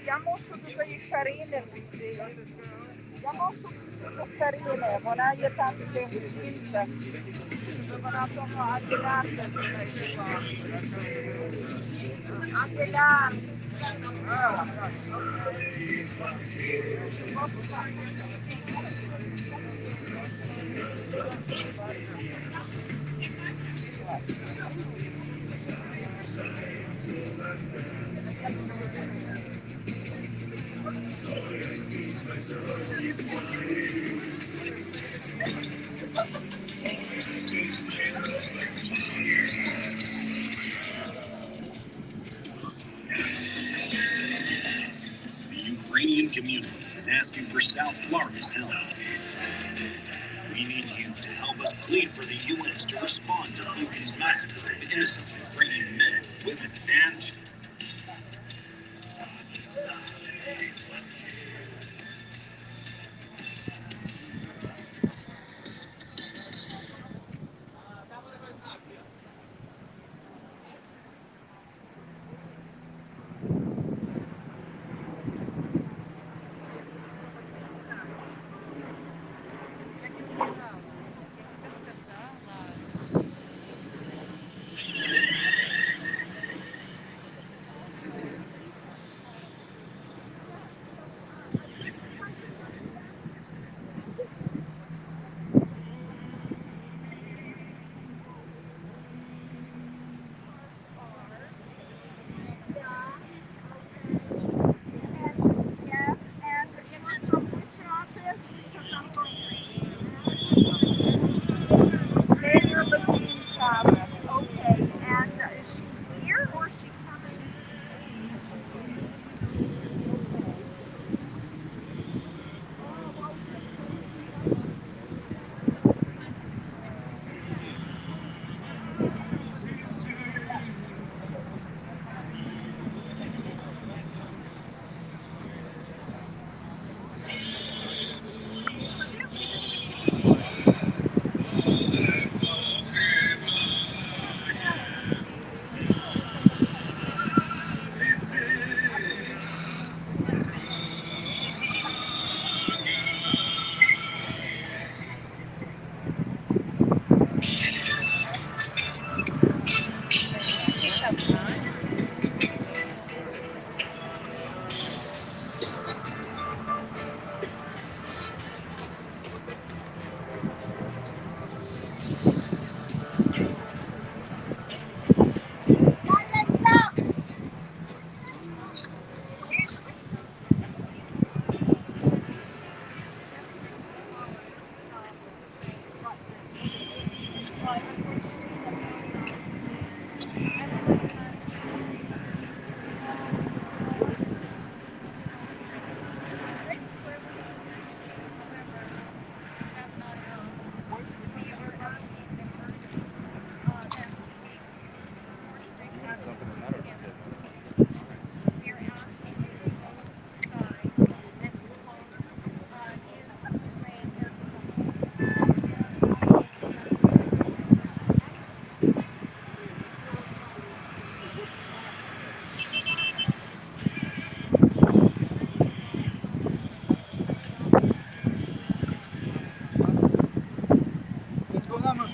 Я мушу до її Карини піти. Я мушу до Карини. Вона є там, де вчиться. Вона тому Агіляр. Агіляр. Ukrainian community is asking for South Florida's help. We need you to help us plead for the U.S. to respond to Putin's massacre of innocent Ukrainian men, women, and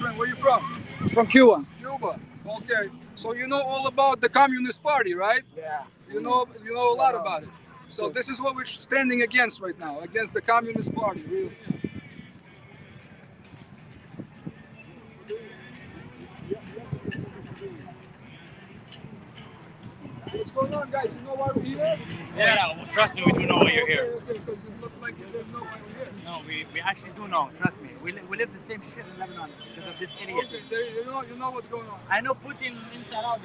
Where are you from? From Cuba. Cuba. Okay. So you know all about the Communist Party, right? Yeah. You know a lot about it. So this is what we're standing against right now, against the Communist Party. Really. What's going on, guys? You know why we're here? Yeah, well, trust me, we do know why you're here. Okay, because it looks like you didn't know why we're here. No, we actually do know. Trust me. We live the same shit in Lebanon because of this idiot. Okay, you know what's going on. I know Putin inside out.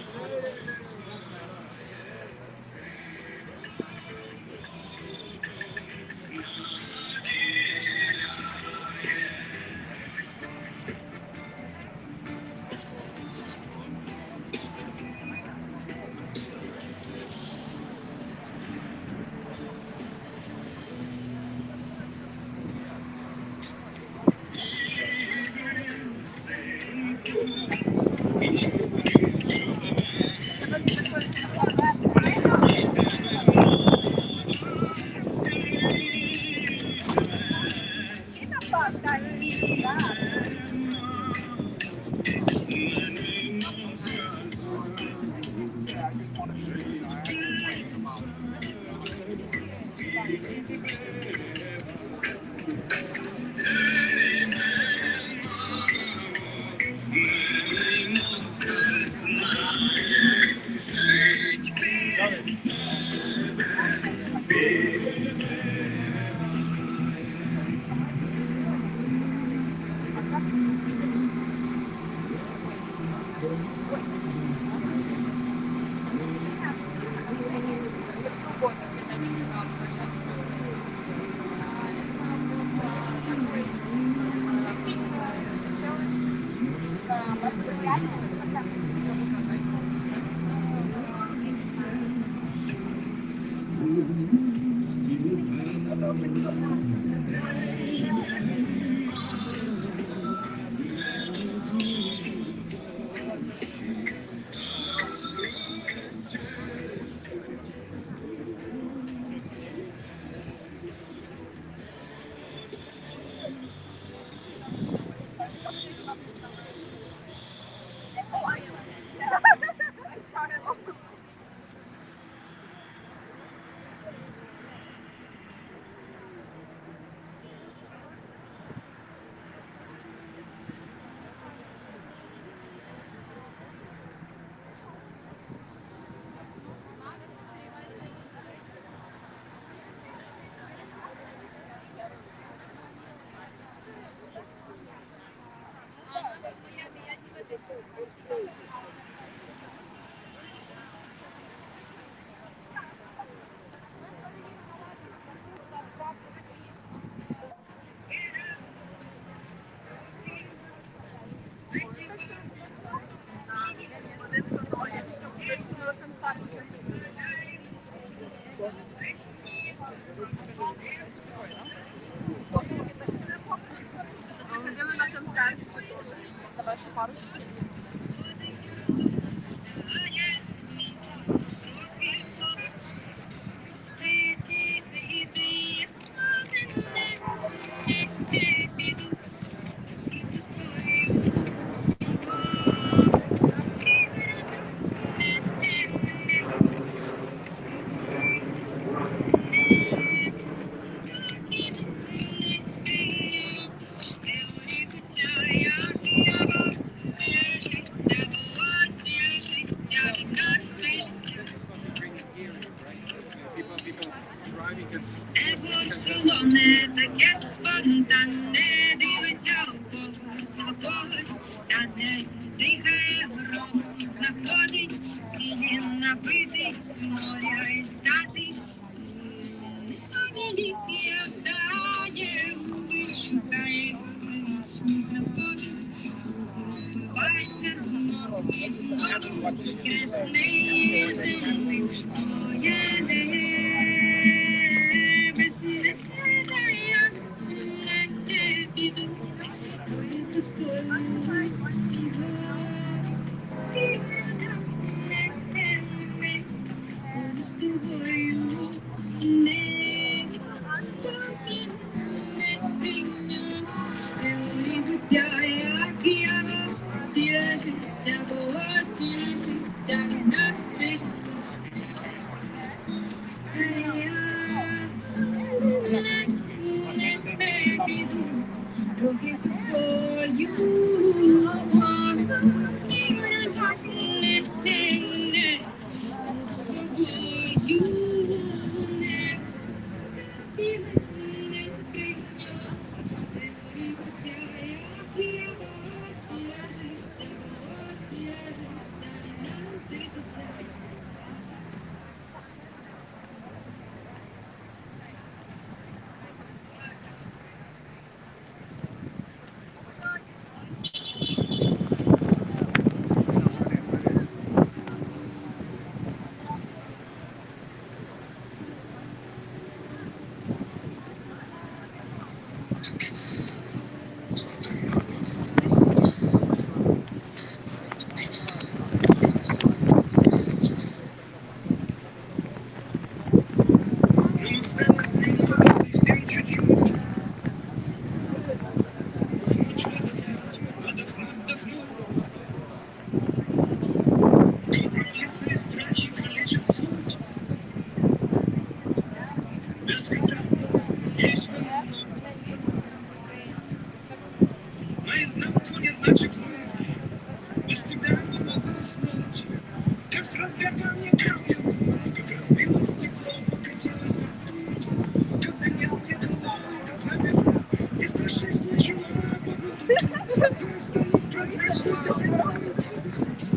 Солоне таке спонтанне, дивиться у когось, у когось, та не дихає громом, знаходить цілі напитись моря і стати сильним. Я здає, шукає вічні знаходить, убивається знову і знову, красний землі своє небо. Трохи пустою, з тобою Наизнанку не значит знать, без тебя не могу уснуть. Как с разбега мне камнем, как разбилось стекло, покатилось путь. Когда нет никого, как на бегу, не страшись ничего, побуду тут. Пускай стоит прозрачный, всегда такой, вдохнуть.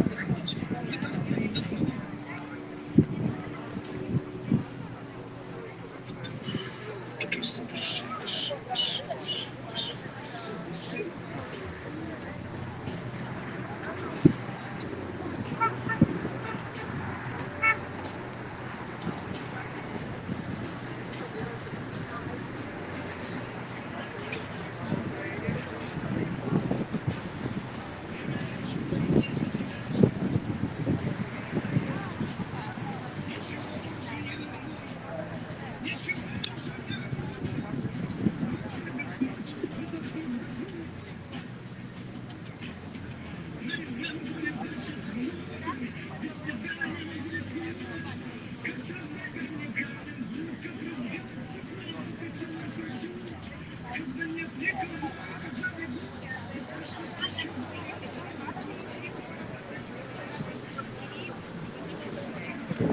Сейчас,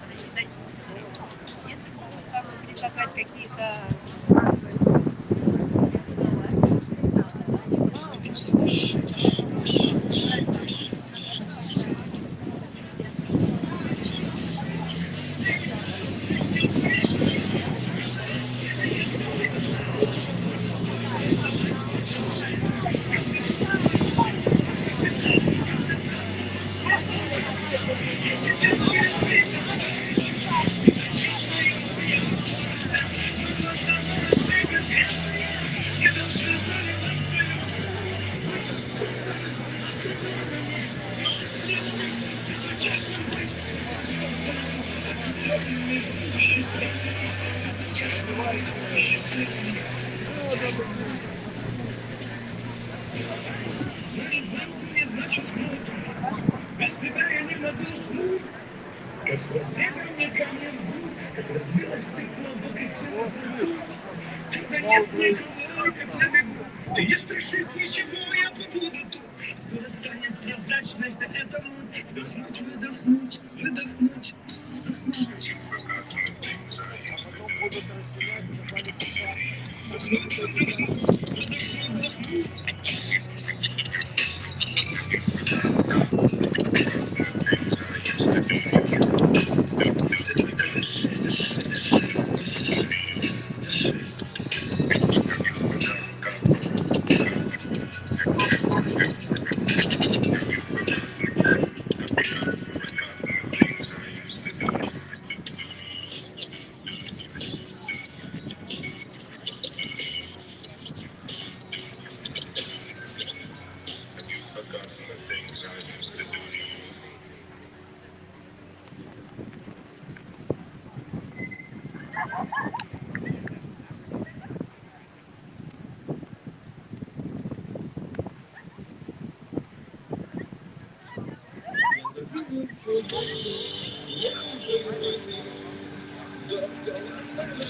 подожди, дайте. Если могут там предлагать какие-то... Без тебя я не могу уснуть, как с разбитыми камнем грудь, как разбилось стекло, покатило за ртуть. Когда нет никого, как на бегу, ты не страшись ничего, я побуду тут. Скоро станет прозрачной вся эта муть. Вдохнуть, выдохнуть, выдохнуть, вдохнуть. Я уже схватил доктора Мэна,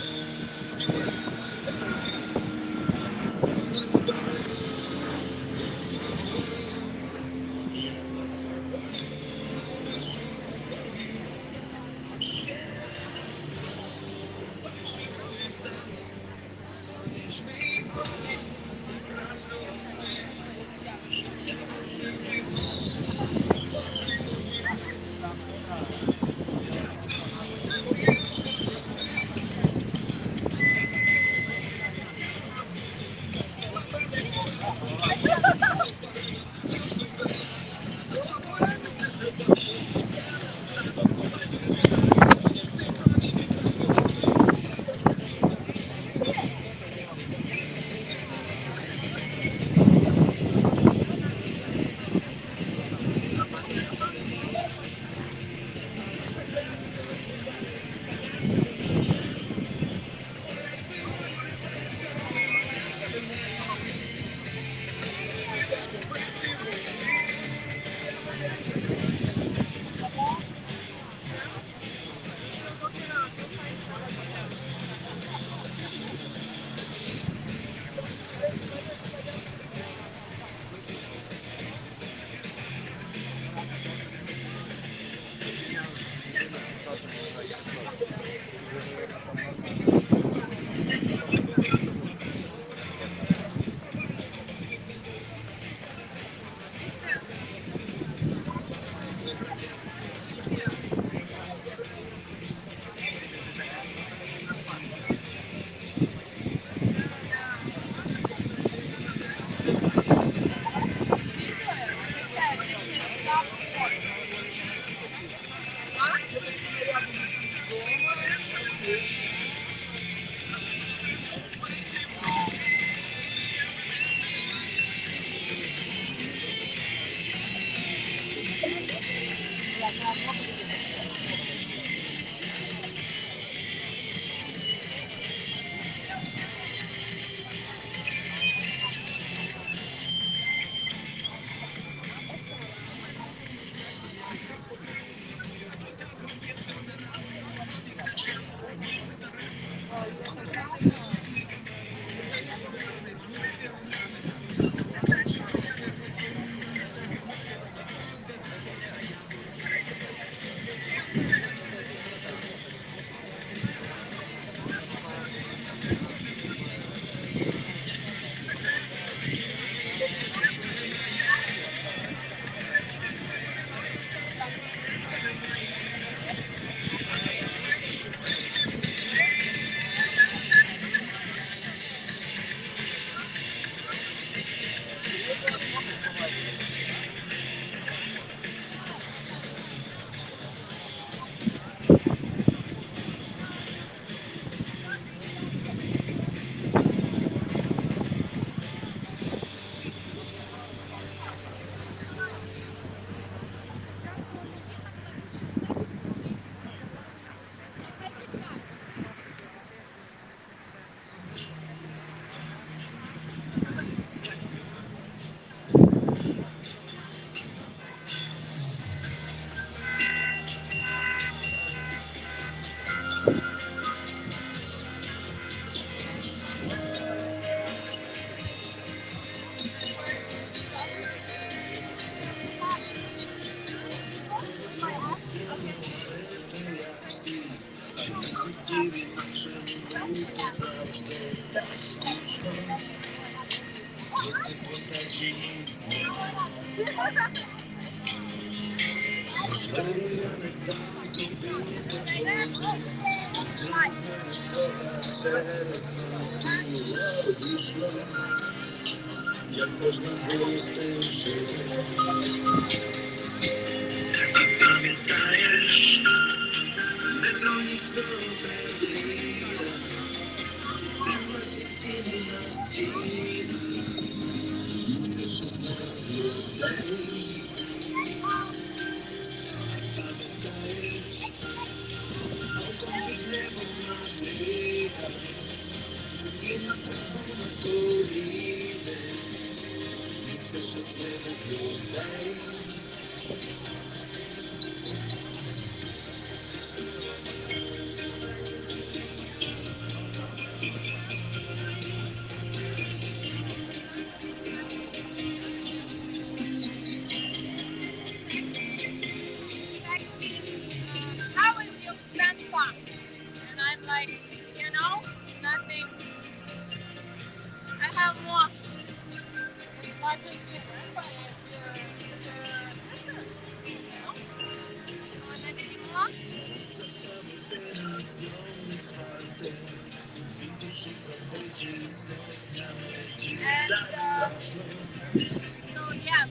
Пам'ятаєш, метро нічного How is your grandpa? And I'm like, nothing. I have more. It's not just your grandpa, it's your sister. Want to see more? And so yeah.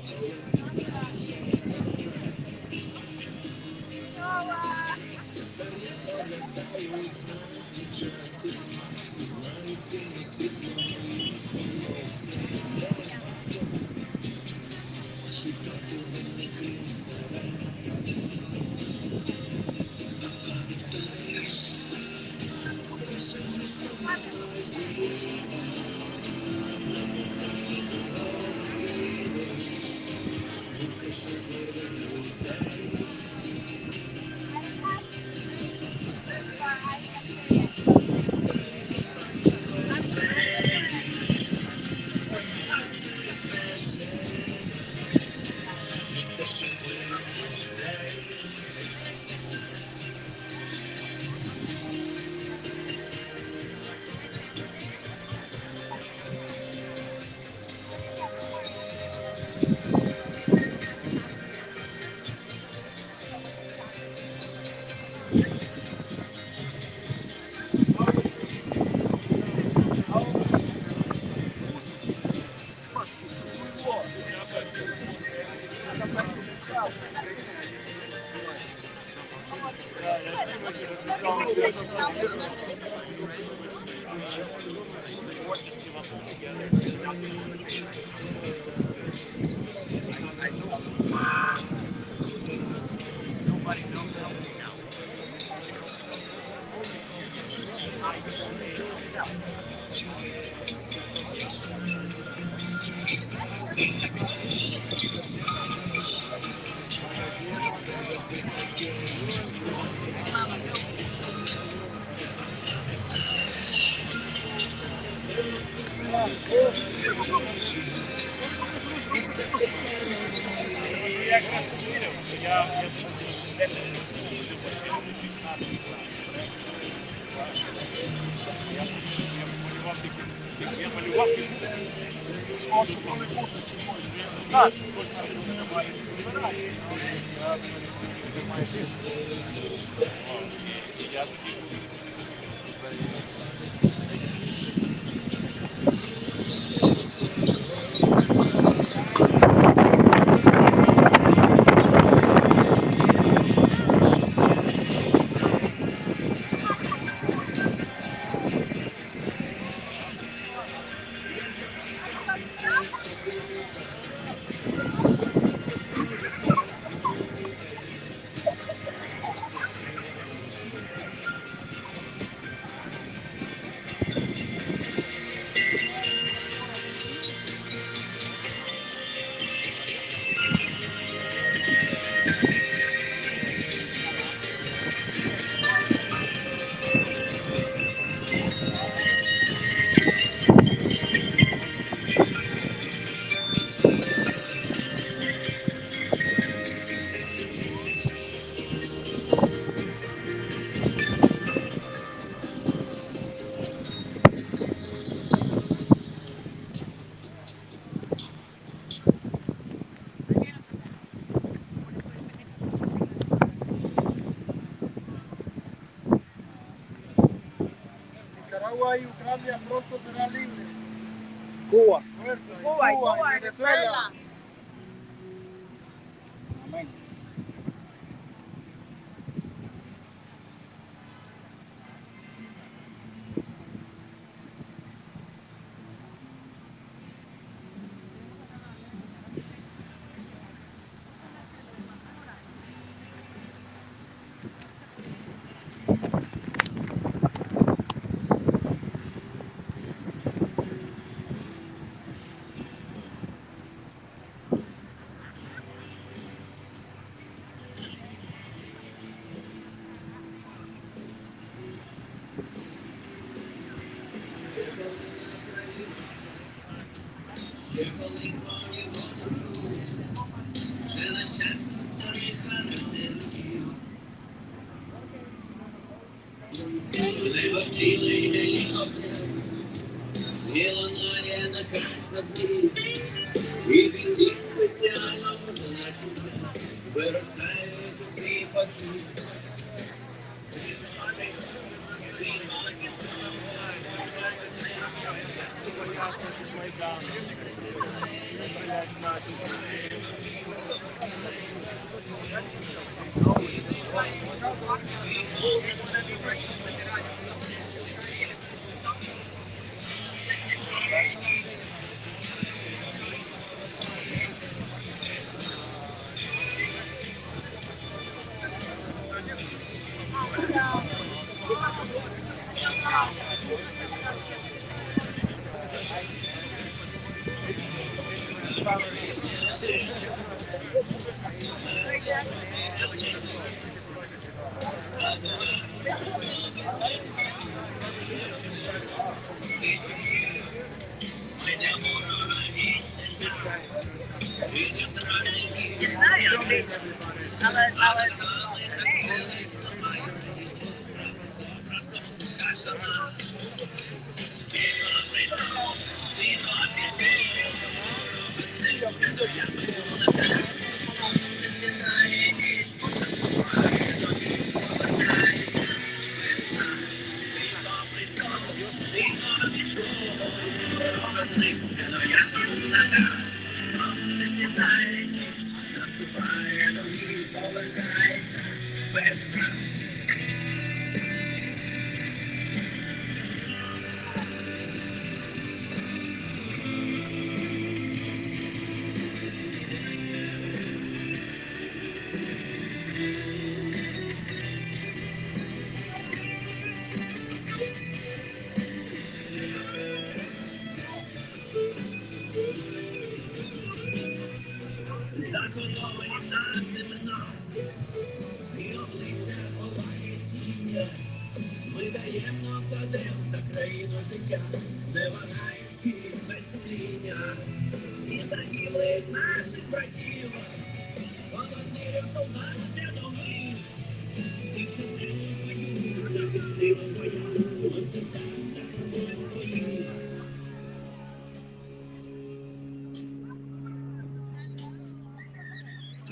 Nicaragua y Ucrania pronto serán libres. Cuba. Fuerza. Cuba, y Venezuela. Amén. І лунає наказ на світ, і бійці спеціально призначення вирушають у свій похід. Закодовані в нас імена, і обличчя ховає тіння. Ми таємно кладемо за країну життя, не вагаючись без сумління. І загиблих наших братів, командирів, солдатів рядових, тих, що сильно свою захистили в боях, у серцях закривають своїх.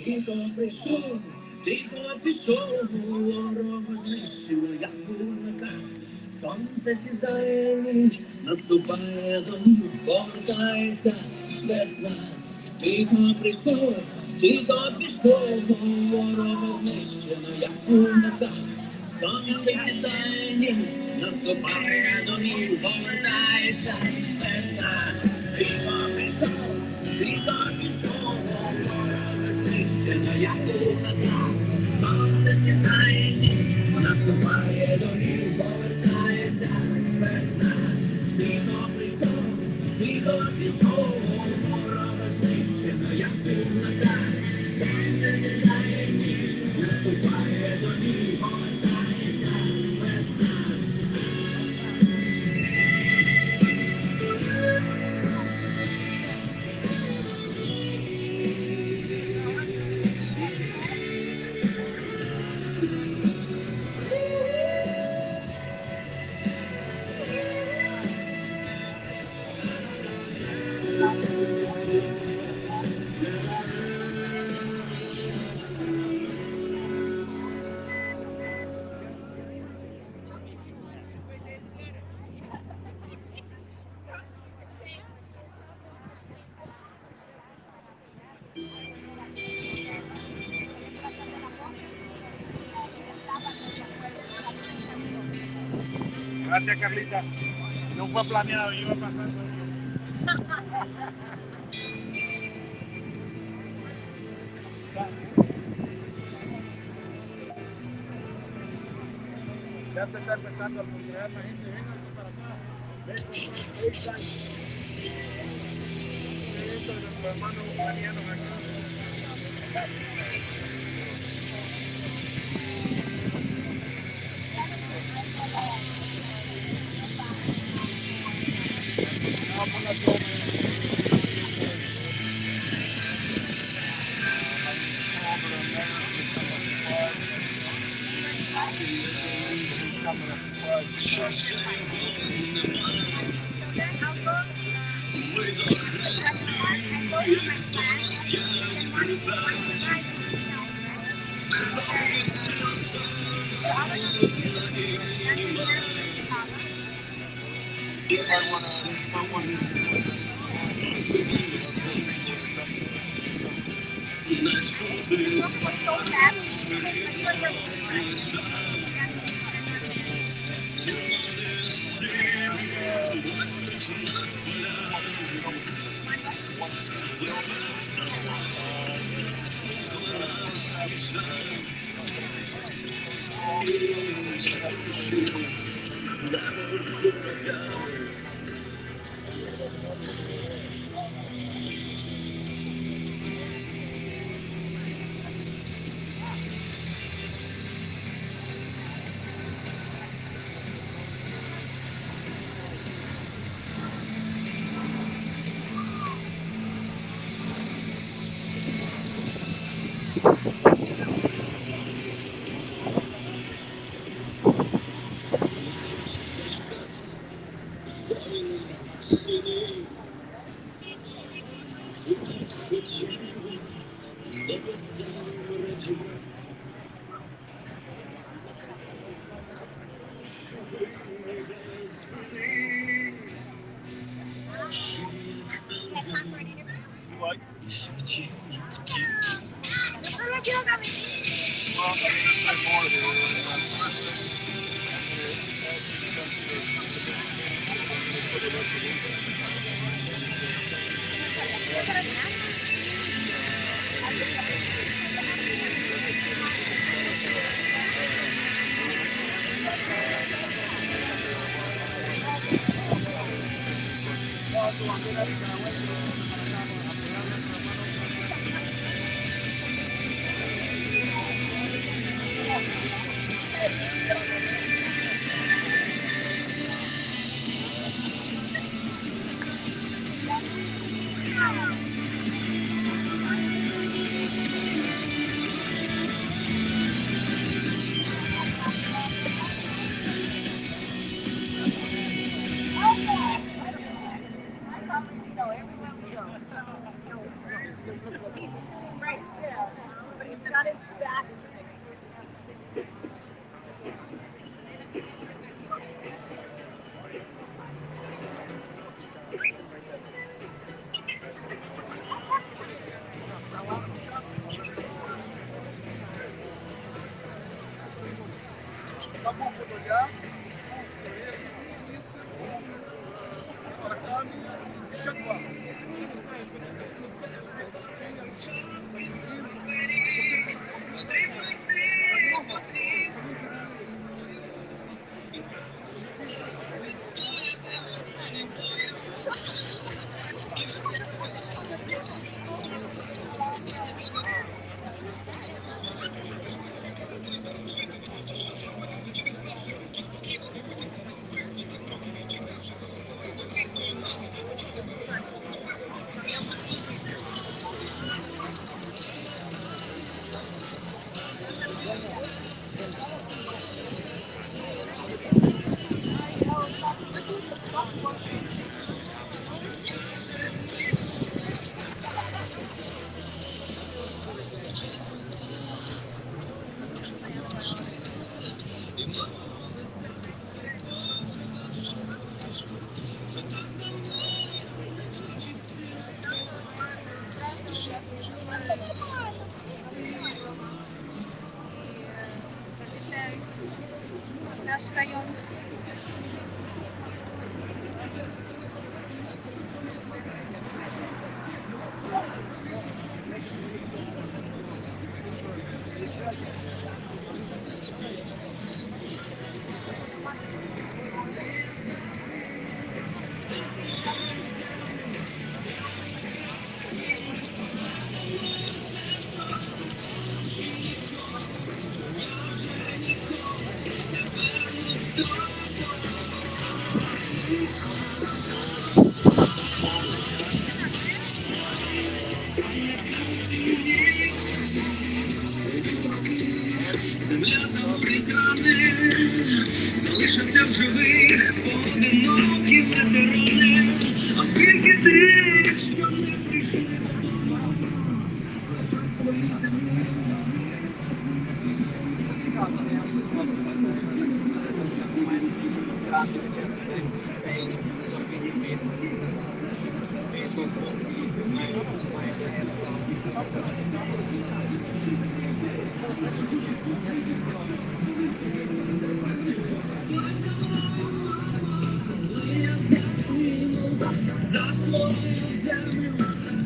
Тихо прийшов, тихо пішов, ворога знищило, як був наказ. Сонце сідає ніч, наступає до ніг, повертається без нас. Тихо прийшов, тихо пішов, ворога знищено, як був наказ. Сонце сідає ніч, наступає до ніг, повертається без нас. Тихо прийшов, тихо пішов, як був наказ. Сонце сідає ніч, наступає до ніг, повертається без нас. Тихо прийшов, тихо пішов, ворога знищено, як був наказ. Сонце сідає ніч, наступає до ніг, повертається без нас. Gracias, Carlita. No fue planeado, iba pasando. Ya se está empezando a congregar la gente. Vénganse para acá. Ven con esto de nuestros hermanos ucranianos acá. Vamos por la toma. Наш район Земля загорить рани, залишаться в живих поодинокі ветерани. А скільки тих, що не прийшли додому, свої землі. За свою землю,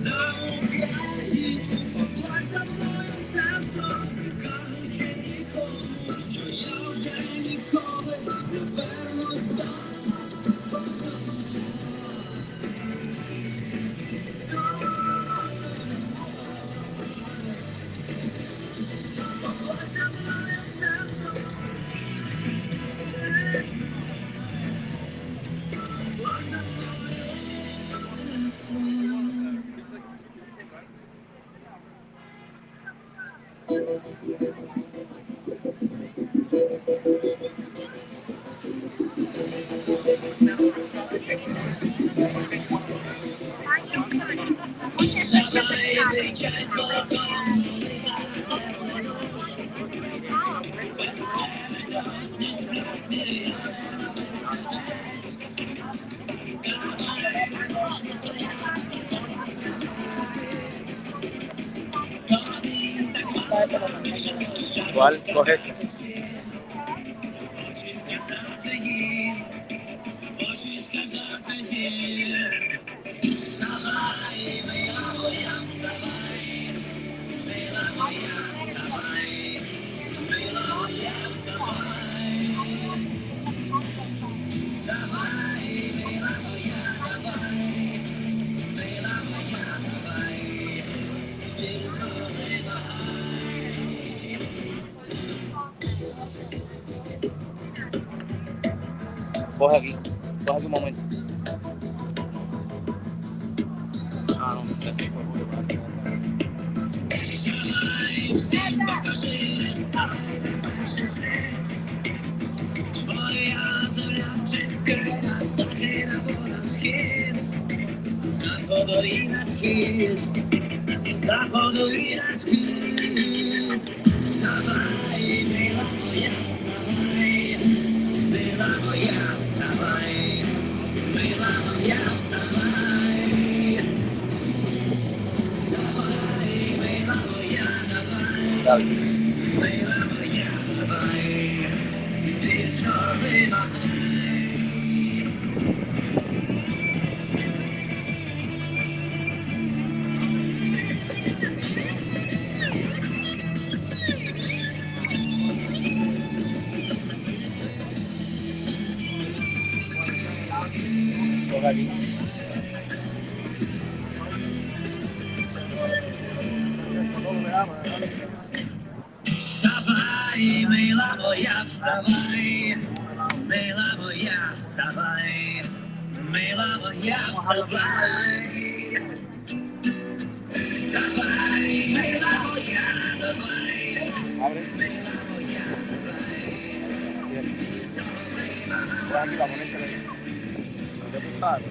за Україну, поплачь за мною, сестро, не кажучи нікому, що я вже ніколи не вернусь додому. Поплачь за мною, сестро, поплачь за мною. ¿Cuál? Coge. Coge aquí un momento. Ah, no, aquí. Wstawaj, myla moja, wstawaj, myla moja, wstawaj, myla moja, wstawaj. Wstawaj, myla moja, wstawaj, myla moja, wstawaj.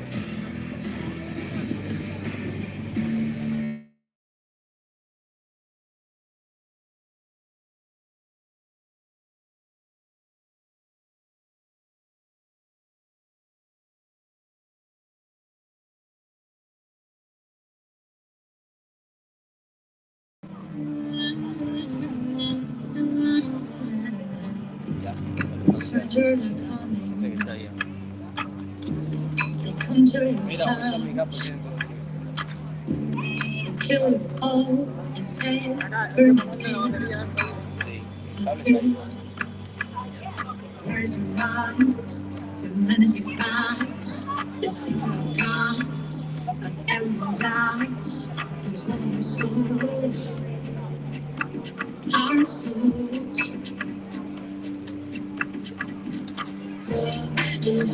Strangers are coming. They come to your house. They kill you all and say, burn it down. Where's your mind? Your menacing crimes. You think you're God, but everyone dies. It's one of souls. Our souls. You're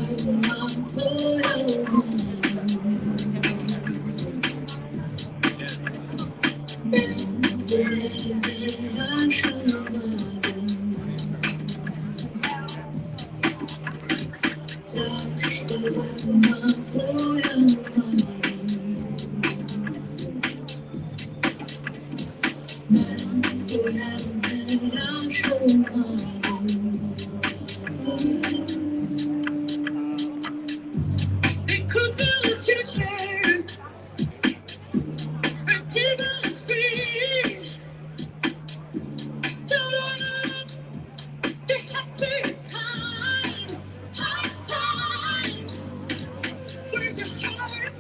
It could be the future, but give us free to run up the happiest time, hard time. Where's your heart?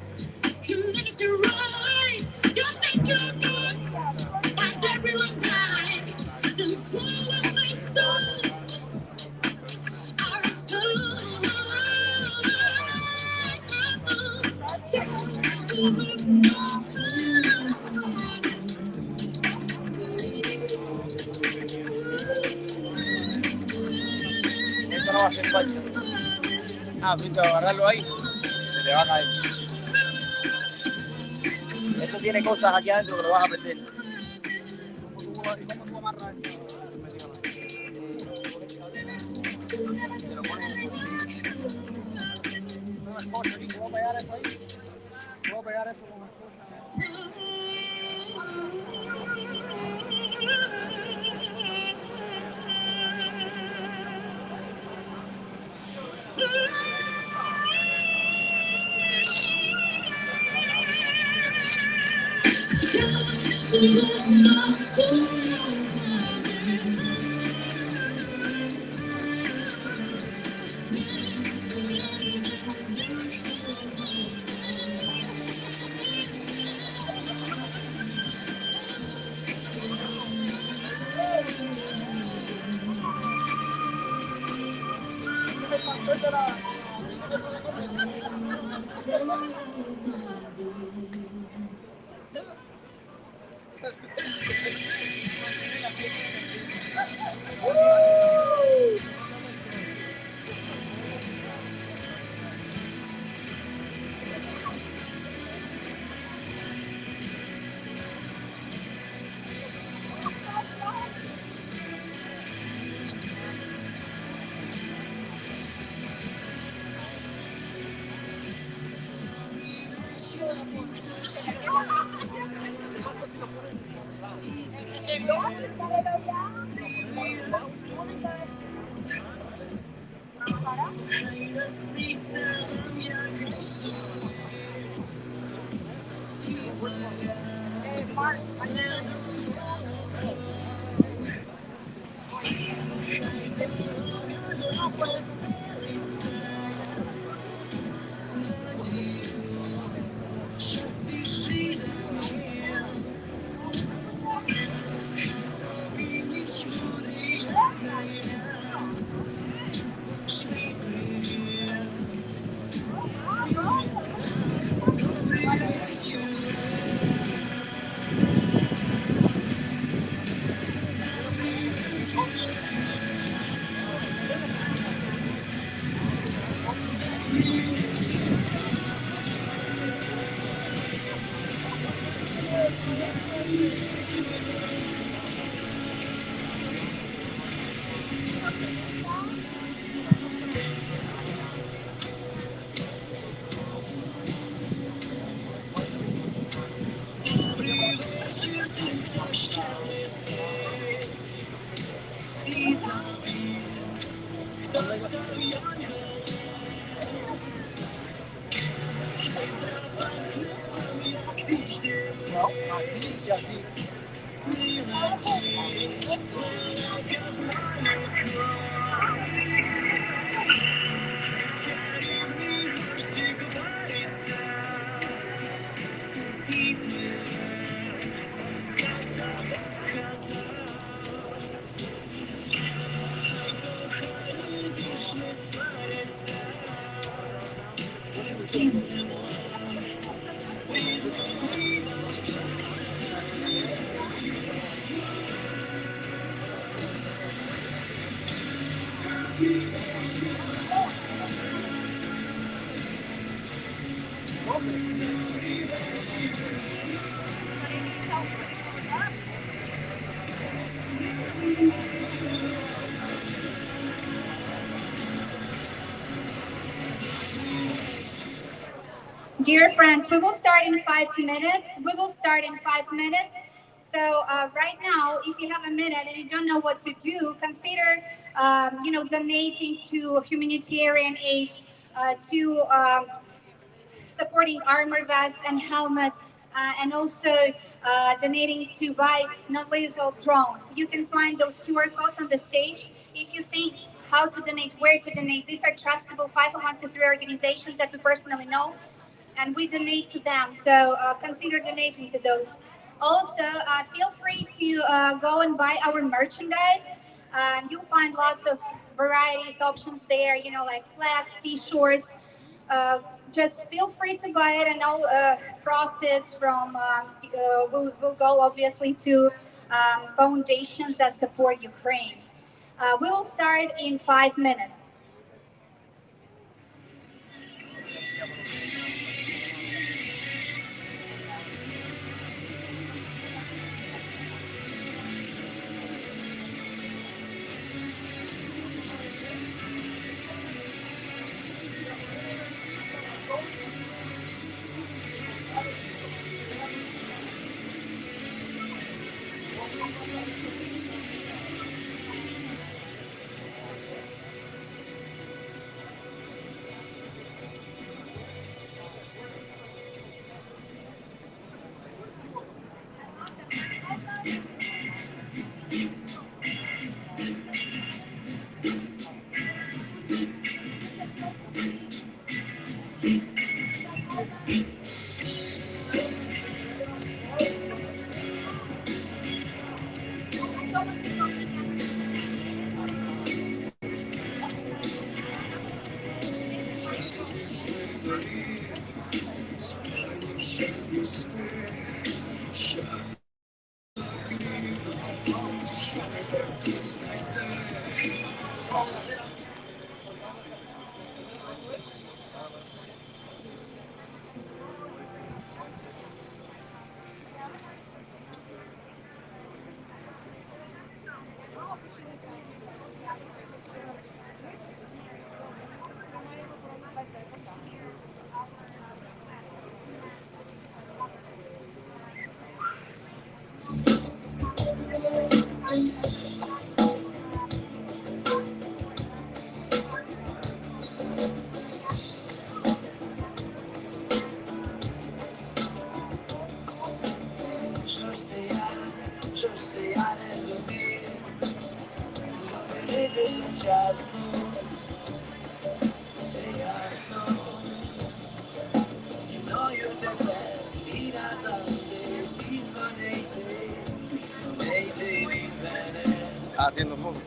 Connect your eyes. You think you're good, and everyone dies. The soul of my soul, our soul. Esto no va a ser falso. Ah, fuiste a agarrarlo ahí, se te va a caer. Esto tiene cosas aquí adentro que lo vas a perder. ¿Cómo tú amarras esto? Te lo pones. No es cosa, ¿y puedo pegar esto ahí? ¿Puedo pegar esto con las cosas? Dear friends, we will start in 5 minutes. So right now, if you have a minute and you don't know what to do, consider, donating to humanitarian aid, to supporting armor vests and helmets, and also donating to buy non-lethal drones. You can find those QR codes on the stage. If you think how to donate, where to donate, these are trustable 501c3 organizations that we personally know, and we donate to them. So consider donating to those. Also, feel free to go and buy our merchandise. You'll find lots of varieties, options there, like flags, t-shirts. Just feel free to buy it, and all process from will go obviously to foundations that support Ukraine. We will start in 5 minutes. Haciendo foco.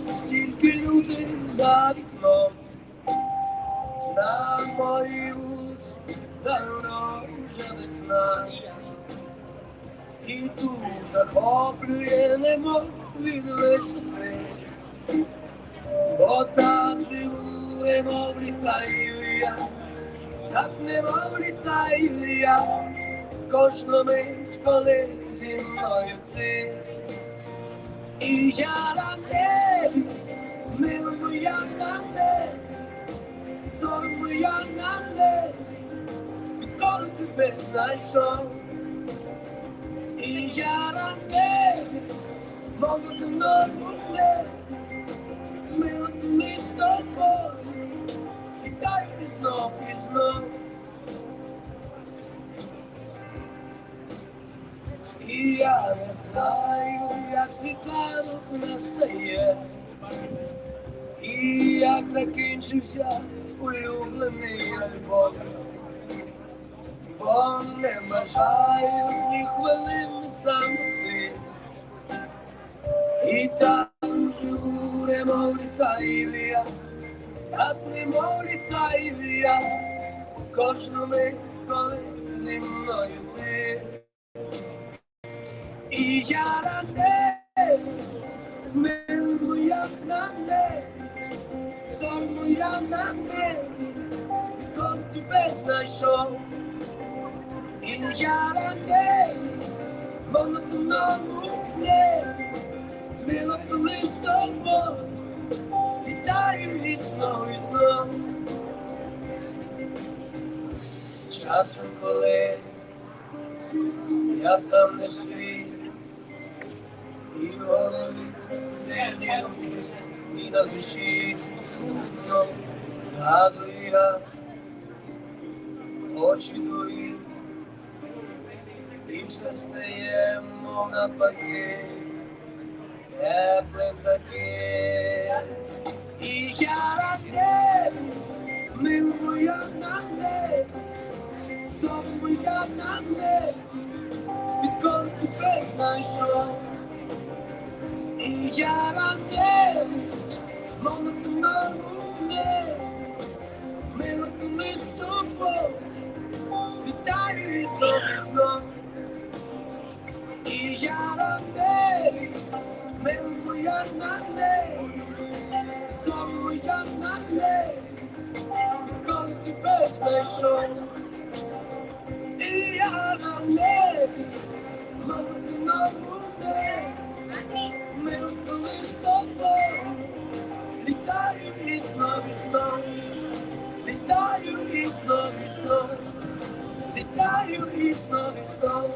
Стільки людей за вікном, на моїй вулиці давно вже весна, і тут захоплює немов від висоти, бо так живу, немов літаю я, так немов літаю я, кожну мить, коли зі мною ти. І я на небі, мила моя на небі, зоря моя на небі, відколи тебе знайшов. І я на небі, мов на земному небі, мила коли з тобою, вітаю і знов, і знов. І я не знаю, як світанок настає, і як закінчився улюблений альбом, бо не бажаю ні хвилини самоти, і там живу, немов літаю я, так немов літаю я, кожну мить, коли зі мною ти. І я на небі, мила моя на небі, зоря моя на небі, відколи тебе знайшов. І я на небі, мов на земному небі, мила коли з тобою, вітаю і знов, і знов. Часом, коли я сам не свій, і в голові не руки, і на душі сумно, згадую я очі твої, і все стає, мов навпаки, теплим таке. І я на небі, мила моя на небі, зоря моя на небі, відколи тебе знайшов. І я на небі, мов на земному небі, мила коли з тобою, вітаю і знов, і знов. І я на небі, мила моя на небі, зоря моя на небі, відколи тебе знайшов. І я на небі, мов на земному небі, мила коли з тобою, літаю і знов, і знов, літаю і знов, і знов, літаю і знов, і знов.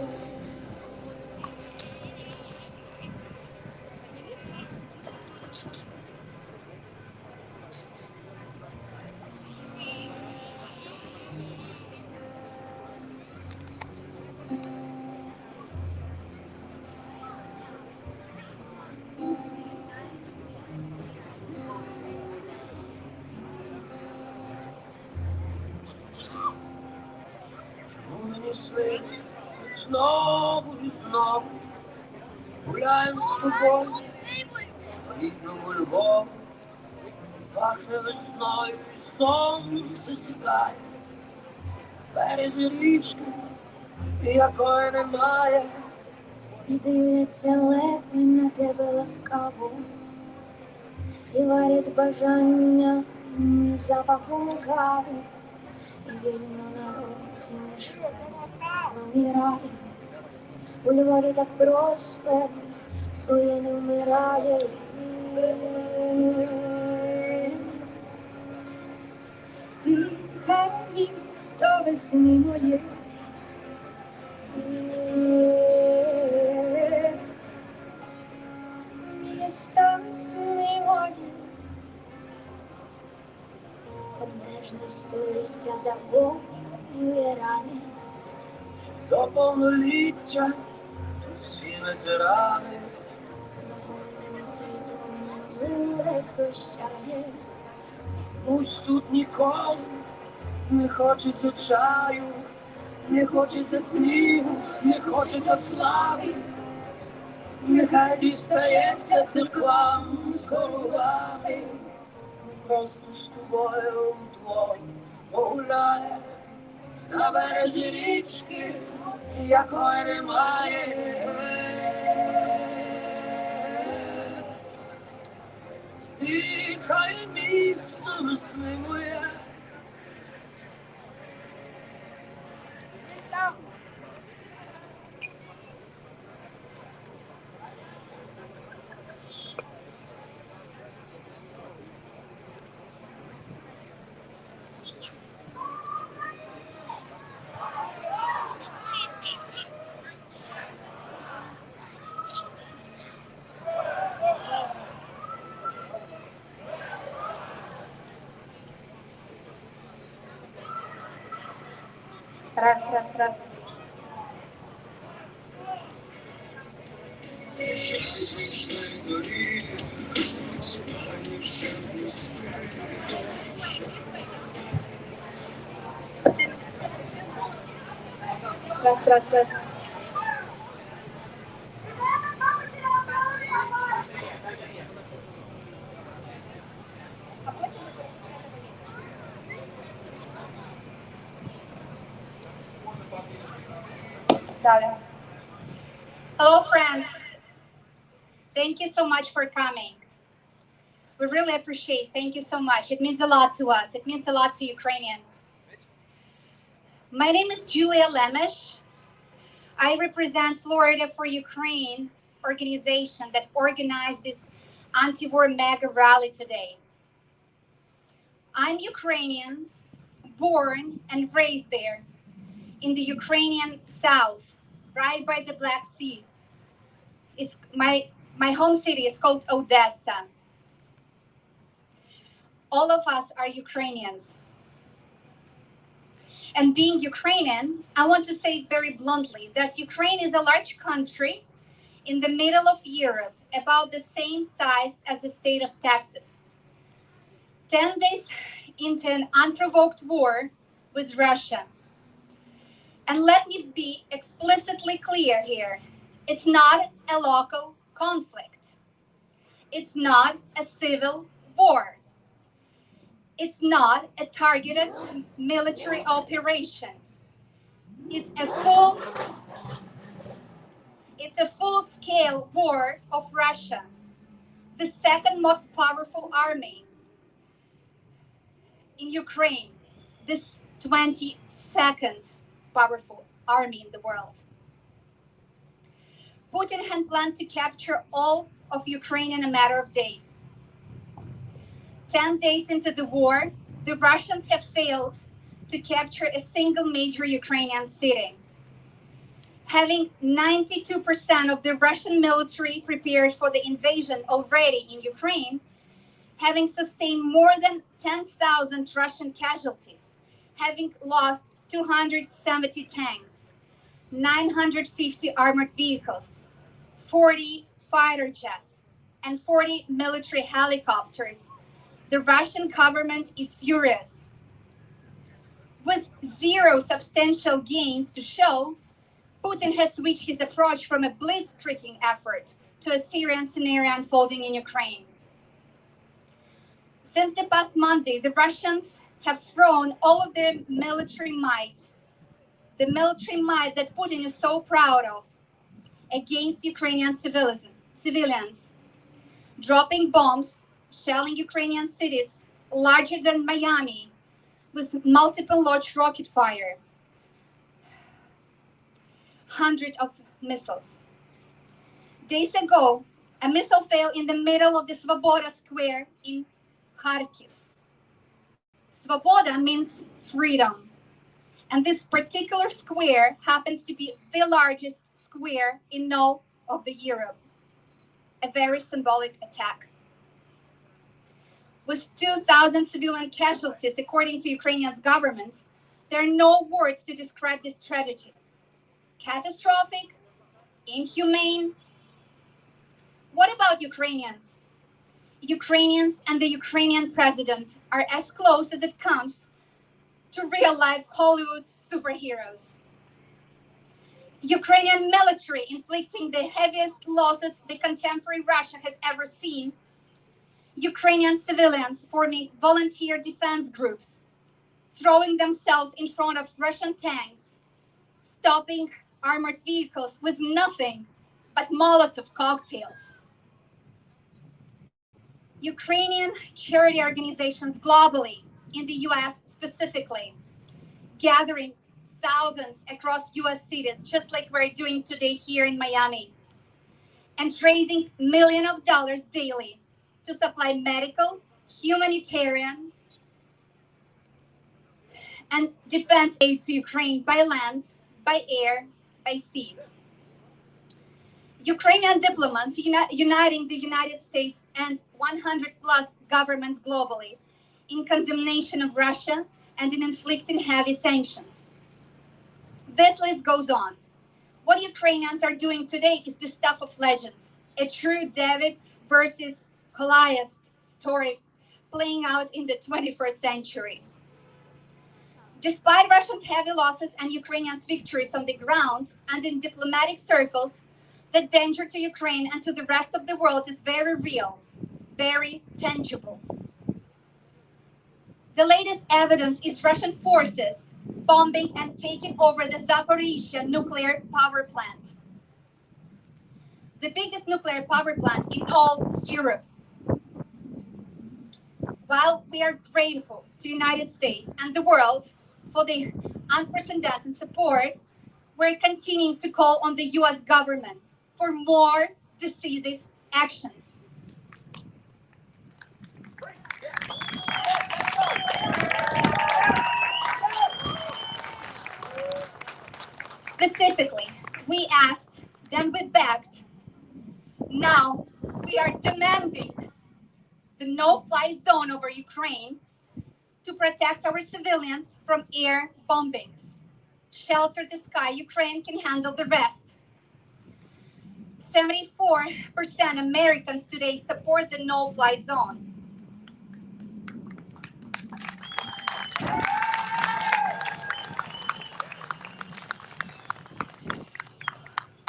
Чому мені сниться знову і знову? Гуляємо з тобою по рідному Львову. Пахне весною і сонце сідає. В березі річки, якої немає. І дивляться лепи на тебе ласкаво, і варять бажання і запахом кави, і вільно на розі між помирає. У Львові так просто своє не вмирає. Дихай місто весни моє, місто весни моє. Бентежне століття загоює рани. До повноліття тут всі ветерани. Наповнене світлом минуле прощає. Чомусь тут ніколи не хочеться чаю, не хочеться снігу, не хочеться слави. Нехай дістається церквам з голови. Ми просто з тобою вдвох погуляємо на березі річки, якої немає. Дихай міцно весни моє. Раз. Раз. Hello, friends. Thank you so much for coming. We really appreciate. Thank you so much. It means a lot to us. It means a lot to Ukrainians. My name is Julia Lemesh. I represent Florida for Ukraine organization that organized this anti-war mega rally today. I'm Ukrainian, born and raised there in the Ukrainian south, right by the Black Sea. It's my home city is called Odessa. All of us are Ukrainians. And being Ukrainian, I want to say very bluntly that Ukraine is a large country in the middle of Europe, about the same size as the state of Texas. 10 days into an unprovoked war with Russia. And let me be explicitly clear here. It's not a local conflict. It's not a civil war. It's not a targeted military operation. It's a full-scale war of Russia, the second most powerful army in Ukraine, the 22nd powerful army in the world. Putin had planned to capture all of Ukraine in a matter of days. 10 days into the war, the Russians have failed to capture a single major Ukrainian city. Having 92% of the Russian military prepared for the invasion already in Ukraine, having sustained more than 10,000 Russian casualties, having lost 270 tanks, 950 armored vehicles, 40 fighter jets, and 40 military helicopters, the Russian government is furious. With zero substantial gains to show, Putin has switched his approach from a blitzkrieging effort to a Syrian scenario unfolding in Ukraine. Since the past Monday, the Russians have thrown all of their military might, the military might that Putin is so proud of, against Ukrainian civilians, dropping bombs, shelling Ukrainian cities larger than Miami with multiple launch rocket fire, hundreds of missiles. Days ago, a missile fell in the middle of the Svoboda Square in Kharkiv. Svoboda means freedom. And this particular square happens to be the largest square in all of the Europe. A very symbolic attack. With 2,000 civilian casualties, according to Ukrainian's government, there are no words to describe this tragedy. Catastrophic, inhumane. What about Ukrainians? Ukrainians and the Ukrainian president are as close as it comes to real-life Hollywood superheroes. Ukrainian military inflicting the heaviest losses the contemporary Russia has ever seen. Ukrainian civilians forming volunteer defense groups, throwing themselves in front of Russian tanks, stopping armored vehicles with nothing but Molotov cocktails. Ukrainian charity organizations globally, in the US specifically, gathering thousands across US cities, just like we're doing today here in Miami, and raising millions of dollars daily to supply medical, humanitarian, and defense aid to Ukraine by land, by air, by sea. Ukrainian diplomats uniting the United States and 100 plus governments globally in condemnation of Russia and in inflicting heavy sanctions. This list goes on. What Ukrainians are doing today is the stuff of legends, a true David versus Goliath story playing out in the 21st century. Despite Russians' heavy losses and Ukrainians' victories on the ground and in diplomatic circles, the danger to Ukraine and to the rest of the world is very real, very tangible. The latest evidence is Russian forces bombing and taking over the Zaporizhzhia nuclear power plant, the biggest nuclear power plant in all Europe. While we are grateful to the United States and the world for the unprecedented support, we're continuing to call on the US government for more decisive actions. Specifically, we asked, then we begged. Now we are demanding the no-fly zone over Ukraine to protect our civilians from air bombings. Shelter the sky, Ukraine can handle the rest. 74% Americans today support the no-fly zone.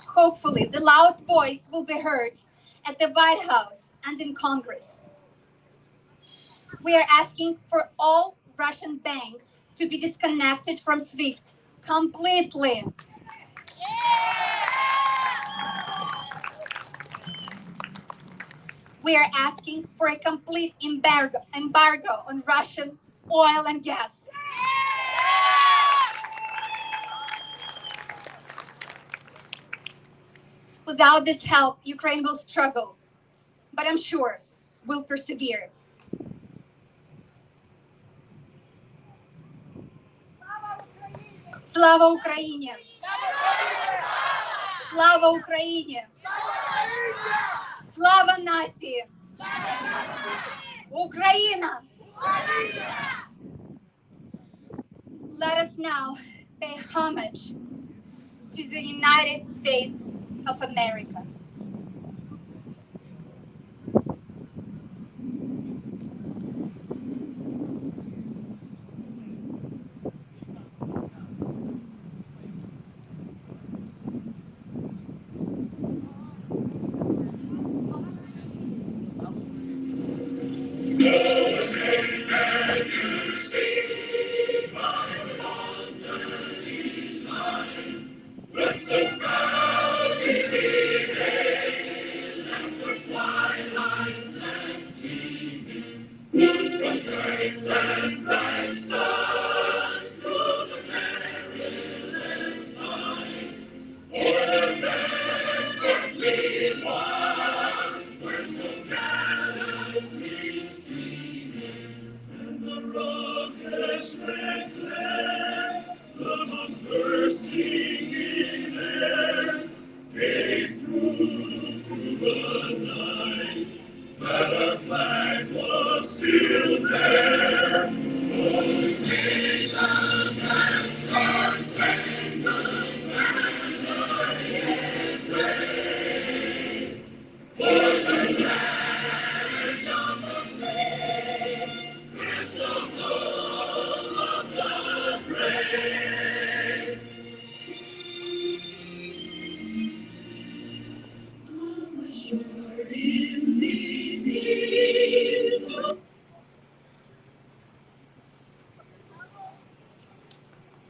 Hopefully, the loud voice will be heard at the White House and in Congress. We are asking for all Russian banks to be disconnected from SWIFT completely. We are asking for a complete embargo on Russian oil and gas. Without this help, Ukraine will struggle, but I'm sure we'll persevere. Слава Україні! Слава Україні! Слава нації! Україна! Let us now pay homage to the United States of America.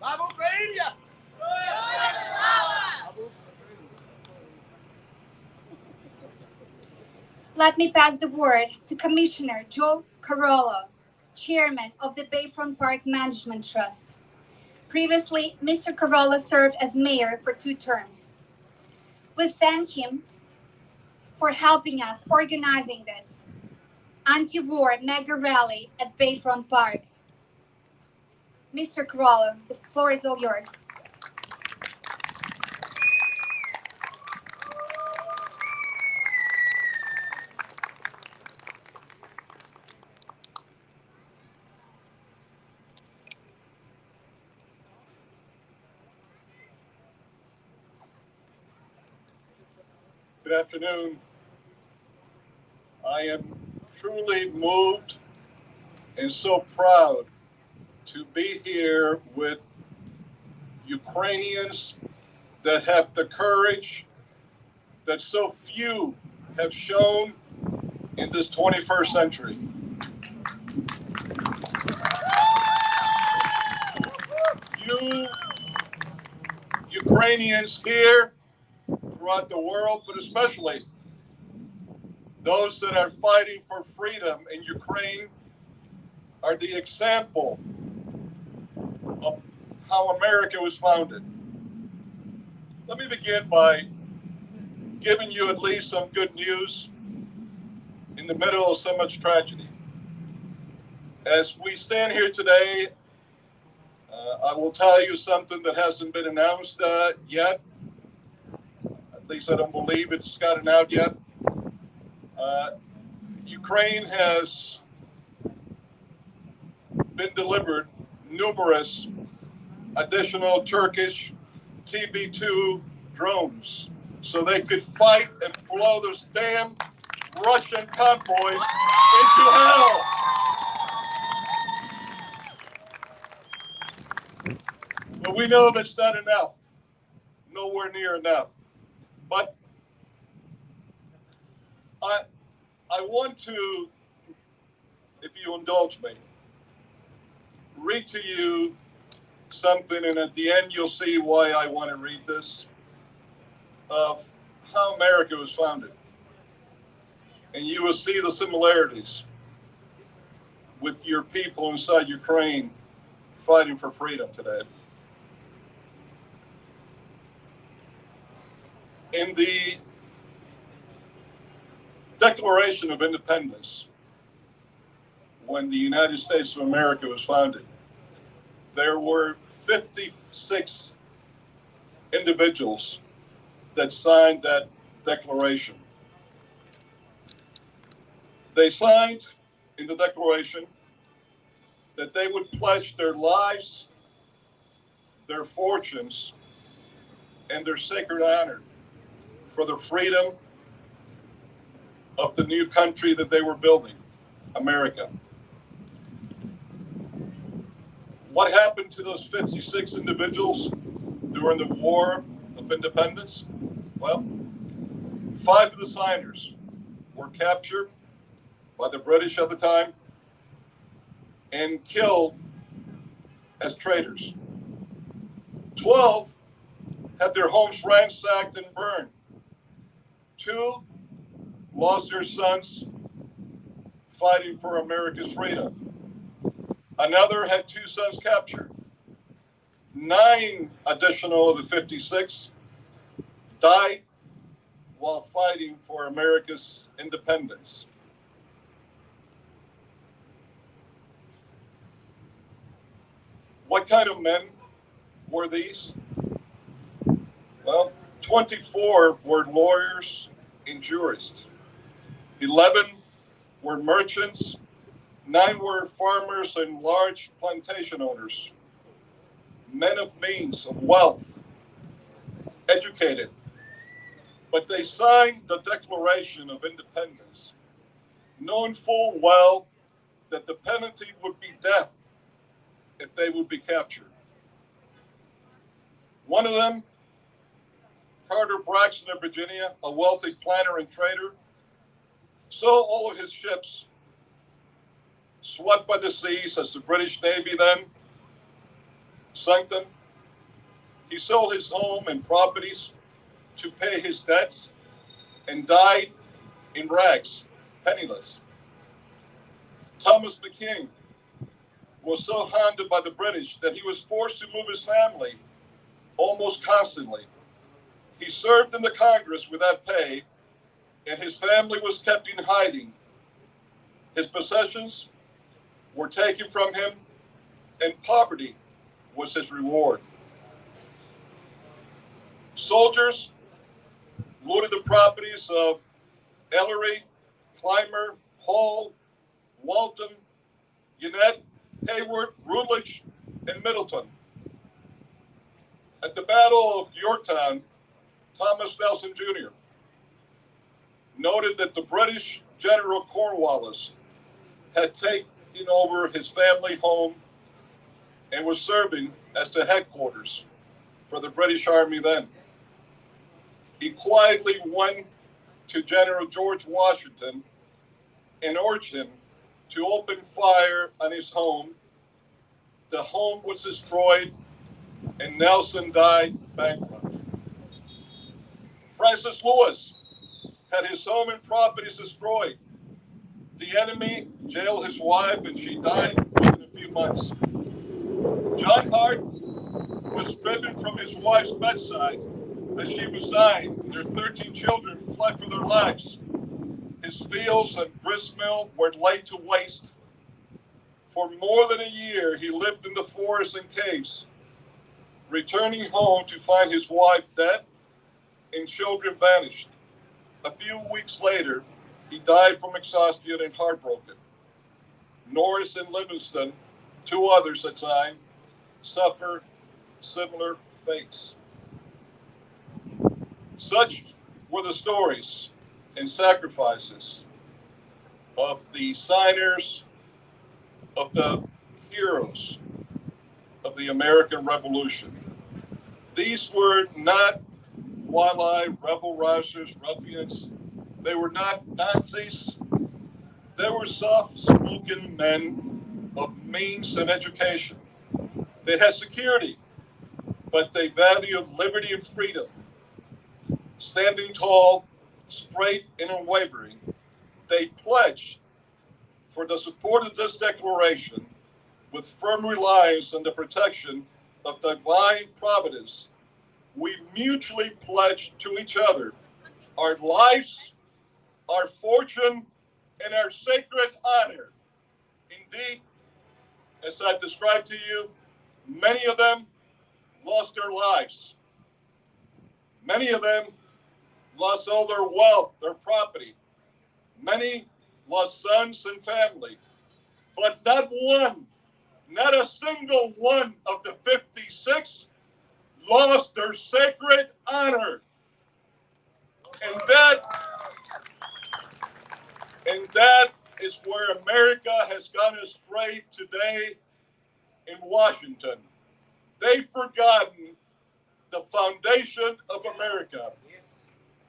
Slava Ukrainia! Let me pass the word to Commissioner Joe Carollo, Chairman of the Bayfront Park Management Trust. Previously, Mr. Carollo served as mayor for 2 terms. We thank him for helping us organizing this anti-war mega rally at Bayfront Park. Mr. Carollo, the floor is all yours. Good afternoon. I am truly moved and so proud to be here with Ukrainians that have the courage that so few have shown in this 21st century. You Ukrainians here throughout the world, but especially those that are fighting for freedom in Ukraine, are the example of how America was founded. Let me begin by giving you at least some good news in the middle of so much tragedy. As we stand here today, I will tell you something that hasn't been announced yet. At least I don't believe it's gotten out yet. Ukraine has been delivered numerous additional Turkish TB2 drones so they could fight and blow those damn Russian convoys into hell. But we know that's not enough. Nowhere near enough. But I want to, if you indulge me, read to you something, and at the end you'll see why I want to read this, of how America was founded. And you will see the similarities with your people inside Ukraine fighting for freedom today. In the Declaration of Independence, when the United States of America was founded, there were 56 individuals that signed that declaration. They signed in the declaration that they would pledge their lives, their fortunes, and their sacred honor for the freedom of the new country that they were building, America. What happened to those 56 individuals during the War of Independence? Well, 5 of the signers were captured by the British at the time and killed as traitors. 12 had their homes ransacked and burned. 2 lost their sons fighting for America's freedom. Another had 2 sons captured. 9 additional of the 56 died while fighting for America's independence. What kind of men were these? Well, 24 were lawyers and jurists. 11 were merchants. 9 were farmers and large plantation owners. Men of means, of wealth, educated. But they signed the Declaration of Independence, knowing full well that the penalty would be death if they would be captured. One of them, Carter Braxton of Virginia, a wealthy planter and trader, sold all of his ships, swept by the seas as the British Navy then sunk them. He sold his home and properties to pay his debts and died in rags, penniless. Thomas McKean was so hounded by the British that he was forced to move his family almost constantly. He served in the Congress without pay, and his family was kept in hiding. His possessions were taken from him, and poverty was his reward. Soldiers looted the properties of Ellery, Clymer, Hall, Walton, Gannett, Hayward, Rutledge, and Middleton. At the Battle of Yorktown, Thomas Nelson Jr. noted that the British General Cornwallis had taken over his family home and was serving as the headquarters for the British Army then. He quietly went to General George Washington and urged him to open fire on his home. The home was destroyed and Nelson died bankrupt. Francis Lewis had his home and properties destroyed. The enemy jailed his wife and she died within a few months. John Hart was driven from his wife's bedside as she was dying. Their 13 children fled for their lives. His fields and grist mill were laid to waste. For more than a year, he lived in the forests and caves, returning home to find his wife dead and children vanished. A few weeks later, he died from exhaustion and heartbroken. Norris and Livingston, 2 others at the time, suffered similar fates. Such were the stories and sacrifices of the signers, of the heroes of the American Revolution. These were not wild-eyed rebel-rousers, ruffians. They were not Nazis. They were soft-spoken men of means and education. They had security, but they valued liberty and freedom. Standing tall, straight, and unwavering, they pledged for the support of this declaration with firm reliance on the protection of divine providence. We mutually pledge to each other our lives, our fortune, and our sacred honor. Indeed, as I've described to you, many of them lost their lives. Many of them lost all their wealth, their property. Many lost sons and family. But not one, not a single one of the 56 lost their sacred honor. And that is where America has gone astray today in Washington. They've forgotten the foundation of America,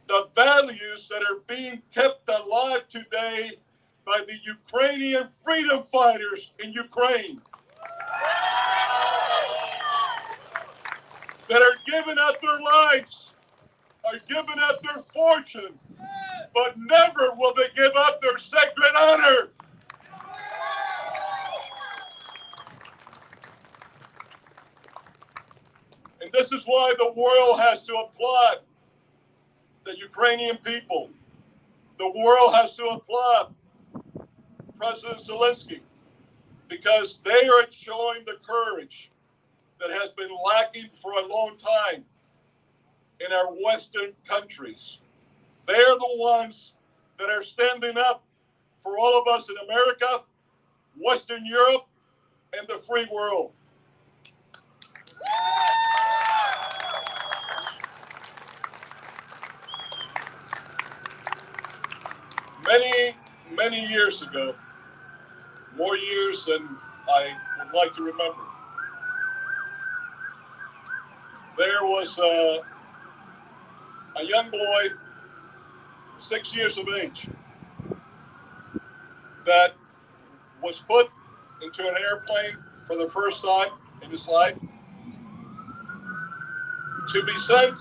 the values that are being kept alive today by the Ukrainian freedom fighters in Ukraine. that are giving up their lives, are giving up their fortune, but never will they give up their sacred honor. And this is why the world has to applaud the Ukrainian people. The world has to applaud President Zelensky, because they are showing the courage that has been lacking for a long time in our Western countries. They are the ones that are standing up for all of us in America, Western Europe, and the free world. Many, many years ago, more years than I would like to remember, there was a young boy, 6 years of age, that was put into an airplane for the first time in his life to be sent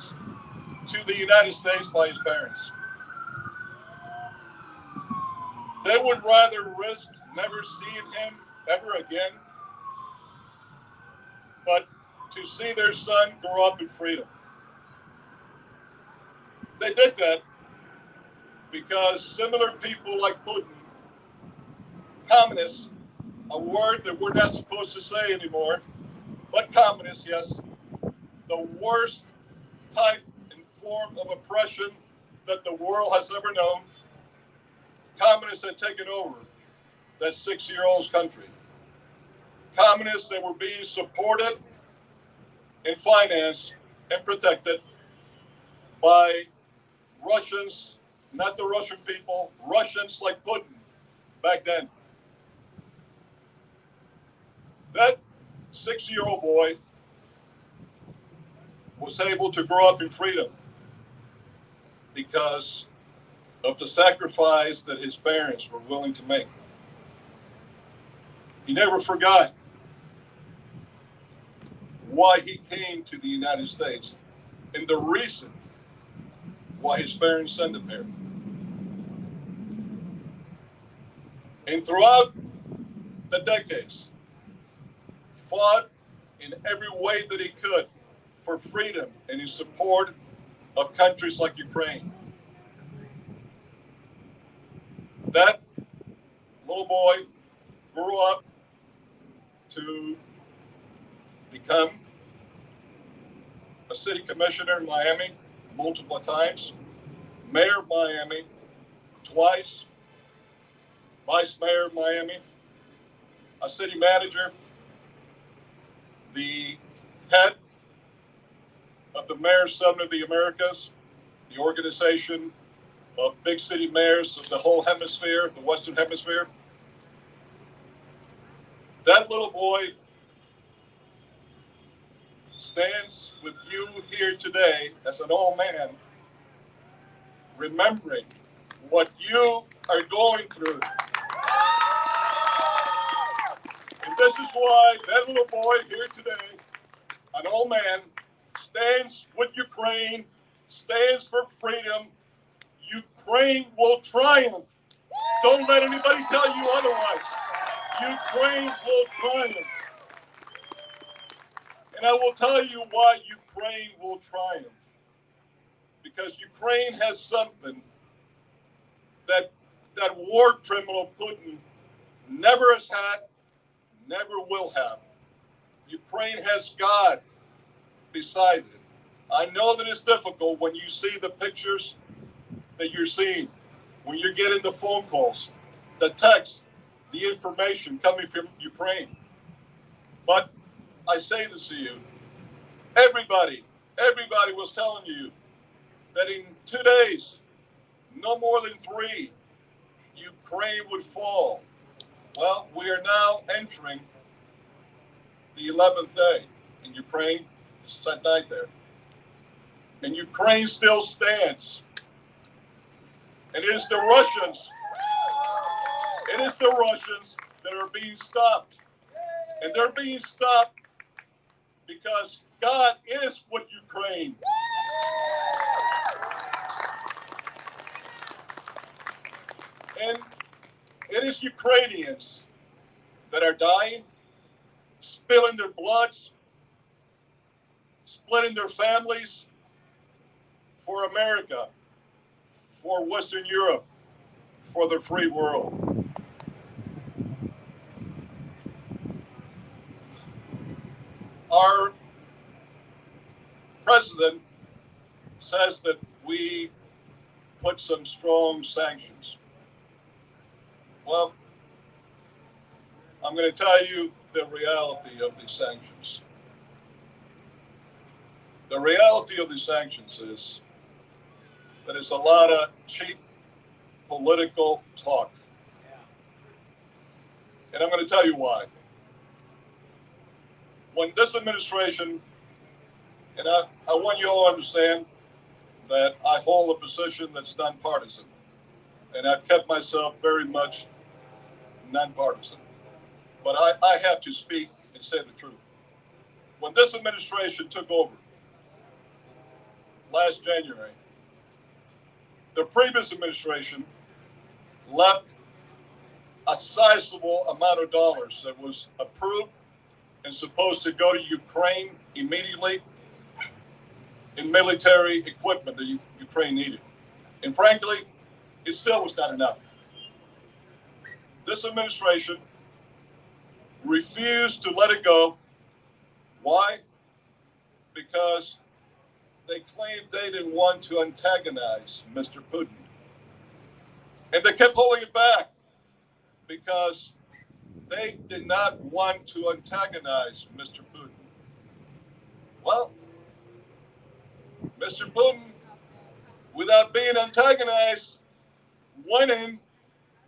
to the United States by his parents. They would rather risk never seeing him ever again, but to see their son grow up in freedom. They did that because similar people like Putin, communists, a word that we're not supposed to say anymore, but communists, yes, the worst type and form of oppression that the world has ever known. Communists had taken over that 6-year-old's country. Communists that were being supported and financed and protected by Russians, not the Russian people, Russians like Putin back then. That 6-year-old boy was able to grow up in freedom because of the sacrifice that his parents were willing to make. He never forgot why he came to the United States and the reason why his parents sent him here. And throughout the decades, fought in every way that he could for freedom and in support of countries like Ukraine. That little boy grew up to become a city commissioner in Miami multiple times, mayor of Miami twice, vice mayor of Miami, a city manager, the head of the Mayor's Summit of the Americas, the organization of big city mayors of the whole hemisphere, the Western Hemisphere. That little boy stands with you here today as an old man, remembering what you are going through. And this is why that little boy here today, an old man, stands with Ukraine, stands for freedom. Ukraine will triumph. Don't let anybody tell you otherwise. Ukraine will triumph. And I will tell you why Ukraine will triumph. Because Ukraine has something that war criminal Putin never has had, never will have. Ukraine has God beside it. I know that it's difficult when you see the pictures that you're seeing, when you're getting the phone calls, the text, the information coming from Ukraine. But I say this to you, everybody was telling you that in 2 days, no more than 3, Ukraine would fall. Well, we are now entering the 11th day in Ukraine. It's that night there. And Ukraine still stands. And it is the Russians that are being stopped. And they're being stopped because God is with Ukraine. And it is Ukrainians that are dying, spilling their bloods, splitting their families for America, for Western Europe, for the free world. Our president says that we put some strong sanctions. Well, I'm going to tell you the reality of these sanctions. The reality of these sanctions is that it's a lot of cheap political talk. And I'm going to tell you why. When this administration, and I want you all to understand that I hold a position that's nonpartisan, and I've kept myself very much nonpartisan. But I have to speak and say the truth. When this administration took over last January, the previous administration left a sizable amount of dollars that was approved and supposed to go to Ukraine immediately in military equipment that Ukraine needed. And frankly, it still was not enough. This administration refused to let it go. Why? Because they claimed they didn't want to antagonize Mr. Putin. And they kept holding it back because they did not want to antagonize Mr. Putin. Well, Mr. Putin, without being antagonized, went in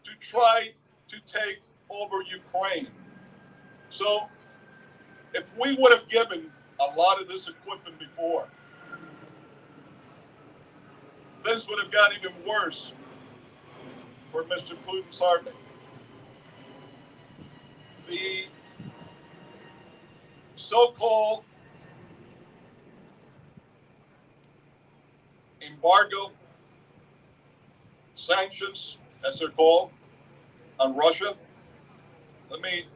to try to take over Ukraine. So if we would have given a lot of this equipment before, this would have got even worse for Mr. Putin's army. The so-called embargo, sanctions, as they're called, on Russia, let me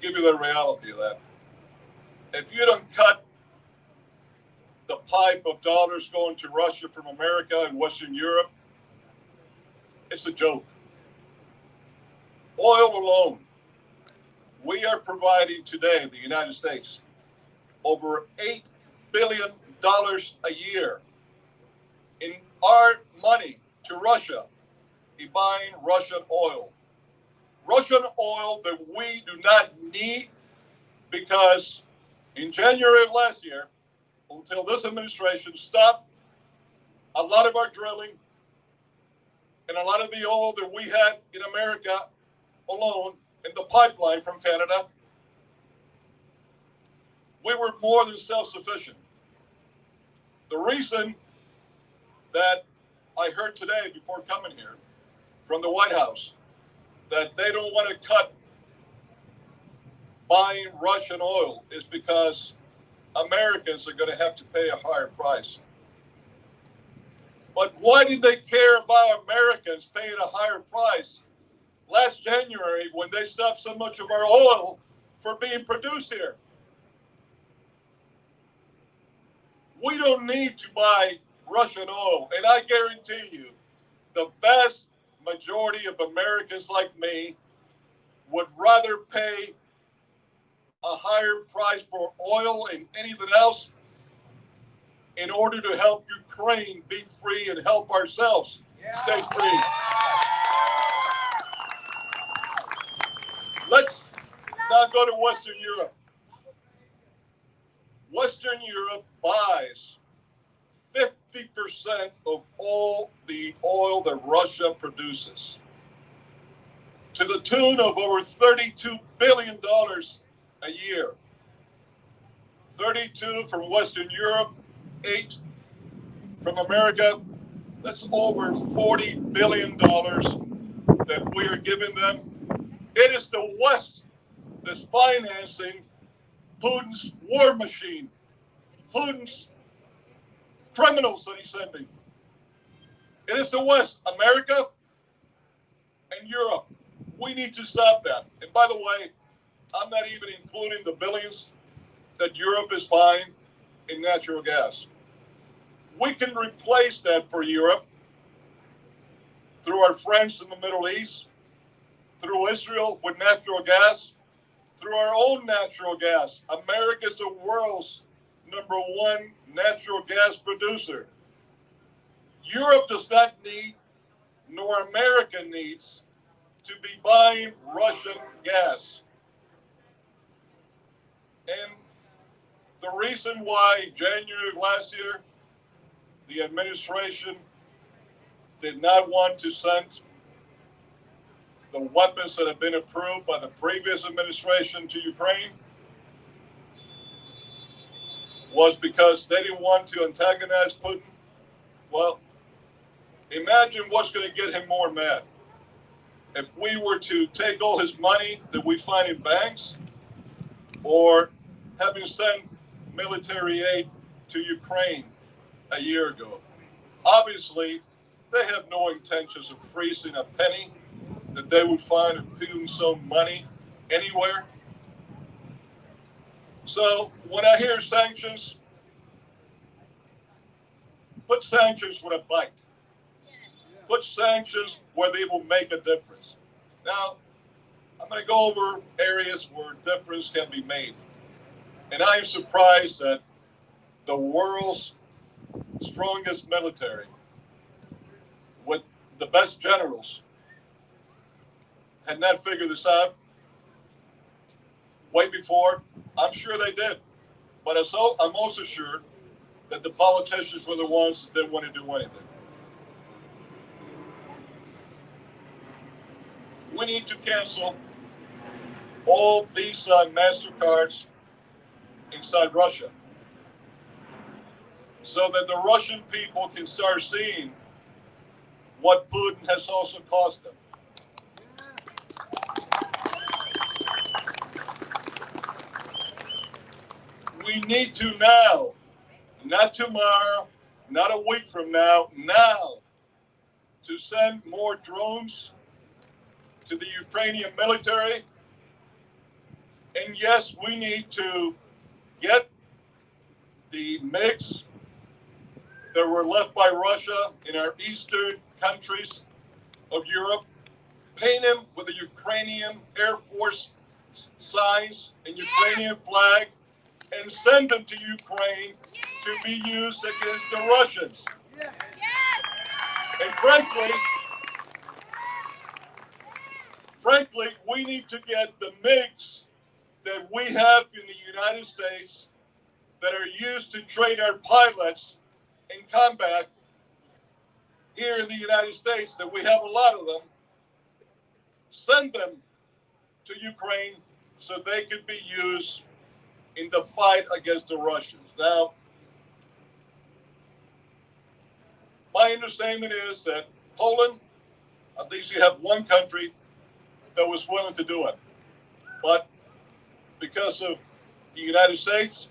give you the reality of that. If you don't cut the pipe of dollars going to Russia from America and Western Europe, it's a joke. Oil alone, we are providing today, the United States, over $8 billion a year in our money to Russia, in buying Russian oil. Russian oil that we do not need, because in January of last year, until this administration stopped a lot of our drilling and a lot of the oil that we had in America alone in the pipeline from Canada, we were more than self-sufficient. The reason that I heard today before coming here from the White House that they don't want to cut buying Russian oil is because Americans are going to have to pay a higher price. But why did they care about Americans paying a higher price last January when they stopped so much of our oil for being produced here? We don't need to buy Russian oil. And I guarantee you, the vast majority of Americans like me would rather pay a higher price for oil and anything else in order to help Ukraine be free and help ourselves stay free. Let's now go to Western Europe. Western Europe buys 50% of all the oil that Russia produces, to the tune of over $32 billion a year. 32 from Western Europe, 8 from America. That's over $40 billion that we are giving them. It is the West that's financing Putin's war machine. Putin's criminals that he's sending. It is the West, America and Europe. We need to stop that. And by the way, I'm not even including the billions that Europe is buying in natural gas. We can replace that for Europe through our friends in the Middle East, through Israel with natural gas, through our own natural gas. America is the world's #1 natural gas producer. Europe does not need, nor America needs, to be buying Russian gas. And the reason why January of last year, the administration did not want to send the weapons that have been approved by the previous administration to Ukraine was because they didn't want to antagonize Putin. Well, imagine what's going to get him more mad. If we were to take all his money that we find in banks, or having sent military aid to Ukraine a year ago. Obviously, they have no intentions of freezing a penny that they would find if Putin's own money anywhere. So when I hear sanctions, put sanctions with a bite. Put sanctions where they will make a difference. Now, I'm going to go over areas where difference can be made. And I am surprised that the world's strongest military, with the best generals, had not figured this out way before. I'm sure they did. But I'm also sure that the politicians were the ones that didn't want to do anything. We need to cancel all Visa and MasterCards inside Russia so that the Russian people can start seeing what Putin has also cost them. We need to now, not tomorrow, not a week from now, to send more drones to the Ukrainian military. And yes, we need to get the MiGs that were left by Russia in our eastern countries of Europe, paint them with the Ukrainian Air Force signs and Ukrainian flag, and send them to Ukraine to be used against the Russians. And frankly, we need to get the MiGs that we have in the United States that are used to train our pilots in combat here in the United States, that we have a lot of them, send them to Ukraine so they could be used in the fight against the Russians. Now, my understanding is that Poland, at least you have one country that was willing to do it. But because of the United States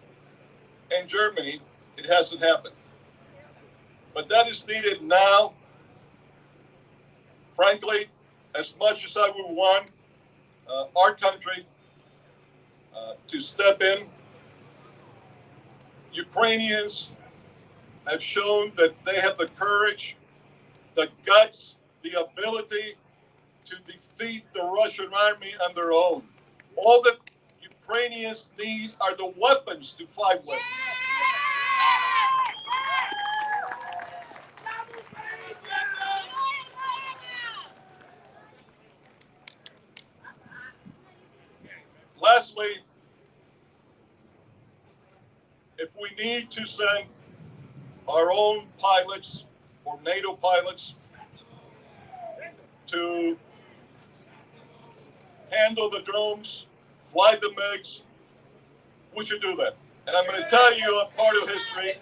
and Germany, it hasn't happened. But that is needed now. Frankly, as much as I would want our country to step in, Ukrainians have shown that they have the courage, the guts, the ability to defeat the Russian army on their own. All that Ukrainians need are the weapons to fight with. Lastly, if we need to send our own pilots or NATO pilots to handle the drones, fly the MiGs, we should do that. And I'm going to tell you a part of history.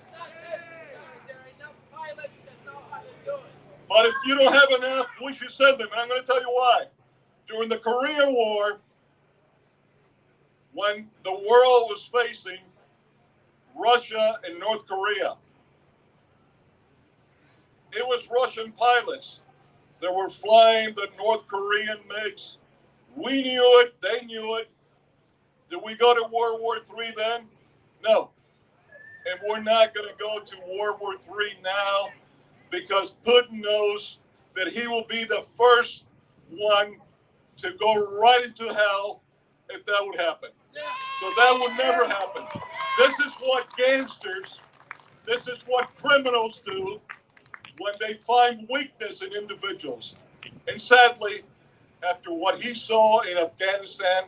But if you don't have enough, we should send them. And I'm going to tell you why. During the Korean War, when the world was facing Russia and North Korea. It was Russian pilots that were flying the North Korean MiGs. We knew it, they knew it. Did we go to World War III then? No. And we're not going to go to World War III now because Putin knows that he will be the first one to go right into hell if that would happen. So that would never happen. This is what gangsters, this is what criminals do when they find weakness in individuals. And sadly, after what he saw in Afghanistan,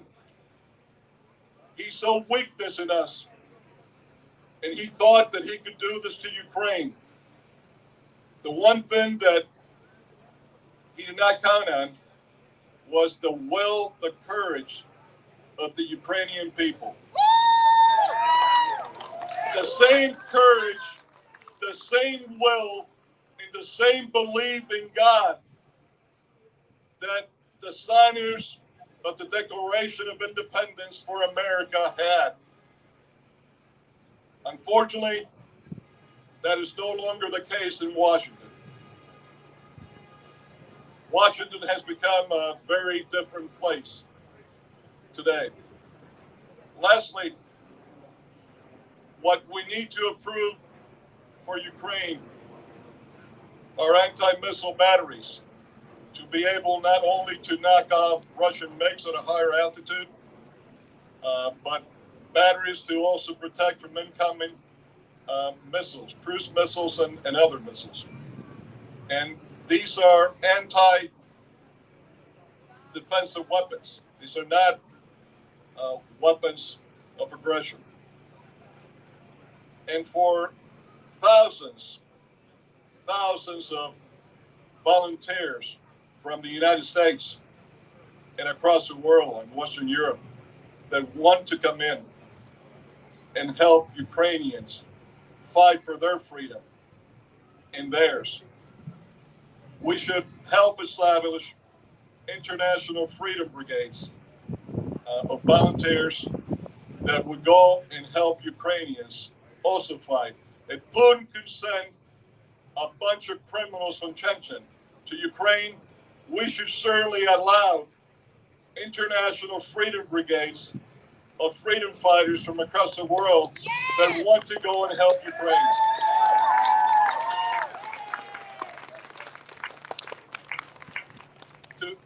he saw weakness in us. And he thought that he could do this to Ukraine. The one thing that he did not count on was the will, the courage of the Ukrainian people. The same courage, the same will, and the same belief in God that the signers of the Declaration of Independence for America had. Unfortunately, that is no longer the case in Washington. Washington has become a very different place today. Lastly, what we need to approve for Ukraine are anti-missile batteries to be able not only to knock off Russian MiGs at a higher altitude, but batteries to also protect from incoming missiles, cruise missiles, and other missiles. And these are anti-defensive weapons. These are not weapons of aggression. And for thousands of volunteers from the United States and across the world and Western Europe that want to come in and help Ukrainians fight for their freedom and theirs. We should help establish international freedom brigades of volunteers that would go and help Ukrainians also fight. If Putin could send a bunch of criminals from Chechnya to Ukraine, we should certainly allow international freedom brigades of freedom fighters from across the world that want to go and help Ukraine.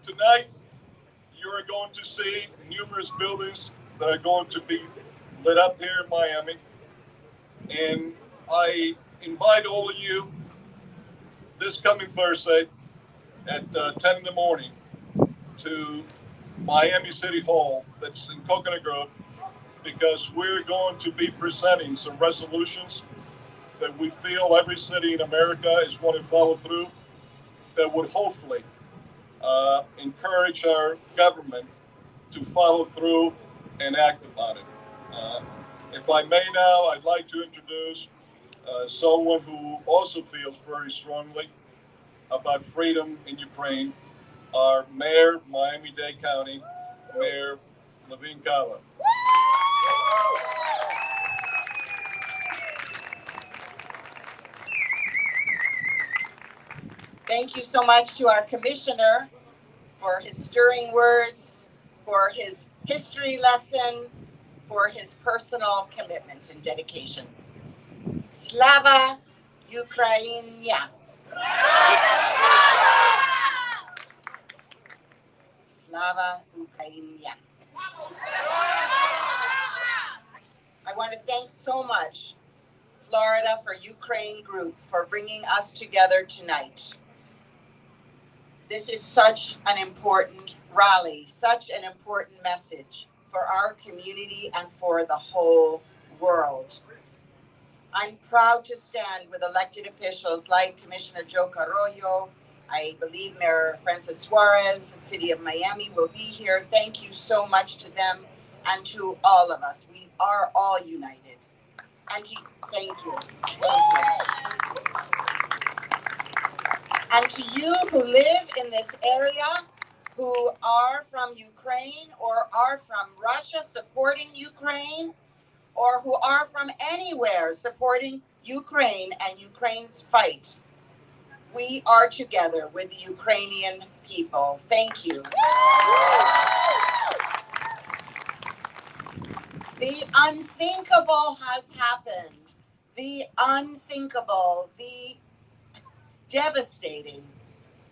Tonight, you are going to see numerous buildings that are going to be lit up here in Miami. And I invite all of you this coming Thursday at 10 in the morning to Miami City Hall that's in Coconut Grove, because we're going to be presenting some resolutions that we feel every city in America is going to follow through, that would hopefully encourage our government to follow through and act upon it. If I may now, I'd like to introduce someone who also feels very strongly about freedom in Ukraine, our Mayor of Miami-Dade County, Mayor Levine Cava. Thank you so much to our commissioner for his stirring words, for his history lesson, for his personal commitment and dedication. Slava Ukrainia. Slava Ukrainia. I want to thank so much Florida for Ukraine Group for bringing us together tonight. This is such an important rally, such an important message for our community and for the whole world. I'm proud to stand with elected officials like Commissioner Joe Carollo. I believe Mayor Francis Suarez, the City of Miami will be here. Thank you so much to them and to all of us. We are all united. Auntie, thank you. Thank you. And to you who live in this area, who are from Ukraine or are from Russia supporting Ukraine, or who are from anywhere supporting Ukraine and Ukraine's fight. We are together with the Ukrainian people. Thank you. The unthinkable has happened. The unthinkable, the devastating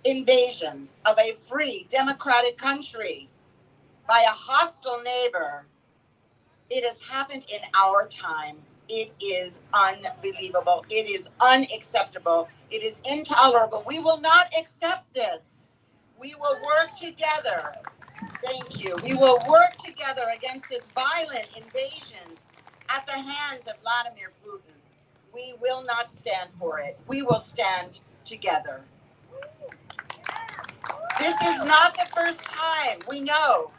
invasion of a free, democratic country by a hostile neighbor. It has happened in our time. It is unbelievable. It is unacceptable. It is intolerable. We will not accept this. We will work together. Thank you. We will work together against this violent invasion at the hands of Vladimir Putin. We will not stand for it. We will stand together. This is not the first time we know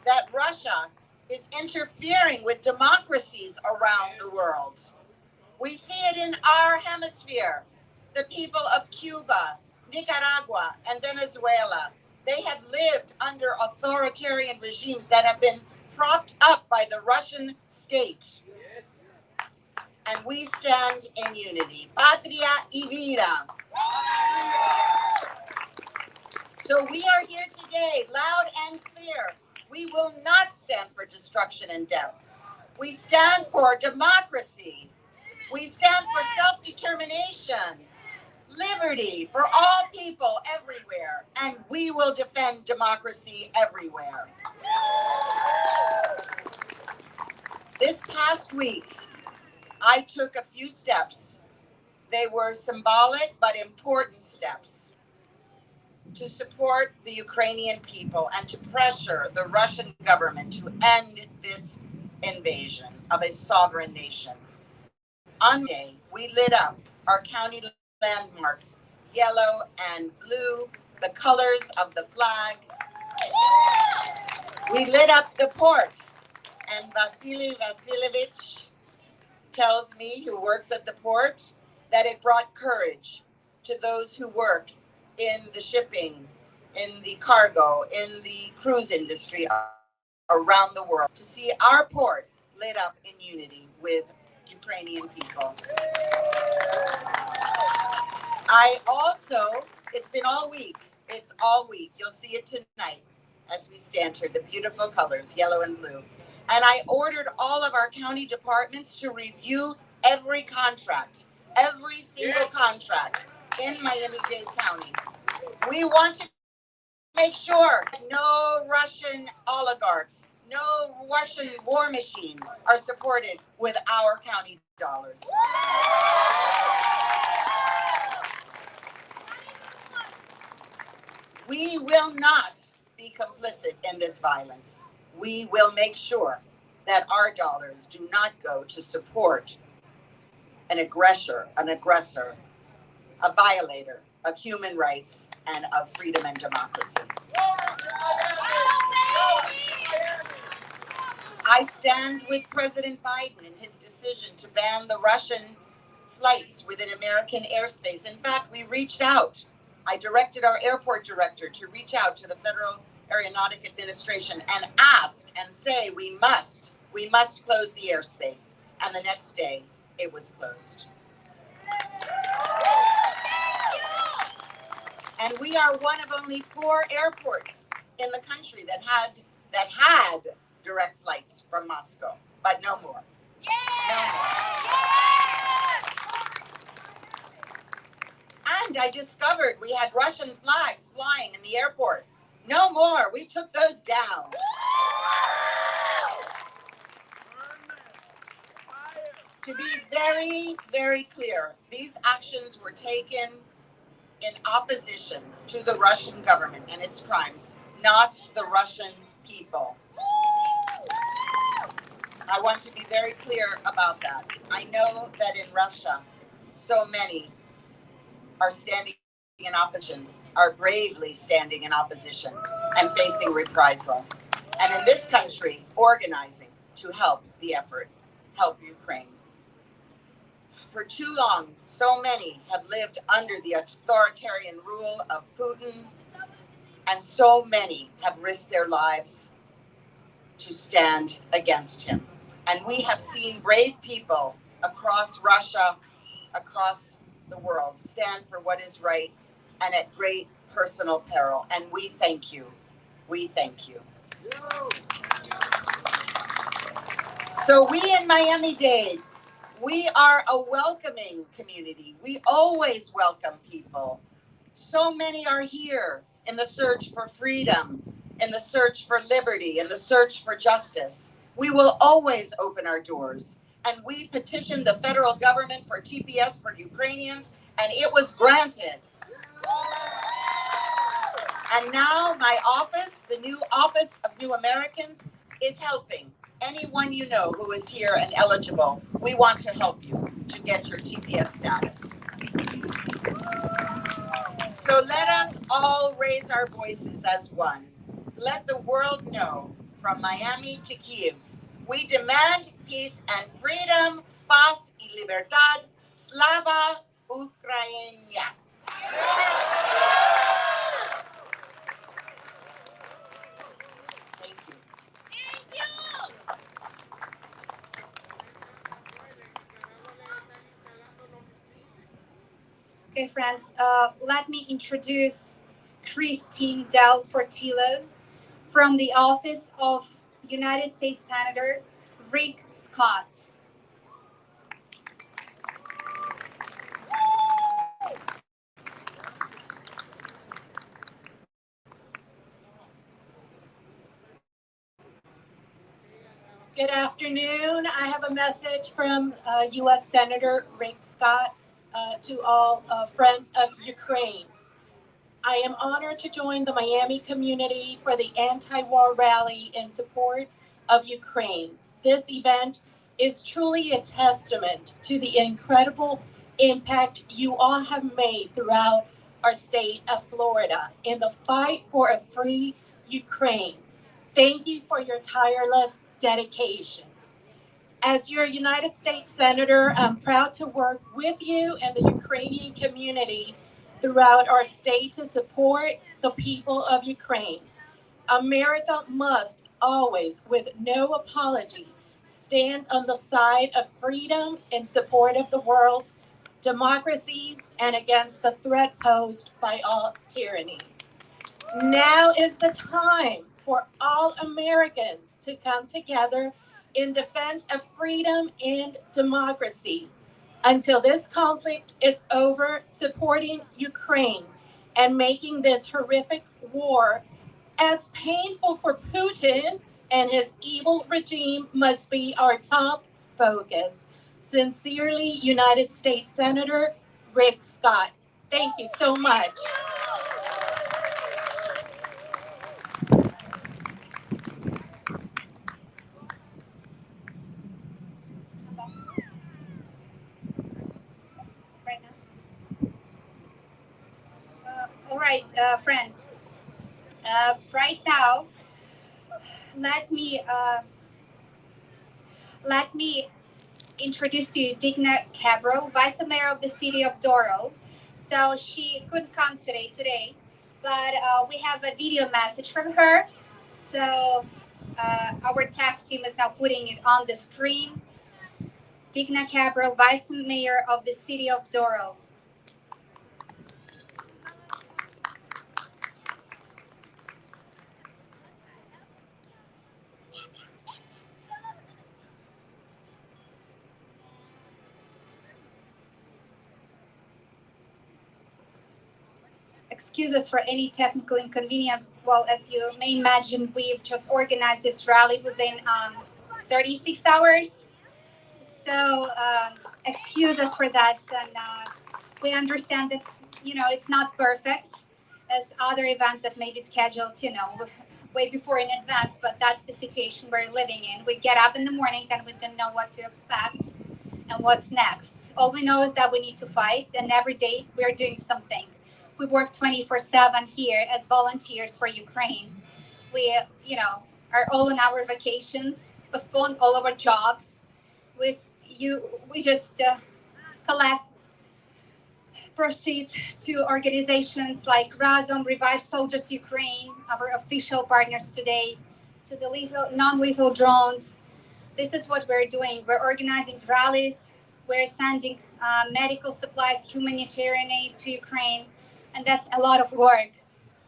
that Russia is interfering with democracies around the world. We see it in our hemisphere. The people of Cuba, Nicaragua, and Venezuela, they have lived under authoritarian regimes that have been propped up by the Russian state. Yes. And we stand in unity. Patria y vida. So we are here today, loud and clear. We will not stand for destruction and death. We stand for democracy. We stand for self-determination, liberty for all people everywhere, and we will defend democracy everywhere. This past week, I took a few steps. They were symbolic but important steps to support the Ukrainian people and to pressure the Russian government to end this invasion of a sovereign nation. On Monday, we lit up our county landmarks, yellow and blue, the colors of the flag. We lit up the port, and Vasily Vasilyevich tells me, who works at the port, that it brought courage to those who work in the shipping, in the cargo, in the cruise industry around the world, to see our port lit up in unity with Ukrainian people. I also, it's been all week, it's all week. You'll see it tonight as we stand here, the beautiful colors, yellow and blue. And I ordered all of our county departments to review every contract, every single contract in Miami-Dade County. We want to make sure no Russian oligarchs, no Russian war machine are supported with our county dollars. We will not be complicit in this violence. We will make sure that our dollars do not go to support an aggressor, a violator of human rights and of freedom and democracy. I stand with President Biden in his decision to ban the Russian flights within American airspace. In fact, we reached out. I directed our airport director to reach out to the Federal Aeronautic Administration and ask and say we must close the airspace. And the next day, it was closed. And we are one of only 4 airports in the country that had direct flights from Moscow, but no more. No more. And I discovered we had Russian flags flying in the airport. No more. We took those down. To be very, very clear, these actions were taken in opposition to the Russian government and its crimes, not the Russian people. I want to be very clear about that. I know that in Russia, so many are standing in opposition, are bravely standing in opposition and facing reprisal. And in this country, organizing to help the effort, help Ukraine. For too long, so many have lived under the authoritarian rule of Putin, and so many have risked their lives to stand against him. And we have seen brave people across Russia, across the world, stand for what is right and at great personal peril. And we thank you. We thank you. So we in Miami-Dade, we are a welcoming community. We always welcome people. So many are here in the search for freedom, in the search for liberty, in the search for justice. We will always open our doors. And we petitioned the federal government for TPS for Ukrainians, and it was granted. And now my office, the new Office of New Americans, is helping anyone you know who is here and eligible. We want to help you to get your TPS status. So let us all raise our voices as one. Let the world know, from Miami to Kyiv, we demand peace and freedom, paz y libertad. Slava Ukraina. Thank you. Okay, friends, let me introduce Christine Del Portillo from the office of United States Senator Rick Scott. Good afternoon. I have a message from U.S. Senator Rick Scott to all friends of Ukraine. I am honored to join the Miami community for the anti-war rally in support of Ukraine. This event is truly a testament to the incredible impact you all have made throughout our state of Florida in the fight for a free Ukraine. Thank you for your tireless dedication. As your United States Senator, I'm proud to work with you and the Ukrainian community throughout our state to support the people of Ukraine. America must always, with no apology, stand on the side of freedom in support of the world's democracies and against the threat posed by all tyranny. Now is the time for all Americans to come together in defense of freedom and democracy. Until this conflict is over, supporting Ukraine and making this horrific war as painful for Putin and his evil regime must be our top focus. Sincerely, United States Senator Rick Scott. Thank you so much. All right, friends. Right now, let me introduce to you Digna Cabral, Vice Mayor of the City of Doral. So she couldn't come today, but we have a video message from her. So our tech team is now putting it on the screen. Digna Cabral, Vice Mayor of the City of Doral. Excuse us for any technical inconvenience. Well, as you may imagine, we've just organized this rally within 36 hours. So excuse us for that. And we understand that, it's not perfect as other events that may be scheduled, way before in advance. But that's the situation we're living in. We get up in the morning and we don't know what to expect and what's next. All we know is that we need to fight. And every day we are doing something. We work 24/7 here as volunteers for Ukraine. We, are all on our vacations, postpone all of our jobs. We just collect proceeds to organizations like Razom, Revive Soldiers Ukraine, our official partners today, to the non-lethal drones, This is what we're doing. We're organizing rallies. We're sending medical supplies, humanitarian aid to Ukraine. And that's a lot of work.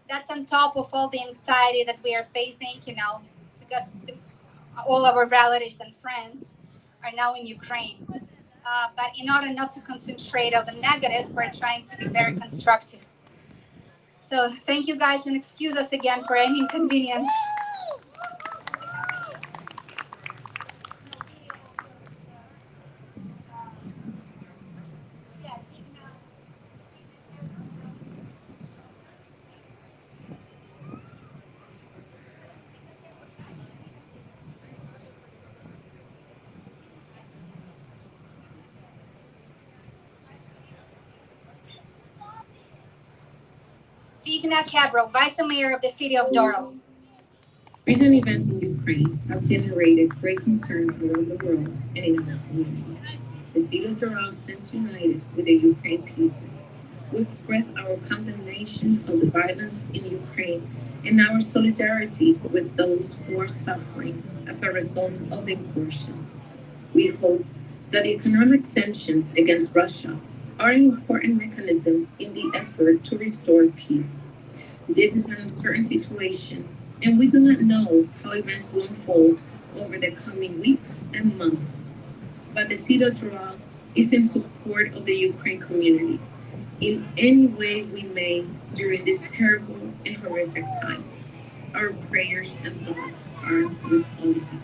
That's on top of all the anxiety that we are facing, because all our relatives and friends are now in Ukraine. But in order not to concentrate on the negative, we're trying to be very constructive. So thank you guys, and excuse us again for any inconvenience. Digna Cabral, Vice Mayor of the City of Doral. Recent events in Ukraine have generated great concern around the world and in our community. The City of Doral stands united with the Ukraine people. We express our condemnation of the violence in Ukraine and our solidarity with those who are suffering as a result of the incursion. We hope that the economic sanctions against Russia are an important mechanism in the effort to restore peace. This is an uncertain situation, and we do not know how events will unfold over the coming weeks and months. But the City of Doral is in support of the Ukraine community in any way we may during these terrible and horrific times. Our prayers and thoughts are with all of you.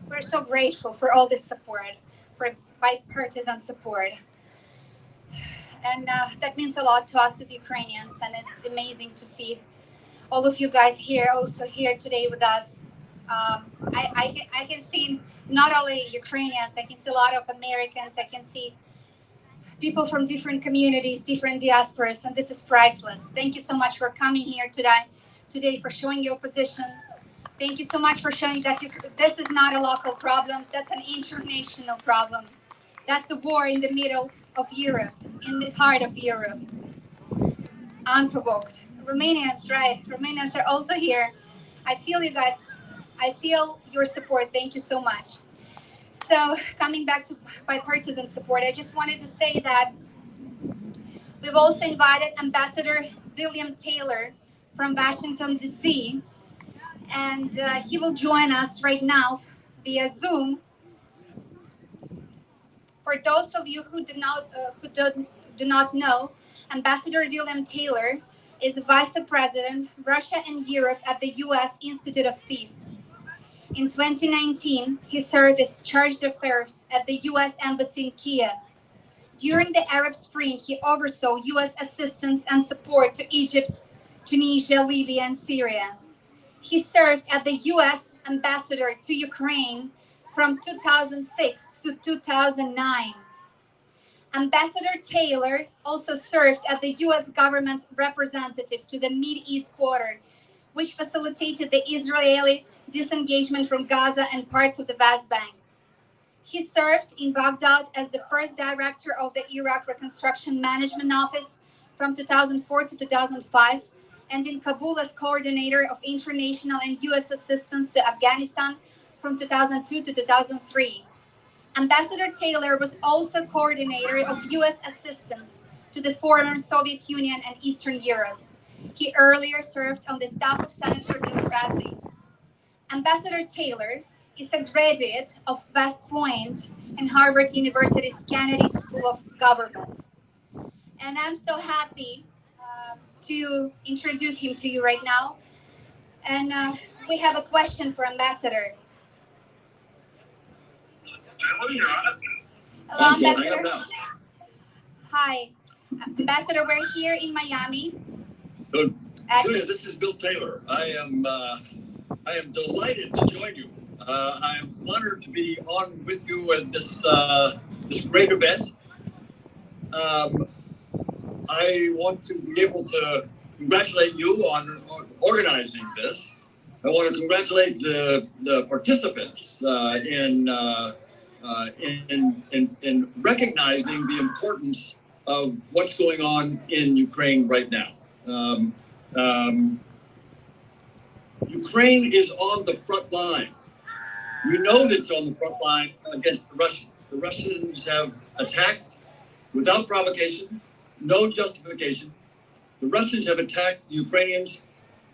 We're so grateful for all this support, for bipartisan support. And that means a lot to us as Ukrainians, and it's amazing to see all of you guys here, also here today with us. I can see not only Ukrainians, I can see a lot of Americans, I can see people from different communities, different diasporas, and this is priceless. Thank you so much for coming here today for showing your position. Thank you so much for showing that this is not a local problem, that's an international problem. That's a war in the middle of Europe, in the heart of Europe, unprovoked. Romanians, right? Romanians are also here. I feel you guys. I feel your support. Thank you so much. So coming back to bipartisan support, I just wanted to say that we've also invited Ambassador William Taylor from Washington, D.C., and he will join us right now via Zoom. For those of you who do not know, Ambassador William Taylor is Vice President, Russia and Europe at the U.S. Institute of Peace. In 2019, he served as Charge d'Affaires at the U.S. Embassy in Kiev. During the Arab Spring, he oversaw U.S. assistance and support to Egypt, Tunisia, Libya, and Syria. He served as the U.S. Ambassador to Ukraine from 2006 to 2009. Ambassador Taylor also served as the U.S. government's representative to the Mideast Quarter, which facilitated the Israeli disengagement from Gaza and parts of the West Bank. He served in Baghdad as the first director of the Iraq Reconstruction Management Office from 2004 to 2005, and in Kabul as coordinator of international and U.S. assistance to Afghanistan from 2002 to 2003. Ambassador Taylor was also coordinator of U.S. assistance to the former Soviet Union and Eastern Europe. He earlier served on the staff of Senator Bill Bradley. Ambassador Taylor is a graduate of West Point and Harvard University's Kennedy School of Government. And I'm so happy to introduce him to you right now. And we have a question for Ambassador. Hello, Ambassador. Hi. Ambassador, we're here in Miami. Good. Julia, this is Bill Taylor. I am delighted to join you. I am honored to be on with you at this great event. I want to be able to congratulate you on organizing this. I want to congratulate the participants in recognizing the importance of what's going on in Ukraine right now. Ukraine is on the front line. We know that it's on the front line against the Russians. The Russians have attacked without provocation, no justification. The Russians have attacked the Ukrainians,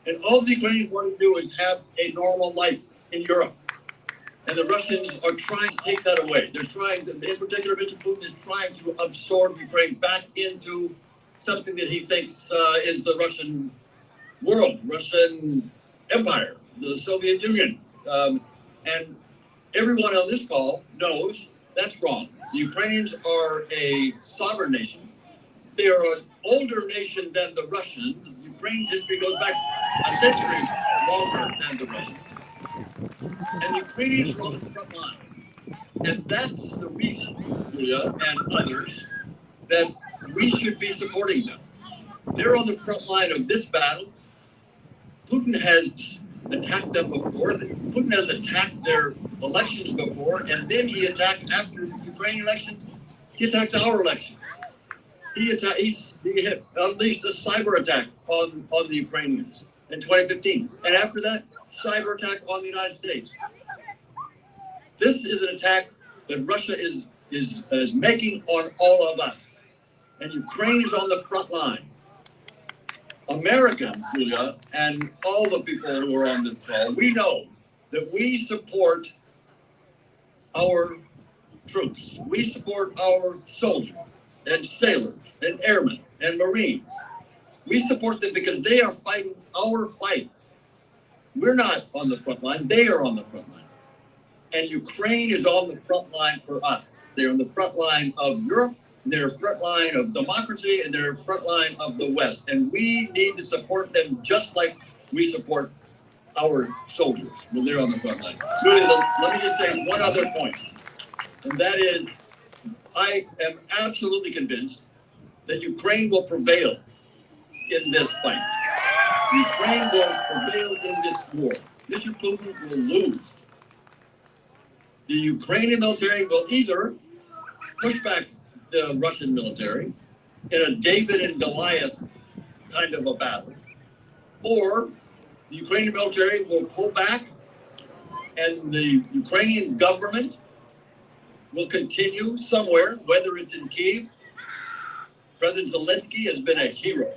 and all the Ukrainians want to do is have a normal life in Europe. And the Russians are trying to take that away. They're trying to, in particular, Mr. Putin is trying to absorb Ukraine back into something that he thinks is the Russian world, Russian empire, the Soviet Union. And everyone on this call knows that's wrong. The Ukrainians are a sovereign nation. They are an older nation than the Russians. Ukraine's history goes back a century longer than the Russians. And the Ukrainians are on the front line. And that's the reason, Julia and others, that we should be supporting them. They're on the front line of this battle. Putin has attacked them before. Putin has attacked their elections before, and then he attacked, after the Ukrainian elections, he attacked our elections. He unleashed a cyber attack on the Ukrainians in 2015. And after that, cyber attack on the United States. This is an attack that Russia is making on all of us. And Ukraine is on the front line. Americans, Julia, and all the people who are on this call, we know that we support our troops. We support our soldiers and sailors and airmen and Marines. We support them because they are fighting our fight. We're not on the front line. They are on the front line. And Ukraine is on the front line for us. They're on the front line of Europe. They're front line of democracy, and they're front line of the West. And we need to support them just like we support our soldiers when they're on the front line. Really, let me just say one other point, and that is, I am absolutely convinced that Ukraine will prevail in this fight. Ukraine will prevail in this war. Mr. Putin will lose. The Ukrainian military will either push back the Russian military in a David and Goliath kind of a battle, or the Ukrainian military will pull back and the Ukrainian government will continue somewhere, whether it's in Kyiv. President Zelensky has been a hero.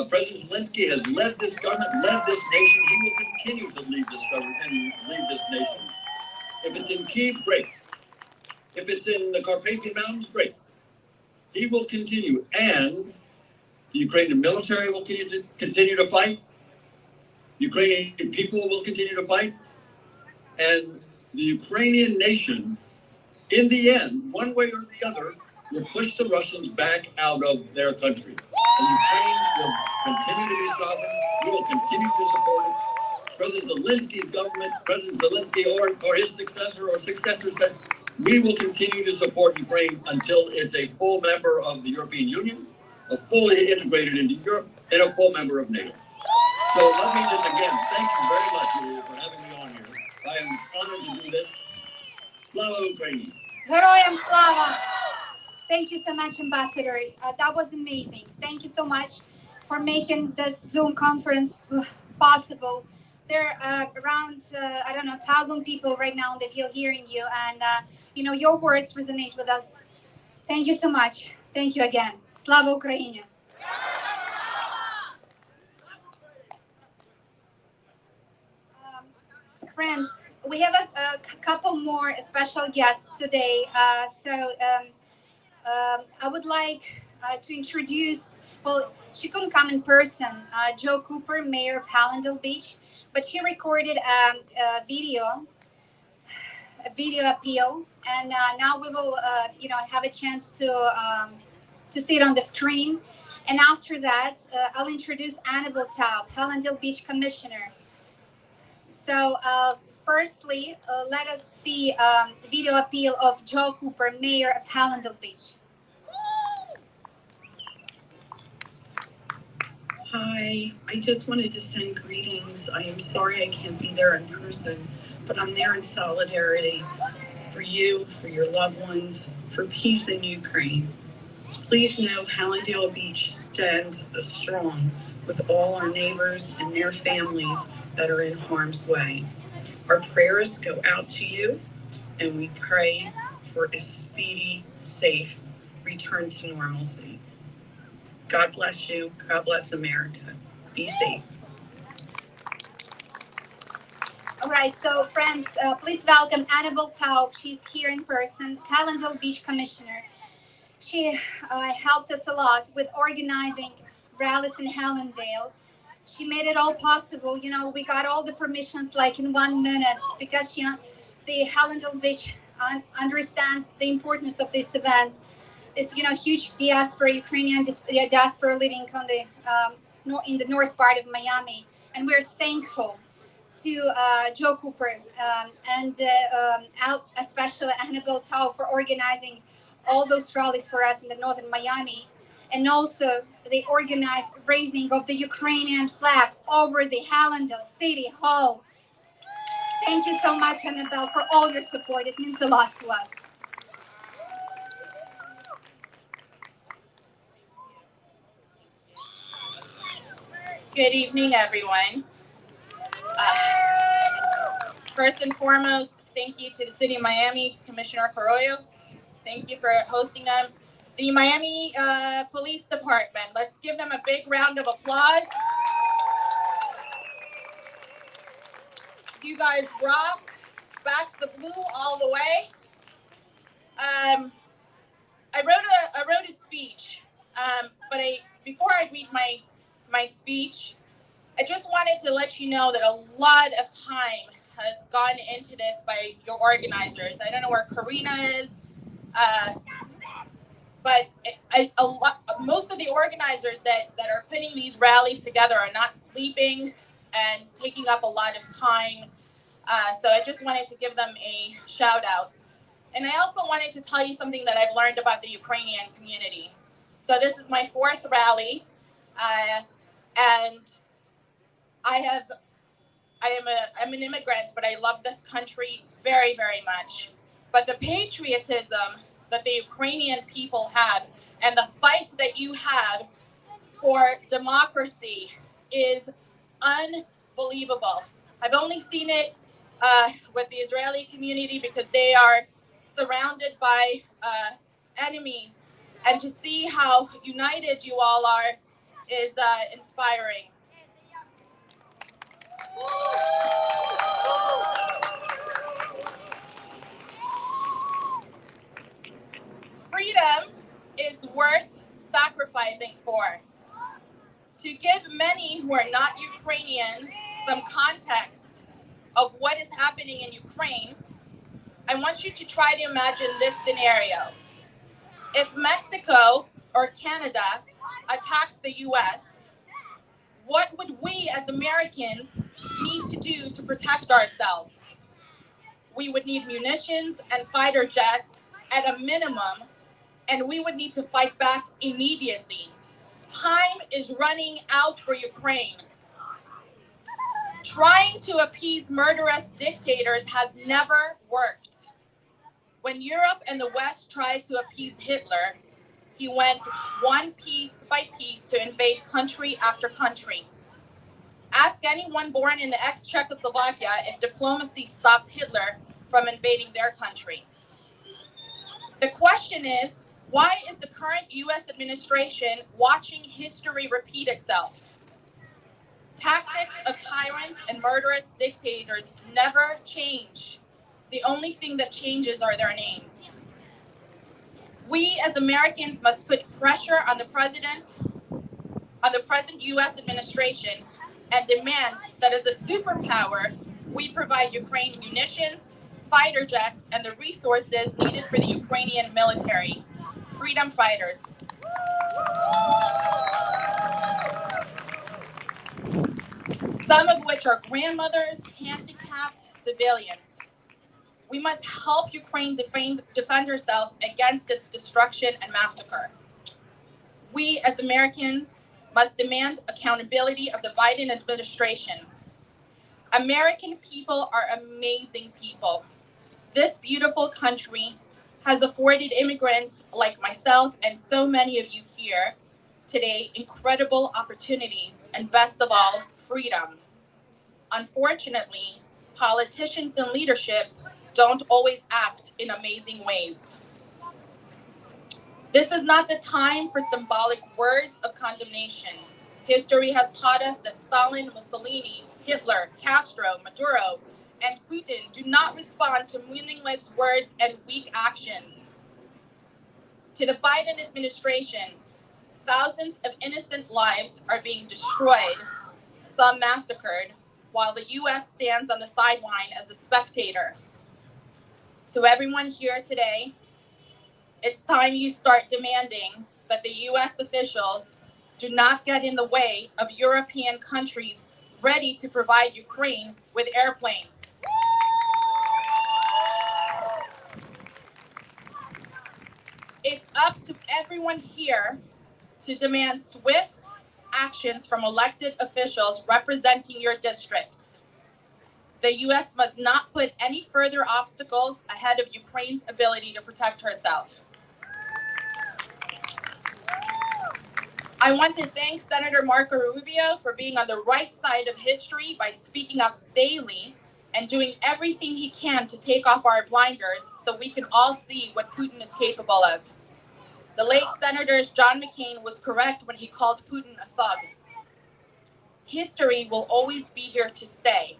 President Zelensky has led this government, led this nation. He will continue to lead this government and lead this nation. If it's in Kyiv, great. If it's in the Carpathian Mountains, great. He will continue, and the Ukrainian military will continue to fight. The Ukrainian people will continue to fight. And the Ukrainian nation, in the end, one way or the other, will push the Russians back out of their country. And Ukraine will continue to be sovereign. We will continue to support it. President Zelensky's government, President Zelensky or his successor or successors said, we will continue to support Ukraine until it's a full member of the European Union, a fully integrated into Europe, and a full member of NATO. So let me just again, thank you very much, Julia, for having me on here. I am honored to do this. Slava Ukraini. Героям слава! Thank you so much, Ambassador. That was amazing. Thank you so much for making this Zoom conference possible. There are around, 1,000 people right now on the field hearing you, and your words resonate with us. Thank you so much. Thank you again. Slava Ukraini. Friends, we have a couple more special guests today. I would like to introduce, she couldn't come in person, Jo Cooper, Mayor of Hallandale Beach, but she recorded a video appeal, and now we will, have a chance to see it on the screen. And after that, I'll introduce Annabelle Taub, Hallandale Beach Commissioner. So, firstly, let us see the video appeal of Jo Cooper, Mayor of Hallandale Beach. Hi, I just wanted to send greetings. I am sorry I can't be there in person, but I'm there in solidarity for you, for your loved ones, for peace in Ukraine. Please know Hallandale Beach stands strong with all our neighbors and their families that are in harm's way. Our prayers go out to you, and we pray for a speedy, safe return to normalcy. God bless you. God bless America. Be safe. All right, so friends, please welcome Annabelle Taub. She's here in person, Hallandale Beach Commissioner. She helped us a lot with organizing rallies in Hallandale. She made it all possible. You know, we got all the permissions like in 1 minute because the Hallandale Beach understands the importance of this event. This, huge diaspora, Ukrainian diaspora living on in the north part of Miami, and we're thankful to Joe Cooper and especially Annabelle Taub for organizing all those rallies for us in the northern Miami. And also they organized raising of the Ukrainian flag over the Hallandale City Hall. Thank you so much, Annabelle, for all your support. It means a lot to us. Good evening, everyone. First and foremost, thank you to the City of Miami, Commissioner Carollo. Thank you for hosting them. The Miami Police Department, let's give them a big round of applause. You guys rock. Back the blue all the way. I wrote a speech, but before I read my speech, I just wanted to let you know that a lot of time has gone into this by your organizers. I don't know where Karina is, but most of the organizers that are putting these rallies together are not sleeping and taking up a lot of time. So I just wanted to give them a shout out. And I also wanted to tell you something that I've learned about the Ukrainian community. So this is my 4th rally, and I'm an immigrant, but I love this country very, very much. But the patriotism that the Ukrainian people have and the fight that you have for democracy is unbelievable. I've only seen it with the Israeli community because they are surrounded by enemies. And to see how united you all are is inspiring. Freedom is worth sacrificing for. To give many who are not Ukrainian some context of what is happening in Ukraine, I want you to try to imagine this scenario. If Mexico or Canada attacked the US, what would we as Americans need to do to protect ourselves? We would need munitions and fighter jets at a minimum, and we would need to fight back immediately. Time is running out for Ukraine. Trying to appease murderous dictators has never worked. When Europe and the West tried to appease Hitler, he went one piece by piece to invade country after country. Ask anyone born in the ex-Czechoslovakia if diplomacy stopped Hitler from invading their country. The question is, why is the current US administration watching history repeat itself? Tactics of tyrants and murderous dictators never change. The only thing that changes are their names. We as Americans must put pressure on the present US administration and demand that as a superpower, we provide Ukraine munitions, fighter jets, and the resources needed for the Ukrainian military. Freedom fighters. Some of which are grandmothers, handicapped, civilians. We must help Ukraine defend herself against this destruction and massacre. We as Americans must demand accountability of the Biden administration. American people are amazing people. This beautiful country has afforded immigrants like myself and so many of you here today incredible opportunities and, best of all, freedom. Unfortunately, politicians and leadership don't always act in amazing ways. This is not the time for symbolic words of condemnation. History has taught us that Stalin, Mussolini, Hitler, Castro, Maduro, and Putin do not respond to meaningless words and weak actions. To the Biden administration, thousands of innocent lives are being destroyed, some massacred, while the U.S. stands on the sideline as a spectator. So everyone here today, it's time you start demanding that the U.S. officials do not get in the way of European countries ready to provide Ukraine with airplanes. It's up to everyone here to demand swift actions from elected officials representing your districts. The U.S. must not put any further obstacles ahead of Ukraine's ability to protect herself. I want to thank Senator Marco Rubio for being on the right side of history by speaking up daily and doing everything he can to take off our blinders so we can all see what Putin is capable of. The late Senator John McCain was correct when he called Putin a thug. History will always be here to stay.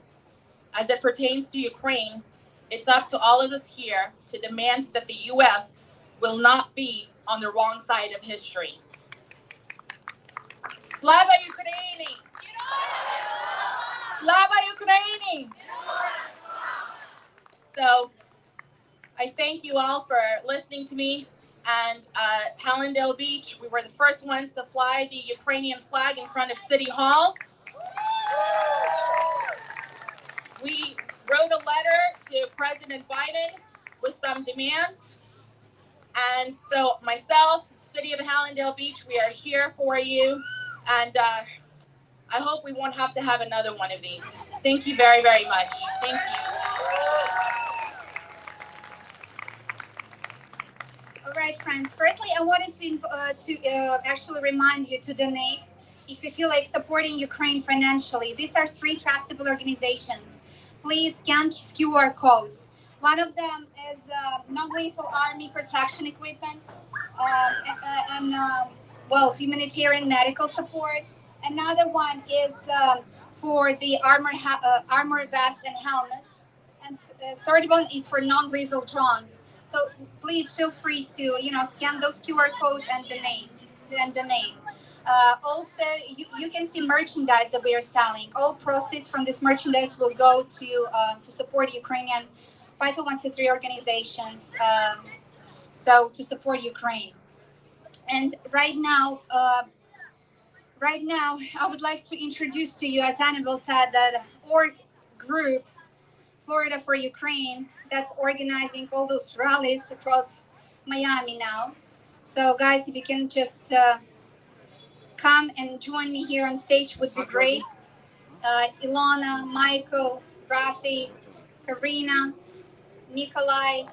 As it pertains to Ukraine, it's up to all of us here to demand that the U.S. will not be on the wrong side of history. Slava Ukraini! Slava Ukraini! So I thank you all for listening to me. And Hallandale Beach, we were the first ones to fly the Ukrainian flag in front of City Hall. We wrote a letter to President Biden with some demands. And so myself, City of Hallandale Beach, we are here for you. And I hope we won't have to have another one of these. Thank you very, very much. Thank you. All right, friends. Firstly, I wanted to actually remind you to donate if you feel like supporting Ukraine financially. These are 3 trustable organizations. Please scan QR codes. One of them is non-lethal army protection equipment and humanitarian medical support. Another one is for the armor vests and helmets. And third one is for non-lethal drones. So please feel free to, scan those QR codes and donate. Also, you can see merchandise that we are selling. All proceeds from this merchandise will go to support Ukrainian 501c3 organizations. So to support Ukraine. And right now, I would like to introduce to you, as Annabelle said, that org group, Florida for Ukraine, that's organizing all those rallies across Miami now. So guys, if you can just come and join me here on stage would be great. Ilona, Michael, Rafi, Karina, Nikolai,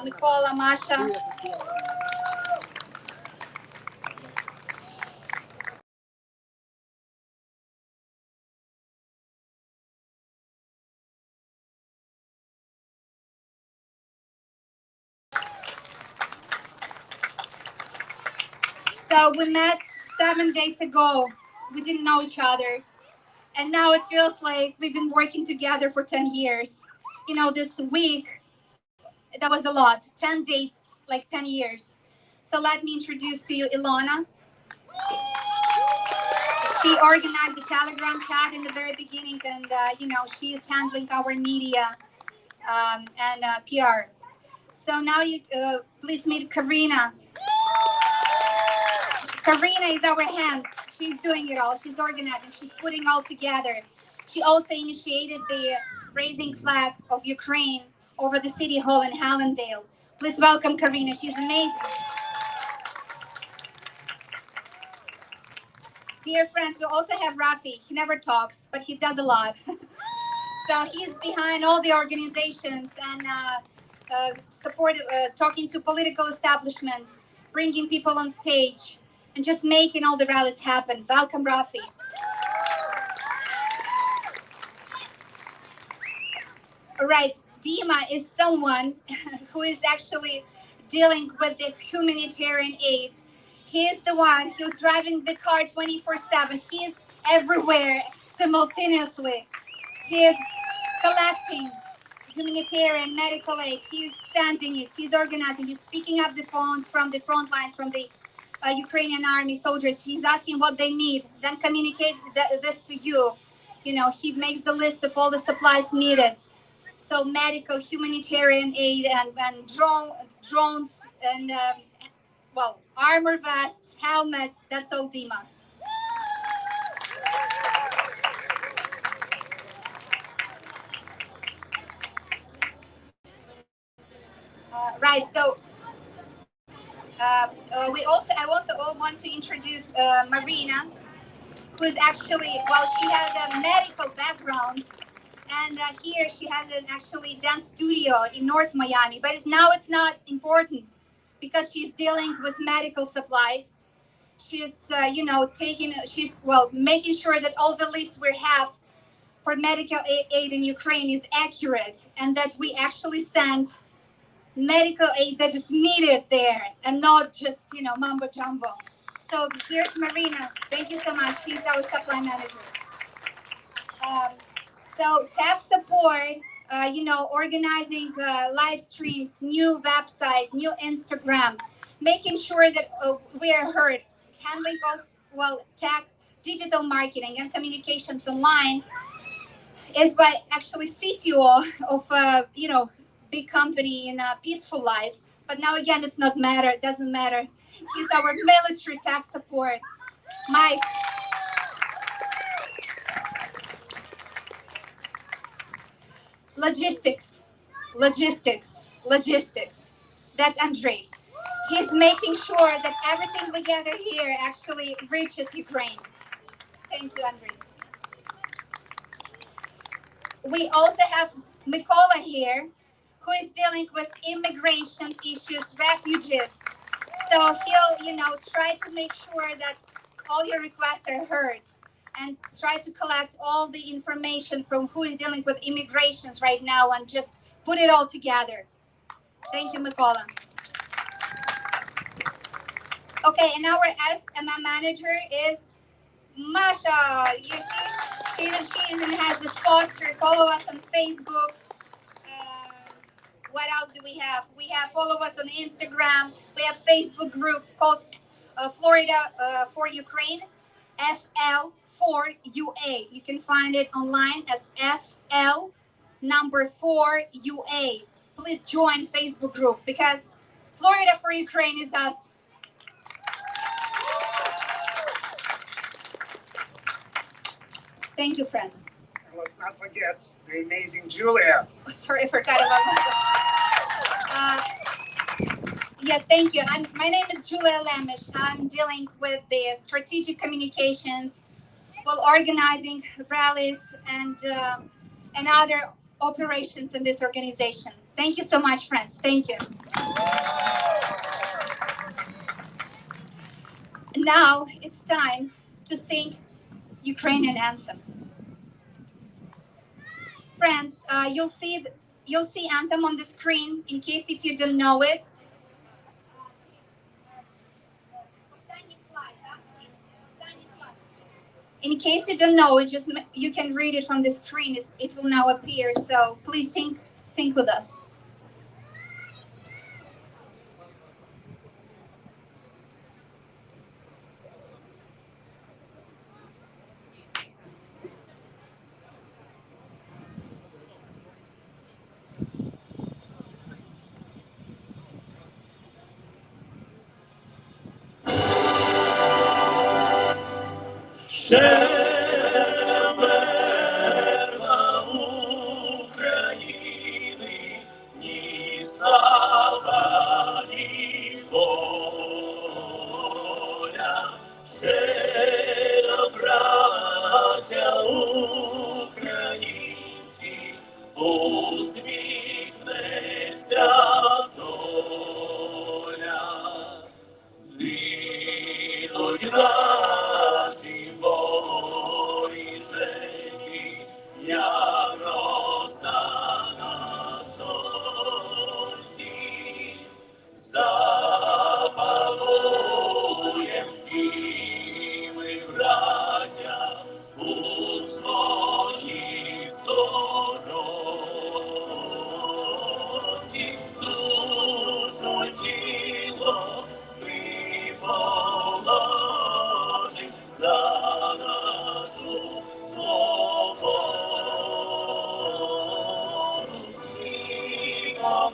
Mikola, Masha. So we met 7 days ago. We didn't know each other. And now it feels like we've been working together for 10 years. This week, that was a lot. 10 days, like 10 years. So let me introduce to you Ilona. She organized the Telegram chat in the very beginning, and, she is handling our media and PR. So now you please meet Karina. Karina is our hands. She's doing it all. She's organizing. She's putting all together. She also initiated the raising flag of Ukraine over the City Hall in Hallandale. Please welcome Karina. She's amazing. Dear friends, we also have Rafi. He never talks, but he does a lot. So he's behind all the organizations and talking to political establishment, bringing people on stage, and just making all the rallies happen. Welcome, Rafi. All right, Dima is someone who is actually dealing with the humanitarian aid. He is the one who's driving the car 24/7. He is everywhere simultaneously. He is collecting humanitarian medical aid. He's sending it. He's organizing. He's picking up the phones from the front lines, from the Ukrainian army soldiers. He's asking what they need, then communicate this to you. You know, he makes the list of all the supplies needed. So medical, humanitarian aid, and drones, and armor vests, helmets. That's all Dima. Right. So I also want to introduce Marina, who is actually, she has a medical background, and here she has an actually dance studio in North Miami. But now it's not important because she's dealing with medical supplies. She's, making sure that all the lists we have for medical aid in Ukraine is accurate, and that we actually send medical aid that is needed there and not just, mumbo jumbo. So here's Marina. Thank you so much. She's our supply manager. So tech support, organizing live streams, new website, new Instagram, making sure that we are heard, handling all, tech, digital marketing and communications online is by actually CTO of, big company in a peaceful life. But now again, it doesn't matter. He's our military tech support. Mike. Logistics. That's Andrei. He's making sure that everything we gather here actually reaches Ukraine. Thank you, Andrei. We also have Mykola here, who is dealing with immigration issues, refugees. So he'll, try to make sure that all your requests are heard and try to collect all the information from who is dealing with immigrations right now and just put it all together. Thank you, Mykola. Okay, and our SMM manager is Masha. You see, she even has this poster. Follow us on Facebook. What else do we have? We have follow us on Instagram. We have Facebook group called Florida for Ukraine, FL4UA. You can find it online as FL4UA. Please join Facebook group because Florida for Ukraine is us. Thank you, friends. And let's not forget the amazing Julia. Oh, sorry, I forgot about myself. Yes, thank you. My name is Julia Lamish. I'm dealing with the strategic communications while organizing rallies and other operations in this organization. Thank you so much, friends. Thank you. Now it's time to sing Ukrainian anthem. Friends, you'll see anthem on the screen in case if you don't know it. In case you don't know it, you can read it from the screen. It will now appear. So please sing with us. Шемерла України,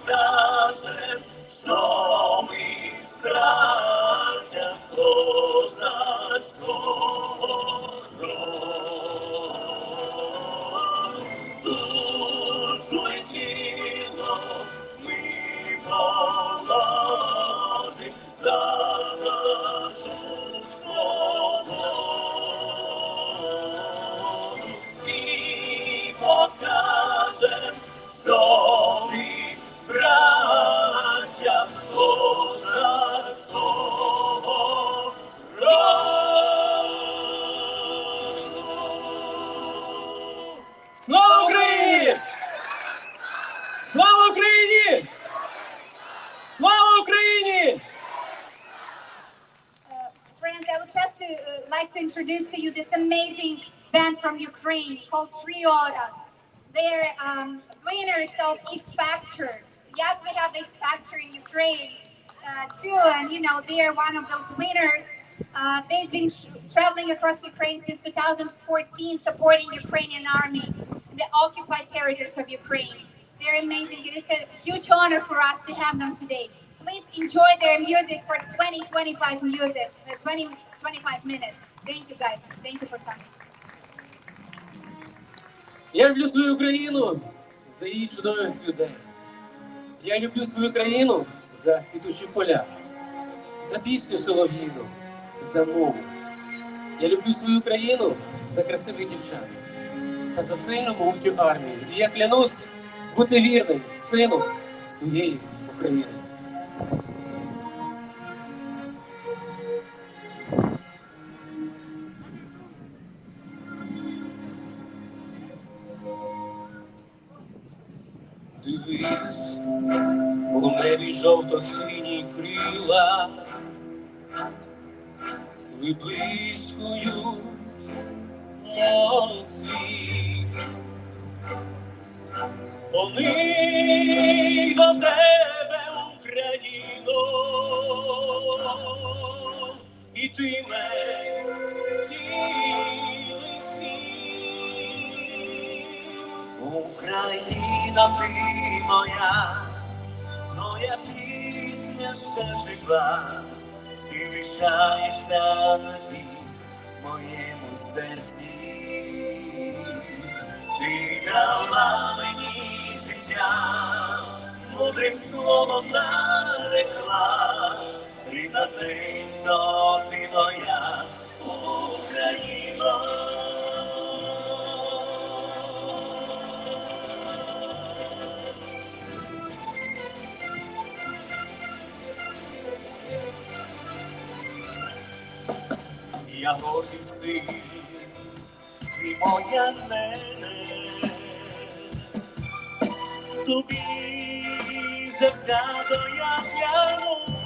покажем, що ми браття козацького роду. Душу й тіло ми положим за нашу свободу і покажем, що ми браття козацького роду. Слава Україні! Слава Україні! Слава Україні! Friends, I would just like to introduce to you this amazing band from Ukraine called Protesta. They're winners of X Factor. Yes, we have X Factor in Ukraine too, and you know they are one of those winners. They've been traveling across Ukraine since 2014, supporting Ukrainian army in the occupied territories of Ukraine. They're amazing, and it's a huge honor for us to have them today. Please enjoy their music for 20-25 minutes. Thank you guys. Thank you for coming. Я люблю свою країну за її чудових людей. Я люблю свою країну за квітучі поля, за пісню солов'їну, за мову. Я люблю свою країну за красивих дівчат та за сильну могутню армію. І я клянусь бути вірним сину своєї України. Дивись, у небі жовто-сині крила виблискують, мов цвіт. Вони до тебе, Україно, ітиме цілий світ. Україна, ти моя, твоя пісня ще жива, ти лишаєшся навік в моєму серці. Ти дала мені життя, мудрим словом нарекла, рідна ненько, ти моя Україно. Я гордий син, ти моя нене, тобі завзято я клянусь.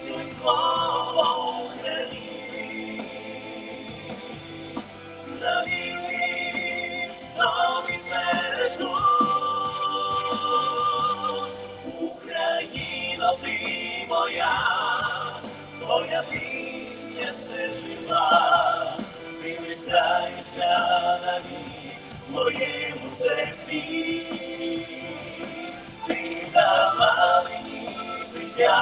Тобі слава Україні, навіки собі збережу. Україно, ти моя, твоя пісня ще жива, ти лишаєшся навік в моєму серці. Ти дала мені життя,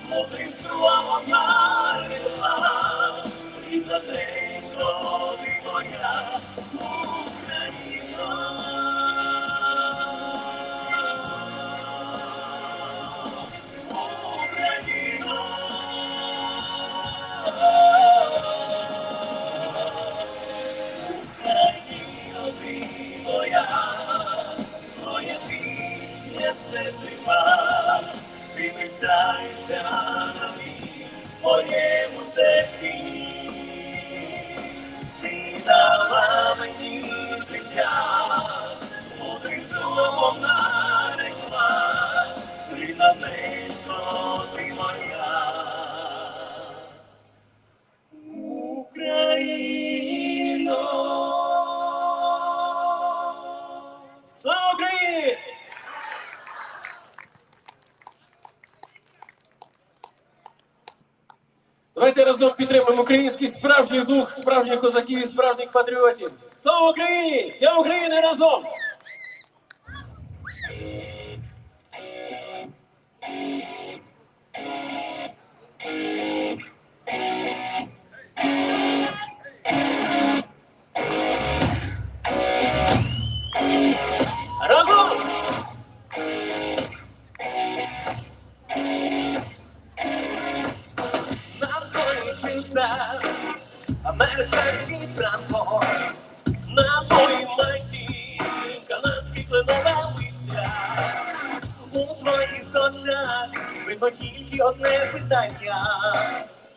мудрим словом нарекла, рідна ненько, ти моя Україно. Твоя пісня ще жива, ти лишаєшся навік в моєму серці. Ти дала мені життя, мудрим словом нарекла, рідна ненько, ти моя Україно. Слава Україні! Давайте разом разом підтримуємо український справжній дух, справжніх козаків і справжніх патріотів. Слава Україні! Для України разом! Разом! На твоїх вінцях американський прапор, На твоїй майці канадські кленове листя. у твоїх очах видно тільки одне питання.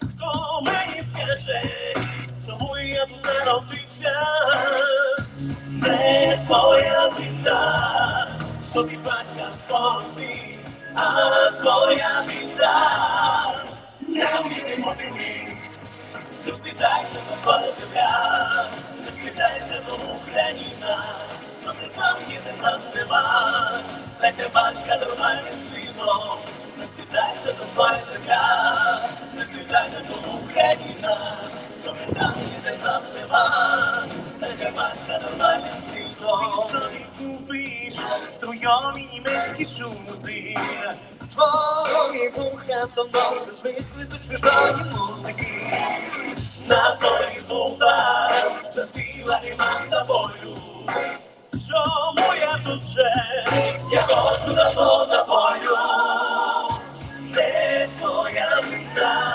Хто мені скаже, чому я тут народився? Не твоя біда, що ти батька скосив, а твоя біда. Не вміти бути мій, не встидайся до твоя земля, не встидайся до Україна, добре там є, де нас нема, стайте батька нормальним сином, не встидайся до твоя земля, не встидайся до Україна, добре там є, де нас нема, стайте батька нормальним сином. Ти собі купиш струйові німецькі шузи, твої вуха давно вже звикли до чужої музики. На твоїх вухах заспіває маса болю. Чому я тут вже? Я хочу давно на волю. Не твоя біда,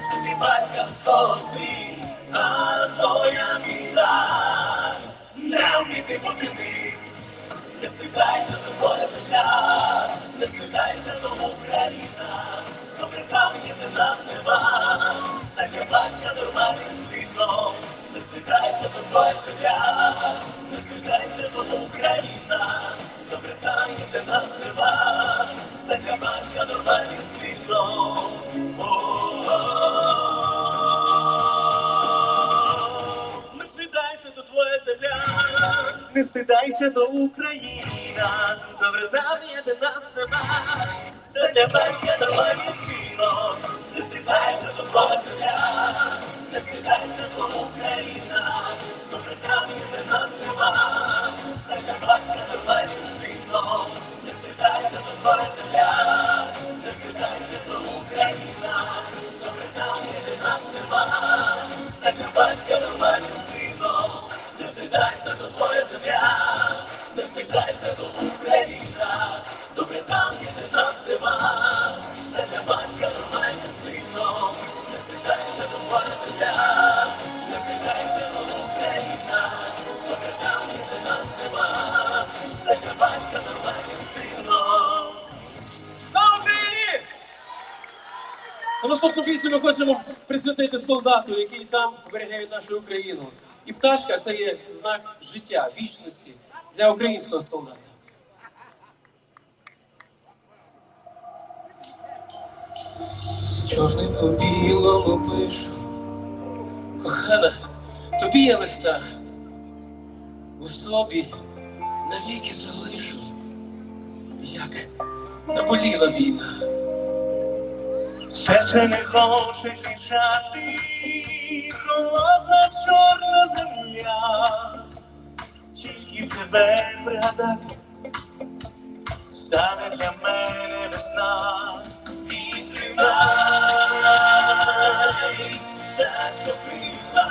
що ти батька скосив, а твоя біда. Не вміти бути мій, не встидайся до твоя земля, не встидайся до Україна, добре там є, де нас нема, стає батька нормальним світлом, не встидайся до твоя земля, не встидайся до Україна, добре там є, де нас нема, стає батька нормальним світлом. Не встидайся до твоя земля, не стидайся до Україна, добре там є, де нас нема, стає батька нормальним світлом. Не стидайся до твоя земля, не стидайся до Україна, добре там є, де нас нема, стає батька нормальним світлом. Не стидайся до твоя земля, не стидайся до Україна, добре там є, де нас нема, стає батька нормальним світлом. Не стидайся до твоя земля, не стидайся до Україна, добре там є, де нас нема, стає батька нормальним світлом. Не стидайся до твоя земля, не стидайся до Україна, добре там є, де нас нема, стає батька нормальним світлом. Слава Україні! На наступну пісню ми хочемо присвятити солдату, який там оберігає нашу Україну. І пташка – це є знак життя, вічності для українського солдата. Чорним по білому пишу, кохана, тобі я листа, в тобі навіки залишу, як наболіла війна. Серце не хоче кричати, холодна чорна земля, тільки в тебе пригадати, стане для мене весна. Відкривай, дай покрила,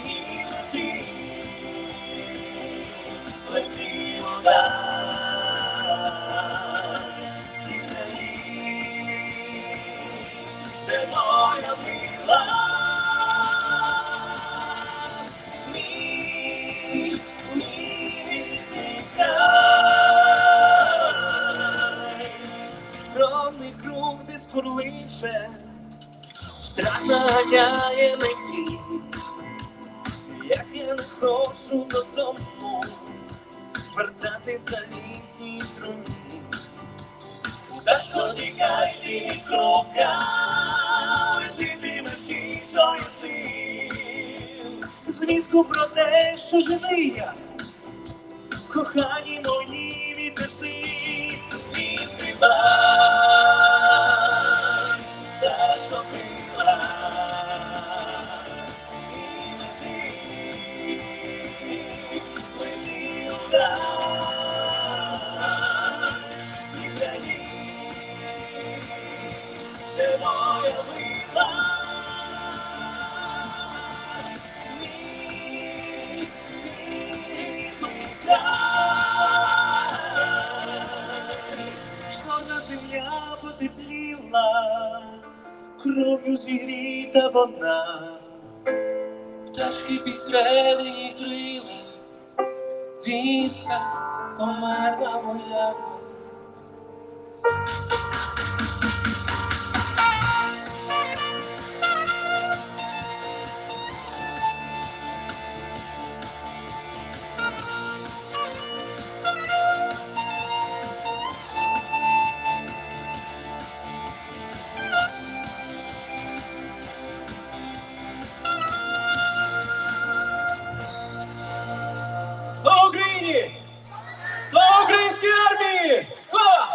і лети вода. Де моя мила, ні, тікай. Стромний круг десь курлише, страх наганяє мені, як я не хочу додому вертатись на лісній труні. Та що тікай від крока, летітимеш чистою сил. Звістку про те, що живий я, кохані мої віднеси. Відкривай, та любов'ю зігріта вона, пташки підстрелені крила, звістка померла моя. Слава Україні! Слава українській армії! Слава!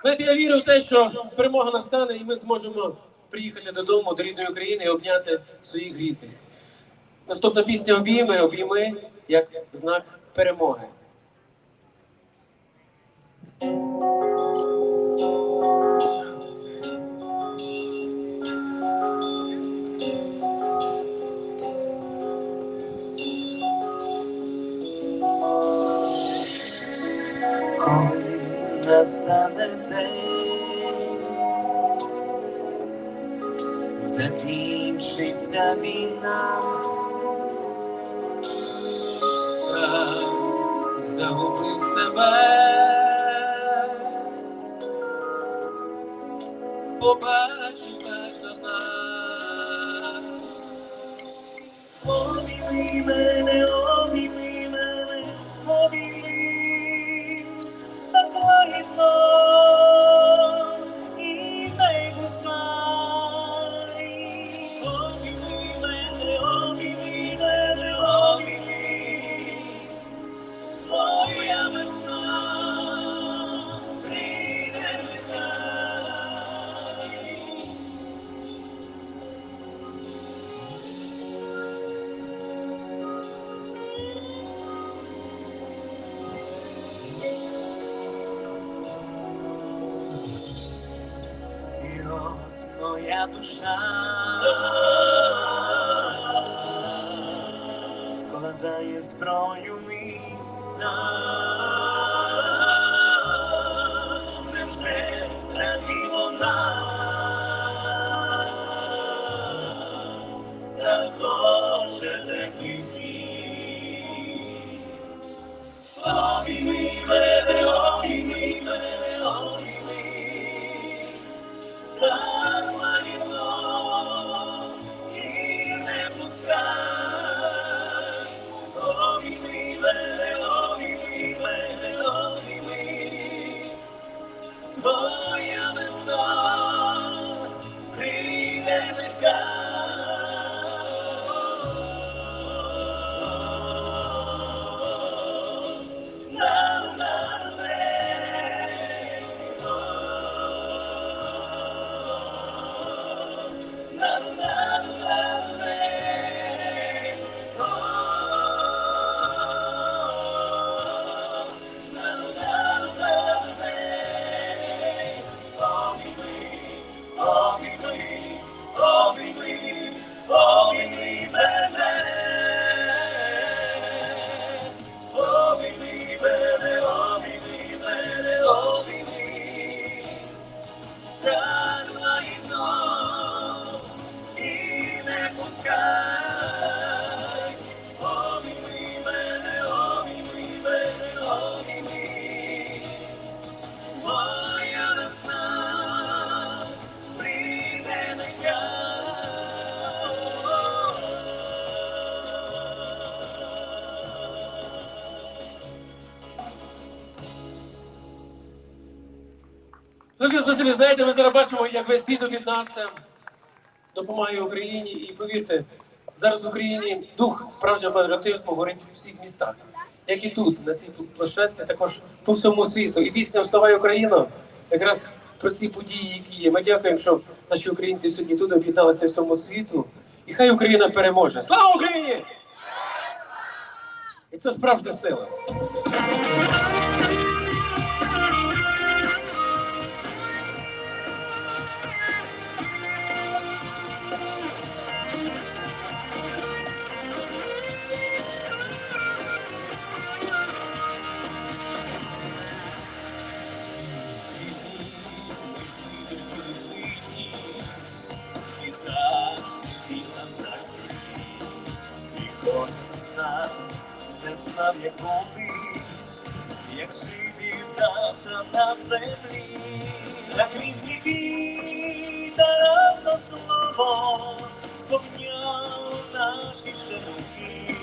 Знаєте, я вірю в те, що перемога настане і ми зможемо приїхати додому, до рідної України і обняти своїх рідних. Наступна пісня «Обійми», обійми як знак перемоги. Коли настане день, закінчиться війна, Загубив себе, побачив аж до дна. обійми мене, обійми мене, обійми так лагідно і не пускай. Обійми мене, обійми мене, обійми. Твоя весна прийде нехай. І от моя душа складає зброю ниць. Невже так і вона так хоче теплий світ? Обійми мене, обійми мене, обійми так лагідно і не пускай. Обійми мене, обійми мене, обійми. Твоя весна прийде нехай. Василь, знаєте, ми зараз бачимо, як весь світ об'єднався, допомагає Україні. І повірте, зараз в Україні дух справжнього патріотизму горить в всіх містах. Як і тут, на цій площадці, також по всьому світу. І пісня «Вставай, Україно» якраз про ці події, які є. Ми дякуємо, що наші українці сьогодні тут об'єдналися всьому світу. І хай Україна переможе. Слава Україні! І це справжня сила. знав, як бути, як жити завтра на землі. Крізь вітер за слово сповняв наші шляхи,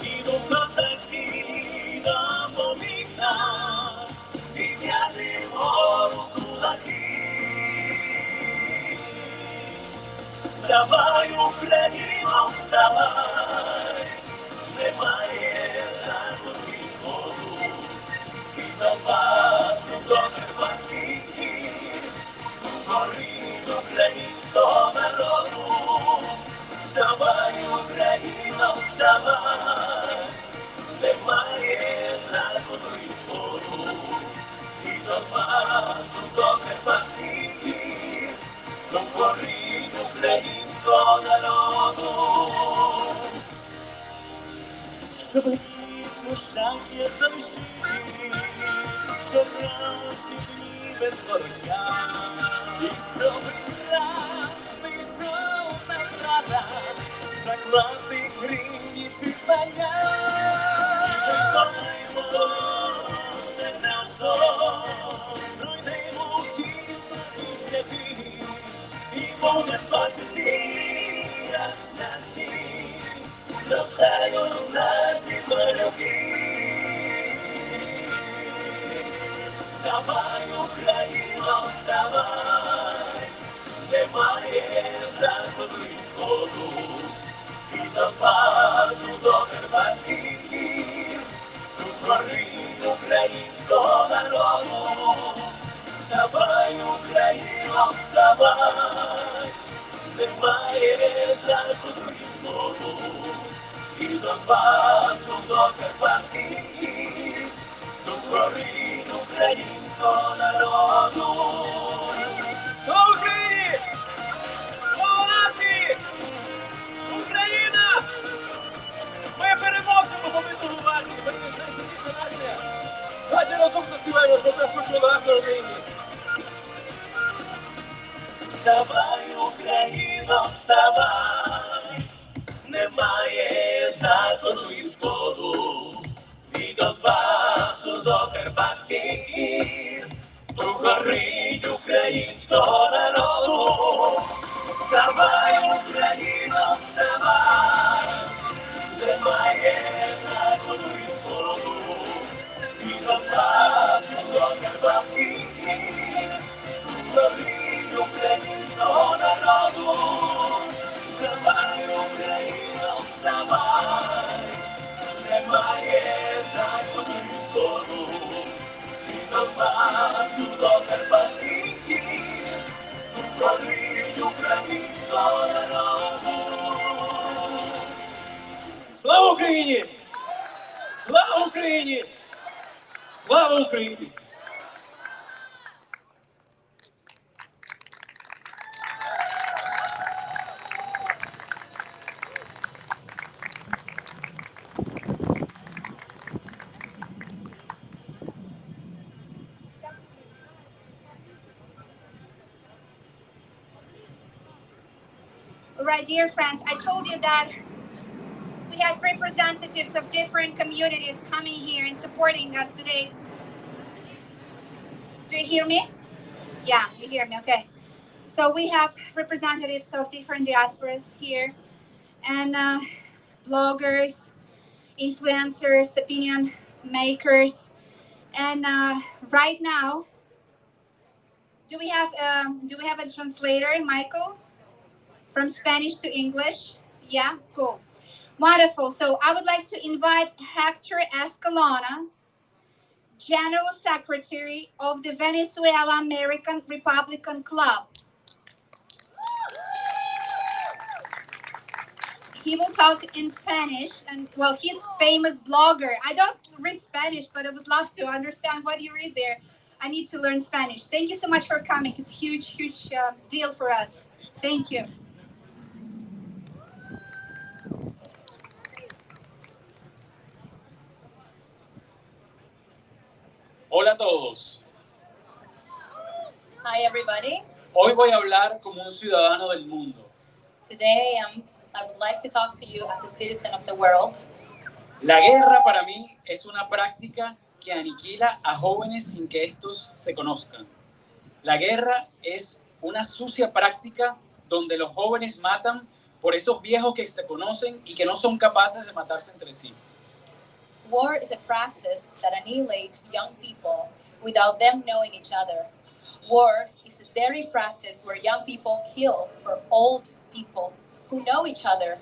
і дух козацький допоміг нам підняти вгору кулаки. Вставай, Україно, вставай, немає заходу і сходу, від Донбасу до Карпатських гір, горить українського народу. Вставай, Україно, вставай, немає заходу і сходу, від Донбасу до Карпатських гір, горить українського народу. Щоб вічно щастя залишити, щоб раз і дні без вороття, і щоб не йшов награда, заклати гривні чи звання. І ми знаємо, це разом, пройдемо всі складні шляхи, і будемо бачити, як щасті зростають наші малюки. Вставай, Україно, вставай, немає заходу і сходу, від Донбасу до Карпатських гір, тут горить українського народу. Вставай, Україно, вставай, немає заходу і сходу, від Донбасу до Карпатських гір, тут горить українського народу. Слава Україні! Слава нації! Україна! Ми переможемо, бо ми здобуваємо! Ми найсильніша нація! Давайте разом заспіваємо, щоб нас почули на Україні! Вставай, Україно, вставай, немає заходу і сходу, від Донбасу до Карпатських гір, тут горить українського народу. Вставай, Україно, вставай, немає заходу і сходу, від Донбасу до Карпатських гір, тут горить українського народу. Вставай, Україно, вставай, немає заходу і сходу, від Донбасу до Карпатських гір, тут горить українського народу. Слава Україні! Слава Україні! Слава Україні! Right, dear friends, I told you that we had representatives of different communities coming here and supporting us today. Do you hear me? Yeah, you hear me, okay. So we have representatives of different diasporas here, and bloggers, influencers, opinion makers, and right now, do we have a translator, Michael? From Spanish to English? Yeah, cool. Wonderful. So I would like to invite Hector Escalona, General Secretary of the Venezuela American Republican Club. He will talk in Spanish, and well, he's a famous blogger. I don't read Spanish, but I would love to understand what you read there. I need to learn Spanish. Thank you so much for coming. It's a huge deal for us. Thank you. Hola a todos. Hi everybody. Hoy voy a hablar como un ciudadano del mundo. Today I would like to talk to you as a citizen of the world. La guerra para mí es una práctica que aniquila a jóvenes sin que estos se conozcan. La guerra es una sucia práctica donde los jóvenes matan por esos viejos que se conocen y que no son capaces de matarse entre sí. War is a practice that annihilates young people without them knowing each other. War is a dirty practice where young people kill for old people who know each other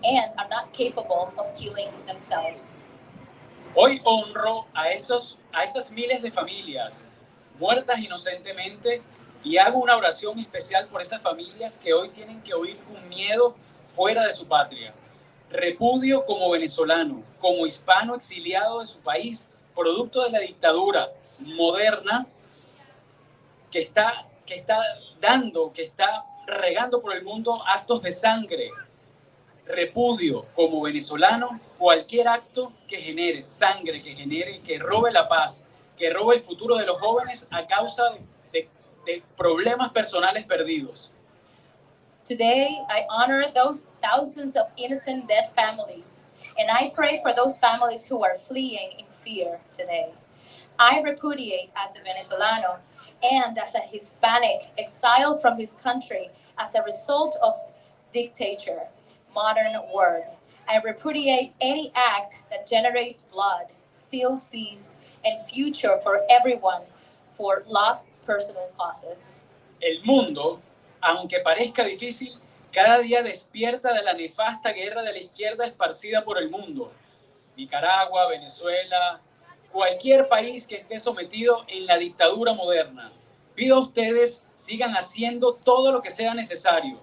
and are not capable of killing themselves. Hoy honro a esas miles de familias muertas inocentemente y hago una oración especial por esas familias que hoy tienen que huir con miedo fuera de su patria. Repudio como venezolano, como hispano exiliado de su país, producto de la dictadura moderna que está regando por el mundo actos de sangre. Repudio como venezolano cualquier acto que genere sangre, que robe la paz, que robe el futuro de los jóvenes a causa de problemas personales perdidos. Today, I honor those thousands of innocent dead families, and I pray for those families who are fleeing in fear today. I repudiate as a Venezolano and as a Hispanic exiled from his country as a result of dictator, modern world. I repudiate any act that generates blood, steals peace, and future for everyone for lost personal causes. El mundo, aunque parezca difícil, cada día despierta de la nefasta guerra de la izquierda esparcida por el mundo. Nicaragua, Venezuela, cualquier país que esté sometido en la dictadura moderna. Pido a ustedes sigan haciendo todo lo que sea necesario,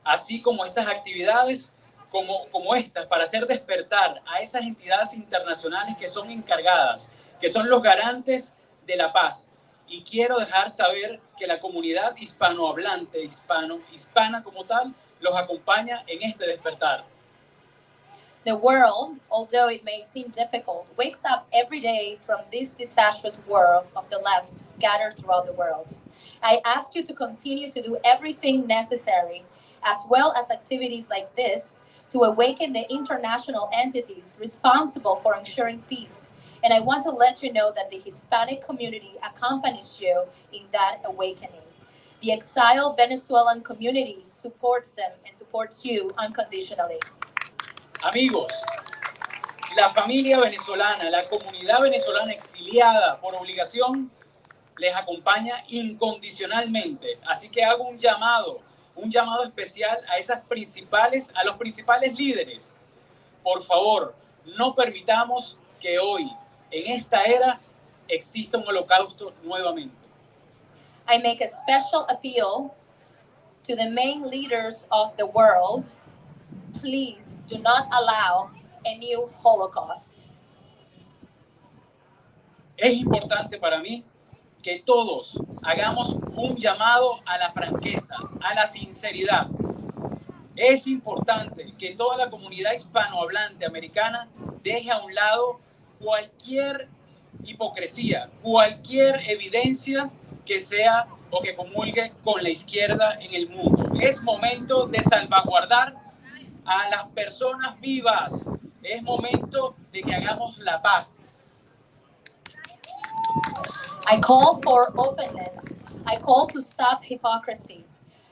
así como estas actividades, como estas, para hacer despertar a esas entidades internacionales que son encargadas, que son los garantes de la paz. Y quiero dejar saber que la comunidad hispanohablante, hispana como tal, los acompaña en este despertar. The world, although it may seem difficult, wakes up every day from this disastrous world of the left scattered throughout the world. I ask you to continue to do everything necessary, as well as activities like this, to awaken the international entities responsible for ensuring peace. And I want to let you know that the Hispanic community accompanies you in that awakening. The exiled Venezuelan community supports them and supports you unconditionally. Amigos, la familia venezolana, la comunidad venezolana exiliada por obligación, les acompaña incondicionalmente. Así que hago un llamado especial a los principales líderes. Por favor, no permitamos que hoy, en esta era, exista un holocausto nuevamente. I make a special appeal to the main leaders of the world. Please do not allow a new Holocaust. Es importante para mí que todos hagamos un llamado a la franqueza, a la sinceridad. Es importante que toda la comunidad hispanohablante americana deje a un lado cualquier hipocresía, cualquier evidencia que sea o que comulgue con la izquierda en el mundo. Es momento de salvaguardar a las personas vivas. Es momento de que hagamos la paz. I call for openness. I call to stop hypocrisy.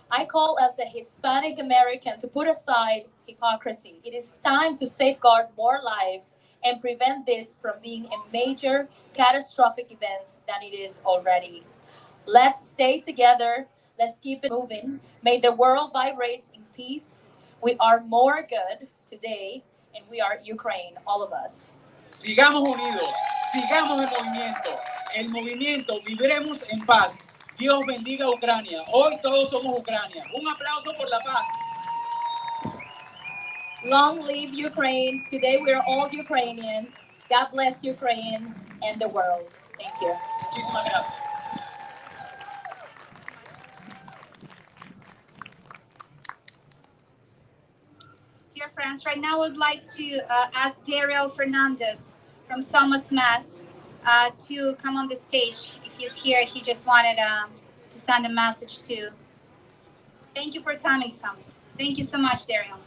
I call as a Hispanic American to put aside hypocrisy. It is time to safeguard more lives and prevent this from being a major catastrophic event than it is already. Let's stay together. Let's keep it moving. May the world vibrate in peace. We are more good today, and we are Ukraine, all of us. Sigamos unidos, sigamos en movimiento. El movimiento, viviremos en paz. Dios bendiga a Ucrania. Hoy todos somos Ucrania. Un aplauso por la paz. Long live Ukraine. Today we are all Ukrainians. God bless Ukraine and the world. Thank you. Muchísimas gracias. Dear friends, right now I would like to ask Daryl Fernandez from Somos Mass to come on the stage. If he's here, he just wanted to send a message too. Thank you for coming, Sam. Thank you so much, Daryl.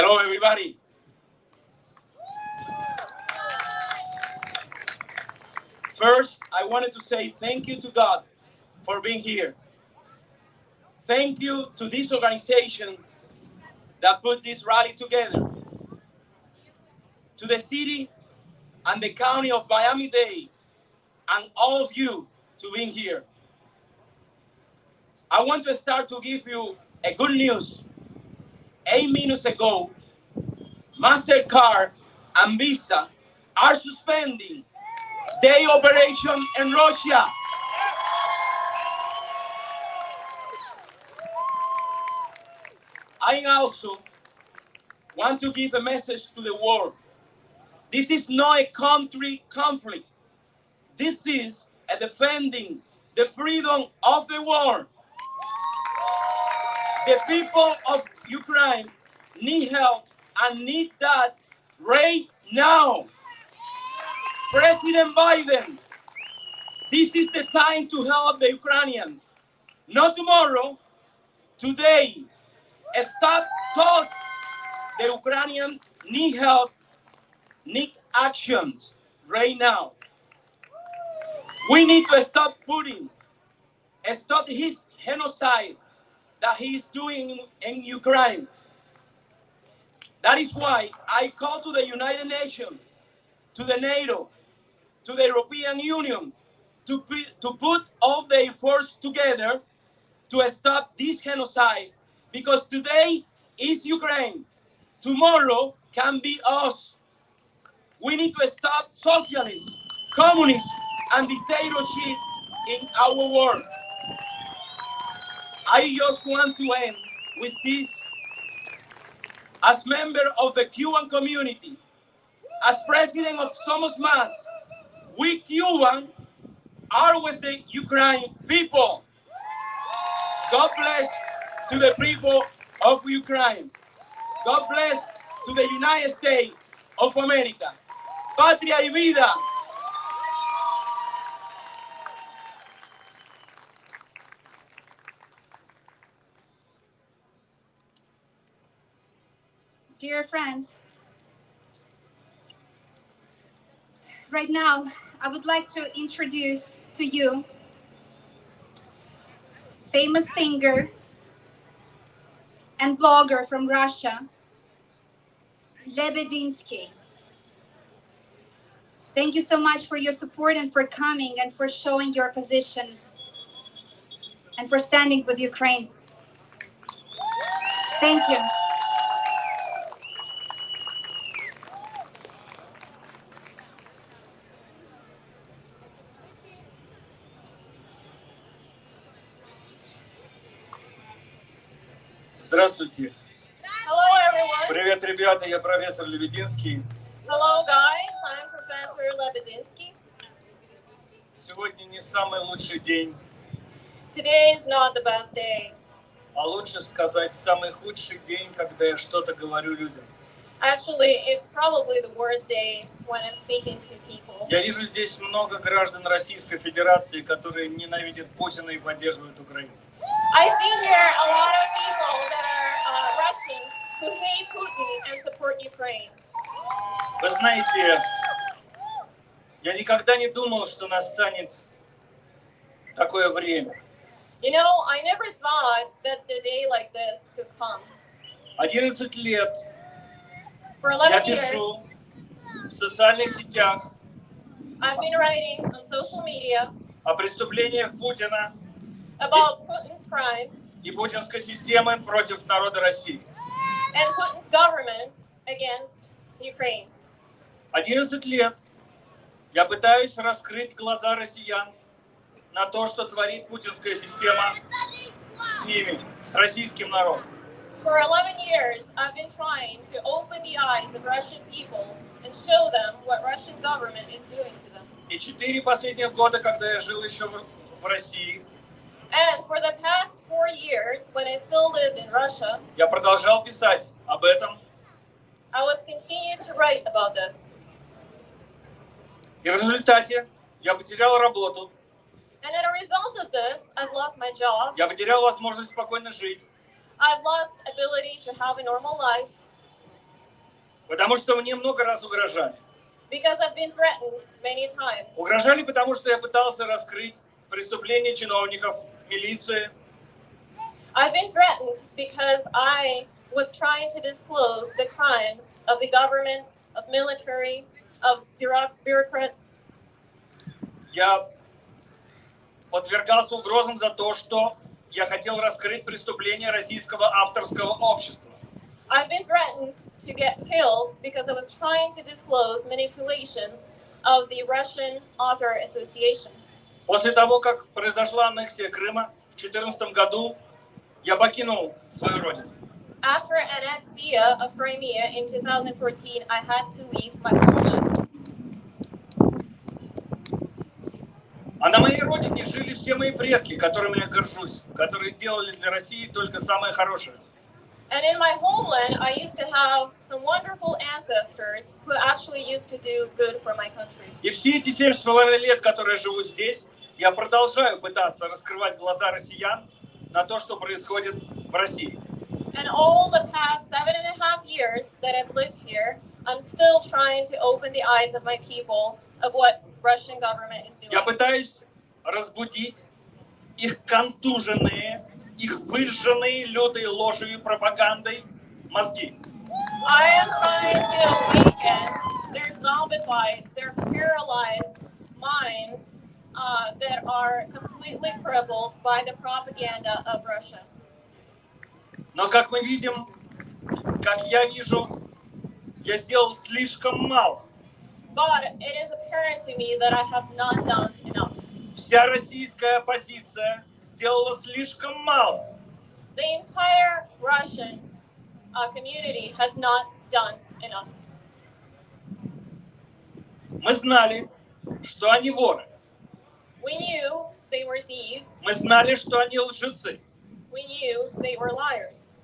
Hello, everybody. First, I wanted to say thank you to God for being here. Thank you to this organization that put this rally together. To the city and the county of Miami-Dade, and all of you to being here. I want to start to give you a good news. 8 minutes ago, MasterCard and Visa are suspending their operation in Russia. I also want to give a message to the world. This is not a country conflict. This is a defending the freedom of the world. The people of Ukraine need help and need that right now. President Biden, this is the time to help the Ukrainians. Not tomorrow, today. Stop talk. The Ukrainians need help, need actions right now. We need to stop Putin, stop his genocide that he is doing in Ukraine. That is why I call to the United Nations, to the NATO, to the European Union, to put all their force together to stop this genocide. Because today is Ukraine, tomorrow can be us. We need to stop socialism, communism, and dictatorship in our world. I just want to end with this. As member of the Cuban community, as president of Somos Más, we Cuban are with the Ukrainian people. God bless to the people of Ukraine. God bless to the United States of America. Patria y vida. Dear friends, right now I would like to introduce to you famous singer and blogger from Russia, Lebedinsky. Thank you so much for your support and for coming and for showing your position and for standing with Ukraine. Thank you. Здравствуйте. Hello, everyone. Привет, ребята, я профессор Лебединский. Hello, guys. I'm Professor Lebedinsky. Сегодня не самый лучший день, Today is not the best day. а лучше сказать самый худший день, когда я что-то говорю людям. Actually, it's probably the worst day when I'm speaking to people. Я вижу здесь много граждан Российской Федерации, которые ненавидят Путина и поддерживают Украину. I see here a lot of people that are Russians who hate Putin and support Ukraine. Вы знаете, я никогда не думал, что настанет такое время. You know, I never thought that the day like this could come. 11 лет For я 11 пишу years, в социальных сетях I've been writing on social media о преступлениях Путина about Putin's crimes и путинской системы против народа России. and Putin's government against Ukraine. 11 лет я пытаюсь раскрыть глаза россиян на то, что творит путинская система с ними, с российским народом. For 11 years, I've been trying to open the eyes of Russian people and show them what Russian government is doing to them. И 4 последних года, когда я жил еще в России, And for the past 4 years, when I still lived in Russia, я продолжал писать об этом. I was continuing to write about this. И в результате я потерял работу, And as a result of this, I've lost my job. я потерял возможность спокойно жить. I've lost ability to have a normal life. Потому что мне много раз угрожали. Because I've been threatened many times. Угрожали, потому что я пытался раскрыть преступления чиновников, милиции. I've been threatened because I was trying to disclose the crimes of the government, of military, of bureaucrats. Я подвергался угрозам за то, что я хотел раскрыть преступления российского авторского общества. I've been threatened to get killed because I was trying to disclose manipulations of the Russian Author Association. После того, как произошла аннексия Крыма в 2014 году, я покинул свою родину. After annexia of Crimea in 2014, I had to leave my homeland. А на моей родине жили все мои предки, которыми я горжусь, которые делали для России только самое хорошее. And in my homeland, I used to have some wonderful ancestors who actually used to do good for my country. И все эти 7,5 лет, которые я живу здесь, я продолжаю пытаться раскрывать глаза россиян на то, что происходит в России. And all the past 7.5 years that I've lived here, I'm still trying to open the eyes of my people of what Russian government is doing. Я пытаюсь разбудить их контуженные, их выжженные лютой ложью и пропагандой мозги. I am trying to awaken their zombified, their paralyzed minds that are completely crippled by the propaganda of Russia. Но как мы видим, как я вижу, я сделал слишком мало. But it is apparent to me that I have not done enough. Вся российская оппозиция сделала слишком мало. The entire Russian community has not done enough. Мы знали, что они воры. We knew they were thieves. Мы знали, что они лжецы. We knew they were liars.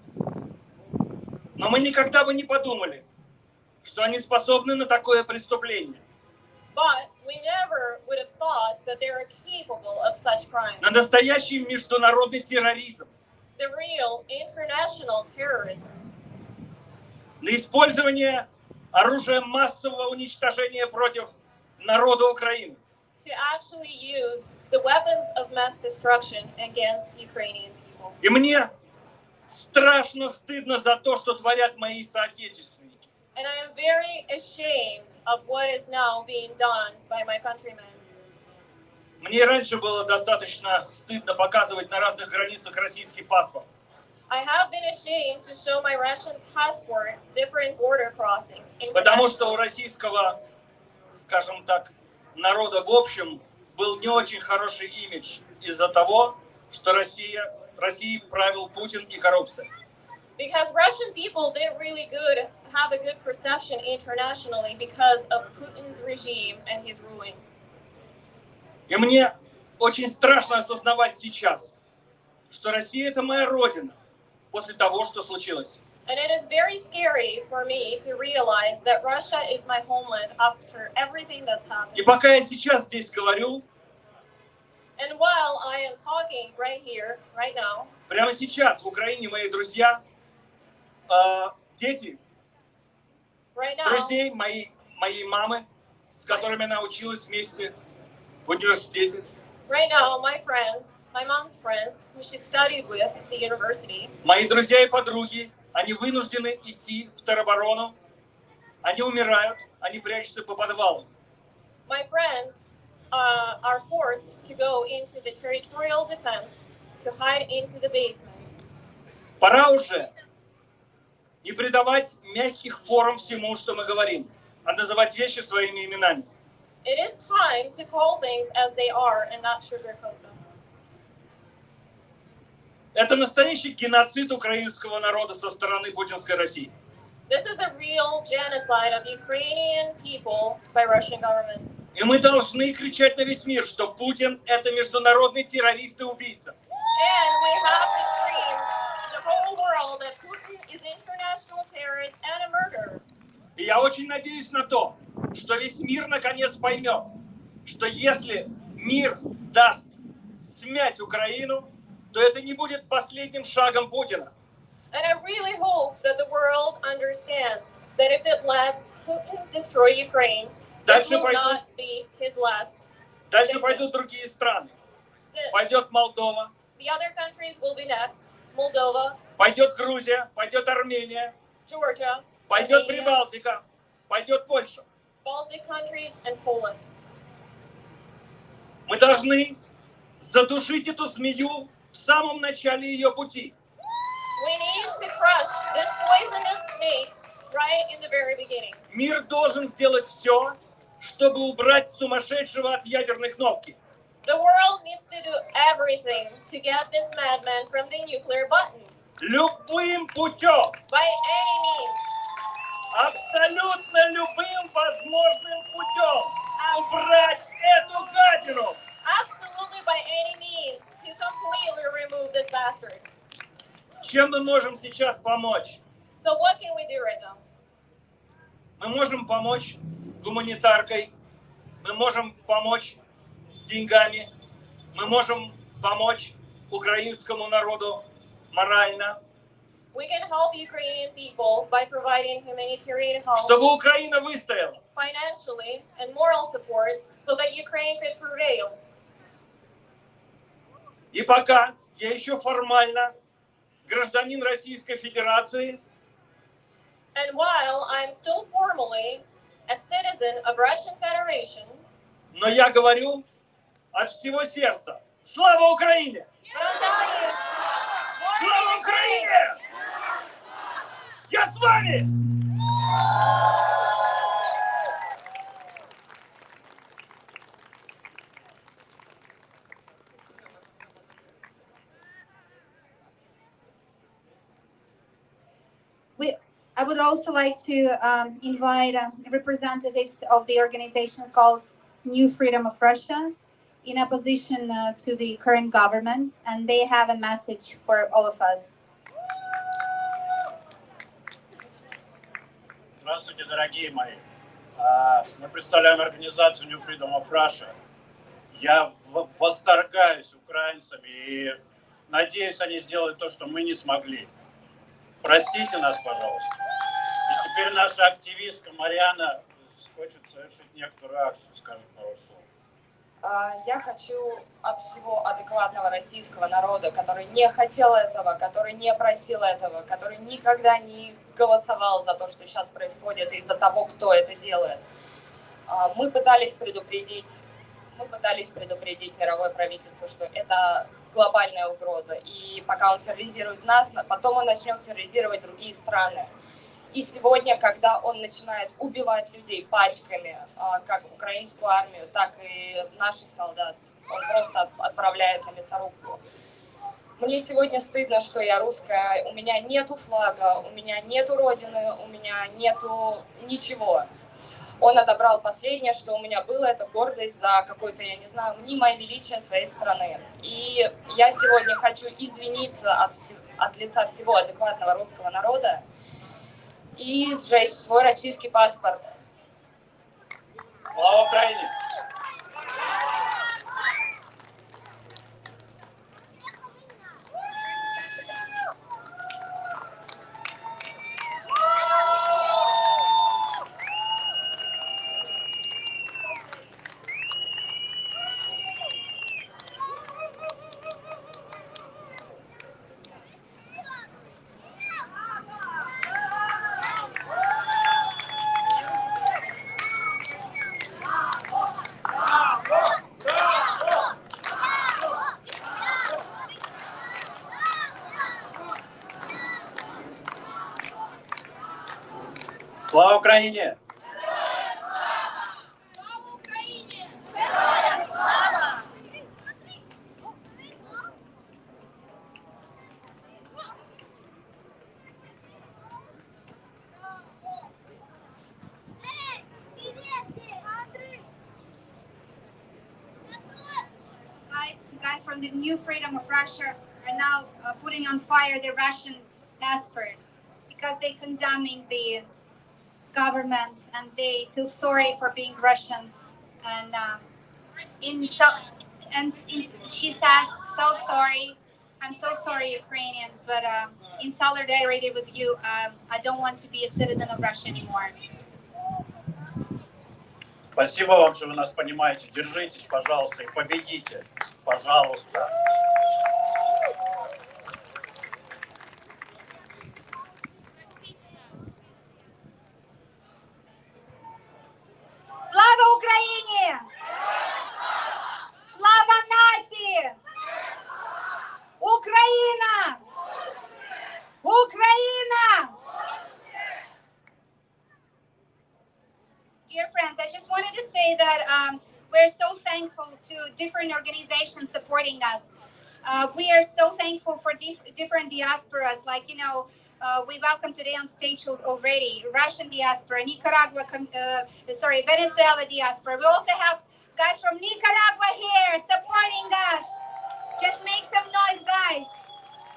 Но мы никогда бы не подумали, что они способны на такое преступление. But we never would have thought that they were capable of such crime. На настоящий международный терроризм. The real international terrorism. На использование оружия массового уничтожения против народа Украины. To actually use the weapons of mass destruction against Ukrainian people. И мне страшно стыдно за то, что творят мои соотечественники. And I am very ashamed of what is now being done by my countrymen. Мне раньше было достаточно стыдно показывать на разных границах российский паспорт. I have been ashamed to show my Russian passport different border crossings. Потому что у российского, скажем так, народа в общем был не очень хороший имидж из-за того, что Россией правил Путин и коррупция. Because Russian people didn't really have a good perception internationally because of Putin's regime and his ruling. И мне очень страшно осознавать сейчас, что Россия — это моя родина после того, что случилось. And it is very scary for me to realize that Russia is my homeland after everything that's happened. И пока я сейчас здесь говорю, And while I am talking right here, right now, прямо сейчас в Украине мои друзья, дети, right now, друзей моей мамы, с которыми она училась вместе в университете. Right now, my friends, my mom's friends, who she studied with at the university. Мои друзья и подруги, они вынуждены идти в тероборону, они умирают, они прячутся по подвалам. My friends are forced to go into the territorial defense, to hide into the basement. Пора уже не придавать мягких форм всему, что мы говорим, а называть вещи своими именами. It is time to call things as they are and not sugarcoat them. Это настоящий геноцид украинского народа со стороны путинской России. This is a real genocide of Ukrainian people by Russian government. И мы должны кричать на весь мир, что Путин — это международный террорист и убийца. And we have to scream to the whole world that Putin is international terrorist and a murderer. И я очень надеюсь на то, что весь мир наконец поймет, что если мир даст смять Украину, то это не будет последним шагом Путина. And I really hope that the world understands that if it lets Putin destroy Ukraine, this will not be his last. Дальше пойдут другие страны. Пойдет Молдова. The other countries will be next. Moldova. Пойдет Грузия, пойдет Армения. Georgia. Пойдет Прибалтика, пойдет Польша. Baltic countries and Poland. Мы должны задушить эту змею в самом начале ее пути. We need to crush this poisonous snake right in the very beginning. Мир должен сделать все, чтобы убрать сумасшедшего от ядерной кнопки. The world needs to do everything to get this madman from the nuclear button. Любым путем. By any means. Абсолютно любым возможным путем. Убрать эту гадину. Absolutely by any means to completely remove this bastard. Чем мы можем сейчас помочь? So what can we do right now? Мы можем помочь гуманитаркой, мы можем помочь деньгами, мы можем помочь украинскому народу морально. We can help Ukrainian people by providing humanitarian help, чтобы Украина выстояла. Financially and moral support, so that Ukraine could prevail. И пока я еще формально гражданин Российской Федерации, and while I'm still formally a citizen of Russian Federation, но я говорю от всего сердца: слава Украине! Слава Украине! Я с вами! I would also like to invite representatives of the organization called New Freedom of Russia in opposition to the current government, and they have a message for all of us. Здравствуйте, дорогие мои. Мы представляем организацию New Freedom of Russia. Я восторгаюсь украинцами и надеюсь, они сделают то, что мы не смогли. Простите нас, пожалуйста. И теперь наша активистка Марьяна хочет совершить некоторую акцию, скажет пару слов. Я хочу от всего адекватного российского народа, который не хотел этого, который не просил этого, который никогда не голосовал за то, что сейчас происходит, и за того, кто это делает. Мы пытались предупредить мировое правительство, что это глобальная угроза. И пока он терроризирует нас, потом он начнет терроризировать другие страны. И сегодня, когда он начинает убивать людей пачками, как украинскую армию, так и наших солдат, он просто отправляет на мясорубку. Мне сегодня стыдно, что я русская, у меня нету флага, у меня нету родины, у меня нету ничего. Он отобрал последнее, что у меня было, это гордость за какое-то, я не знаю, мнимое величие своей страны. И я сегодня хочу извиниться от лица всего адекватного русского народа и сжечь свой российский паспорт. Слава Украине! Слава Украине! Guys from the New Freedom of Russia are now putting on fire the Russian passport because they condemning the government and they feel sorry for being Russians. And she says, "So sorry. I'm so sorry, Ukrainians, but in solidarity with you, I don't want to be a citizen of Russia anymore. Спасибо вам, что вы нас понимаете. Держитесь, пожалуйста, и победите. Пожалуйста. Слава Україні! Слава нації! Україна! Україна! Dear friends, I just wanted to say that we're so thankful to different organizations supporting us. We are so thankful for different diasporas, like, we welcome today on stage already Russian diaspora, Venezuela diaspora. We also have guys from Nicaragua here supporting us. Just make some noise, guys.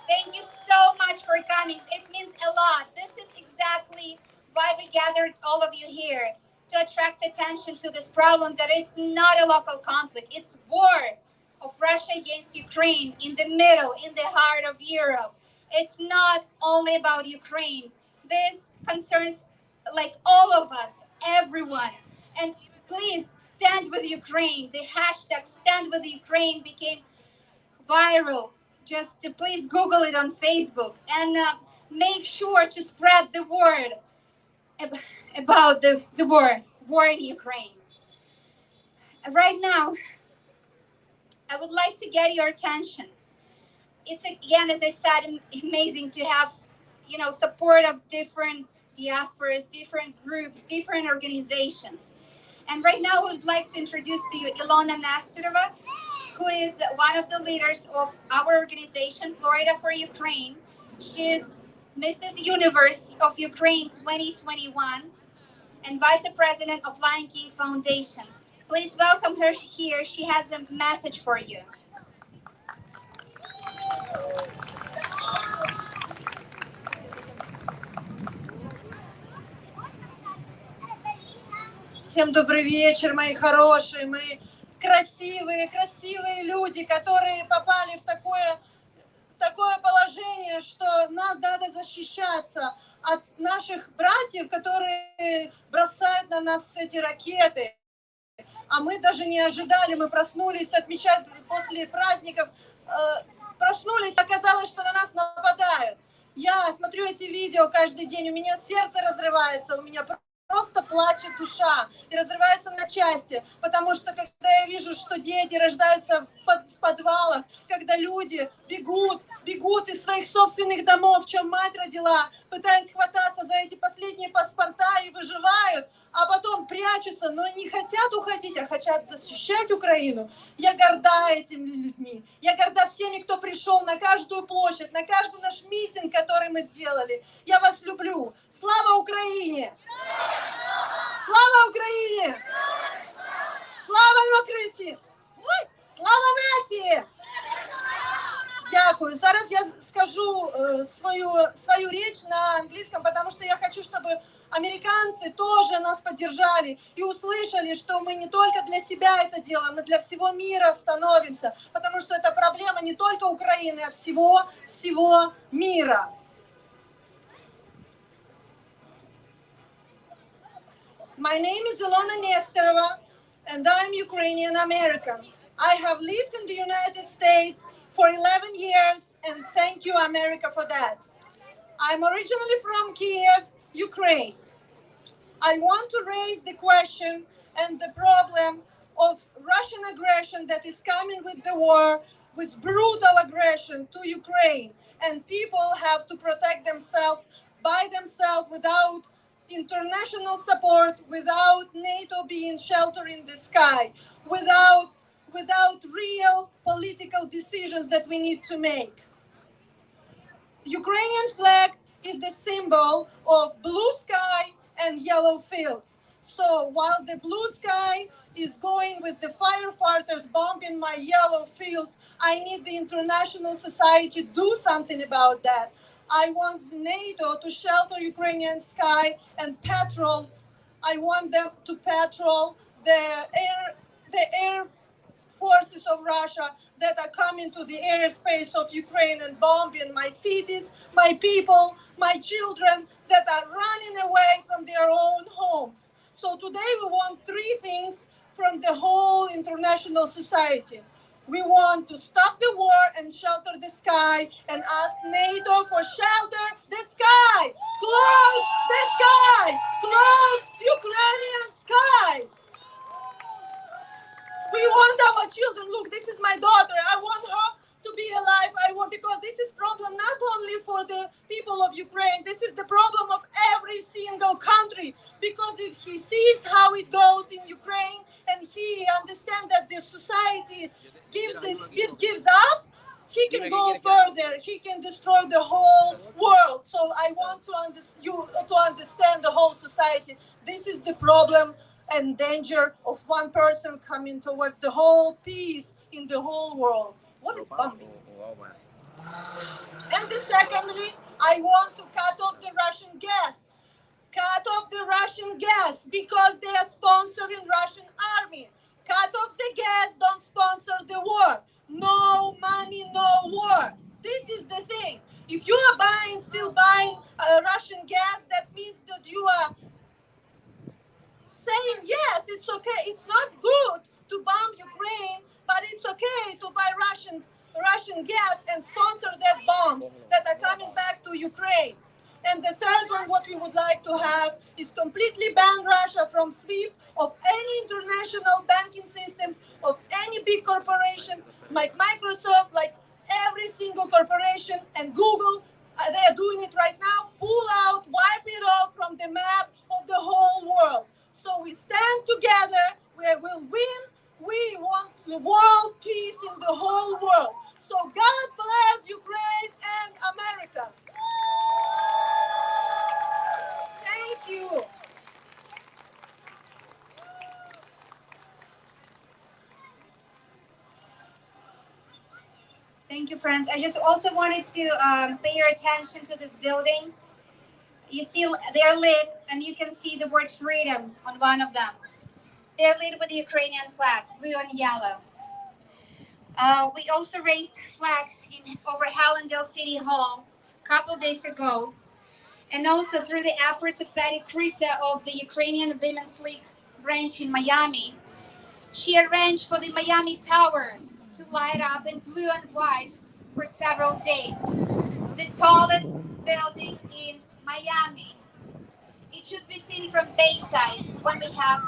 Thank you so much for coming. It means a lot. This is exactly why we gathered all of you here, to attract attention to this problem, that it's not a local conflict. It's war of Russia against Ukraine in the middle, in the heart of Europe. It's not only about Ukraine. This concerns like all of us, everyone. And please stand with Ukraine. The hashtag Stand with Ukraine became viral. Just please Google it on Facebook and make sure to spread the word about the war in Ukraine. Right now, I would like to get your attention. It's, again, as I said, amazing to have, support of different diasporas, different groups, different organizations. And right now, I would like to introduce to you Ilona Nesterova, who is one of the leaders of our organization, Florida for Ukraine. She is Mrs. Universe of Ukraine 2021 and Vice President of Lion King Foundation. Please welcome her here. She has a message for you. Всем добрый вечер, мои хорошие, мои красивые люди, которые попали в такое положение, что нам надо защищаться от наших братьев, которые бросают на нас эти ракеты. А мы даже не ожидали, мы проснулись отмечать после праздников, проснулись, оказалось, что на нас нападают. Я смотрю эти видео каждый день, у меня сердце разрывается, у меня просто плачет душа и разрывается на части, потому что когда я вижу, что дети рождаются в подвалах, когда люди бегут из своих собственных домов, в чем мать родила, пытаясь хвататься за эти последние паспорта и выживают, а потом прячутся, но не хотят уходить, а хотят защищать Украину. Я горда этими людьми, я горда всеми, кто пришел на каждую площадь, на каждый наш митинг, который мы сделали. Я вас люблю. Слава Украине! Слава Україні! Слава Україні! Слава нації! Дякую. Зараз я скажу свою речь на английском, потому что я хочу, чтобы американцы тоже нас поддержали и услышали, что мы не только для себя это делаем, мы для всего мира становимся, потому что это проблема не только Украины, а всего мира. My name is Ilona Nesterova, and I'm Ukrainian American. I have lived in the United States for 11 years, and thank you, America, for that. I'm originally from Kiev, Ukraine. I want to raise the question and the problem of Russian aggression that is coming with the war, with brutal aggression to Ukraine, and people have to protect themselves by themselves without international support, without NATO being shelter in the sky, without real political decisions that we need to make. Ukrainian flag is the symbol of blue sky and yellow fields. So while the blue sky is going with the firefighters bombing my yellow fields, I need the international society to do something about that. I want NATO to shelter Ukrainian sky and patrols. I want them to patrol the air forces of Russia that are coming to the airspace of Ukraine and bombing my cities, my people, my children that are running away from their own homes. So today we want three things from the whole international society. We want to stop the war and shelter the sky and ask NATO for shelter the sky. Close the sky. Close Ukrainian sky. We want our children. Look, this is my daughter. I want her to be alive. Because this is problem not only for the people of Ukraine. This is the problem of every single country. Because if he sees how it goes in Ukraine and he understands that the society gives up, he can go further. He can destroy the whole world. So I want you to understand the whole society. This is the problem and danger of one person coming towards the whole peace in the whole world. What is bombing? And secondly, I want to cut off the Russian gas. Cut off the Russian gas because they are sponsoring Russian army. Cut off the gas, don't sponsor the war. No money, no war. This is the thing. If you are still buying Russian gas, that means that you are saying, yes, it's okay. It's not good to bomb Ukraine, but it's okay to buy Russian gas and sponsor that bombs that are coming back to Ukraine. And the third one, what we would like to have is completely ban Russia from SWIFT, of any international banking systems, of any big corporations like Microsoft, like every single corporation and Google. They are doing it right now. Pull out, wipe it off from the map of the whole world. So we stand together. We will win. We want the world peace in the whole world. So God bless Ukraine and America. Thank you. Thank you, friends. I just also wanted to pay your attention to these buildings. You see, they're lit, and you can see the word freedom on one of them. They're lit with the Ukrainian flag, blue and yellow. We also raised flag over Hallandale City Hall a couple days ago, and also through the efforts of Patty Krisa of the Ukrainian Women's League branch in Miami. She arranged for the Miami Tower to light up in blue and white for several days. The tallest building in Miami. It should be seen from Bayside when we have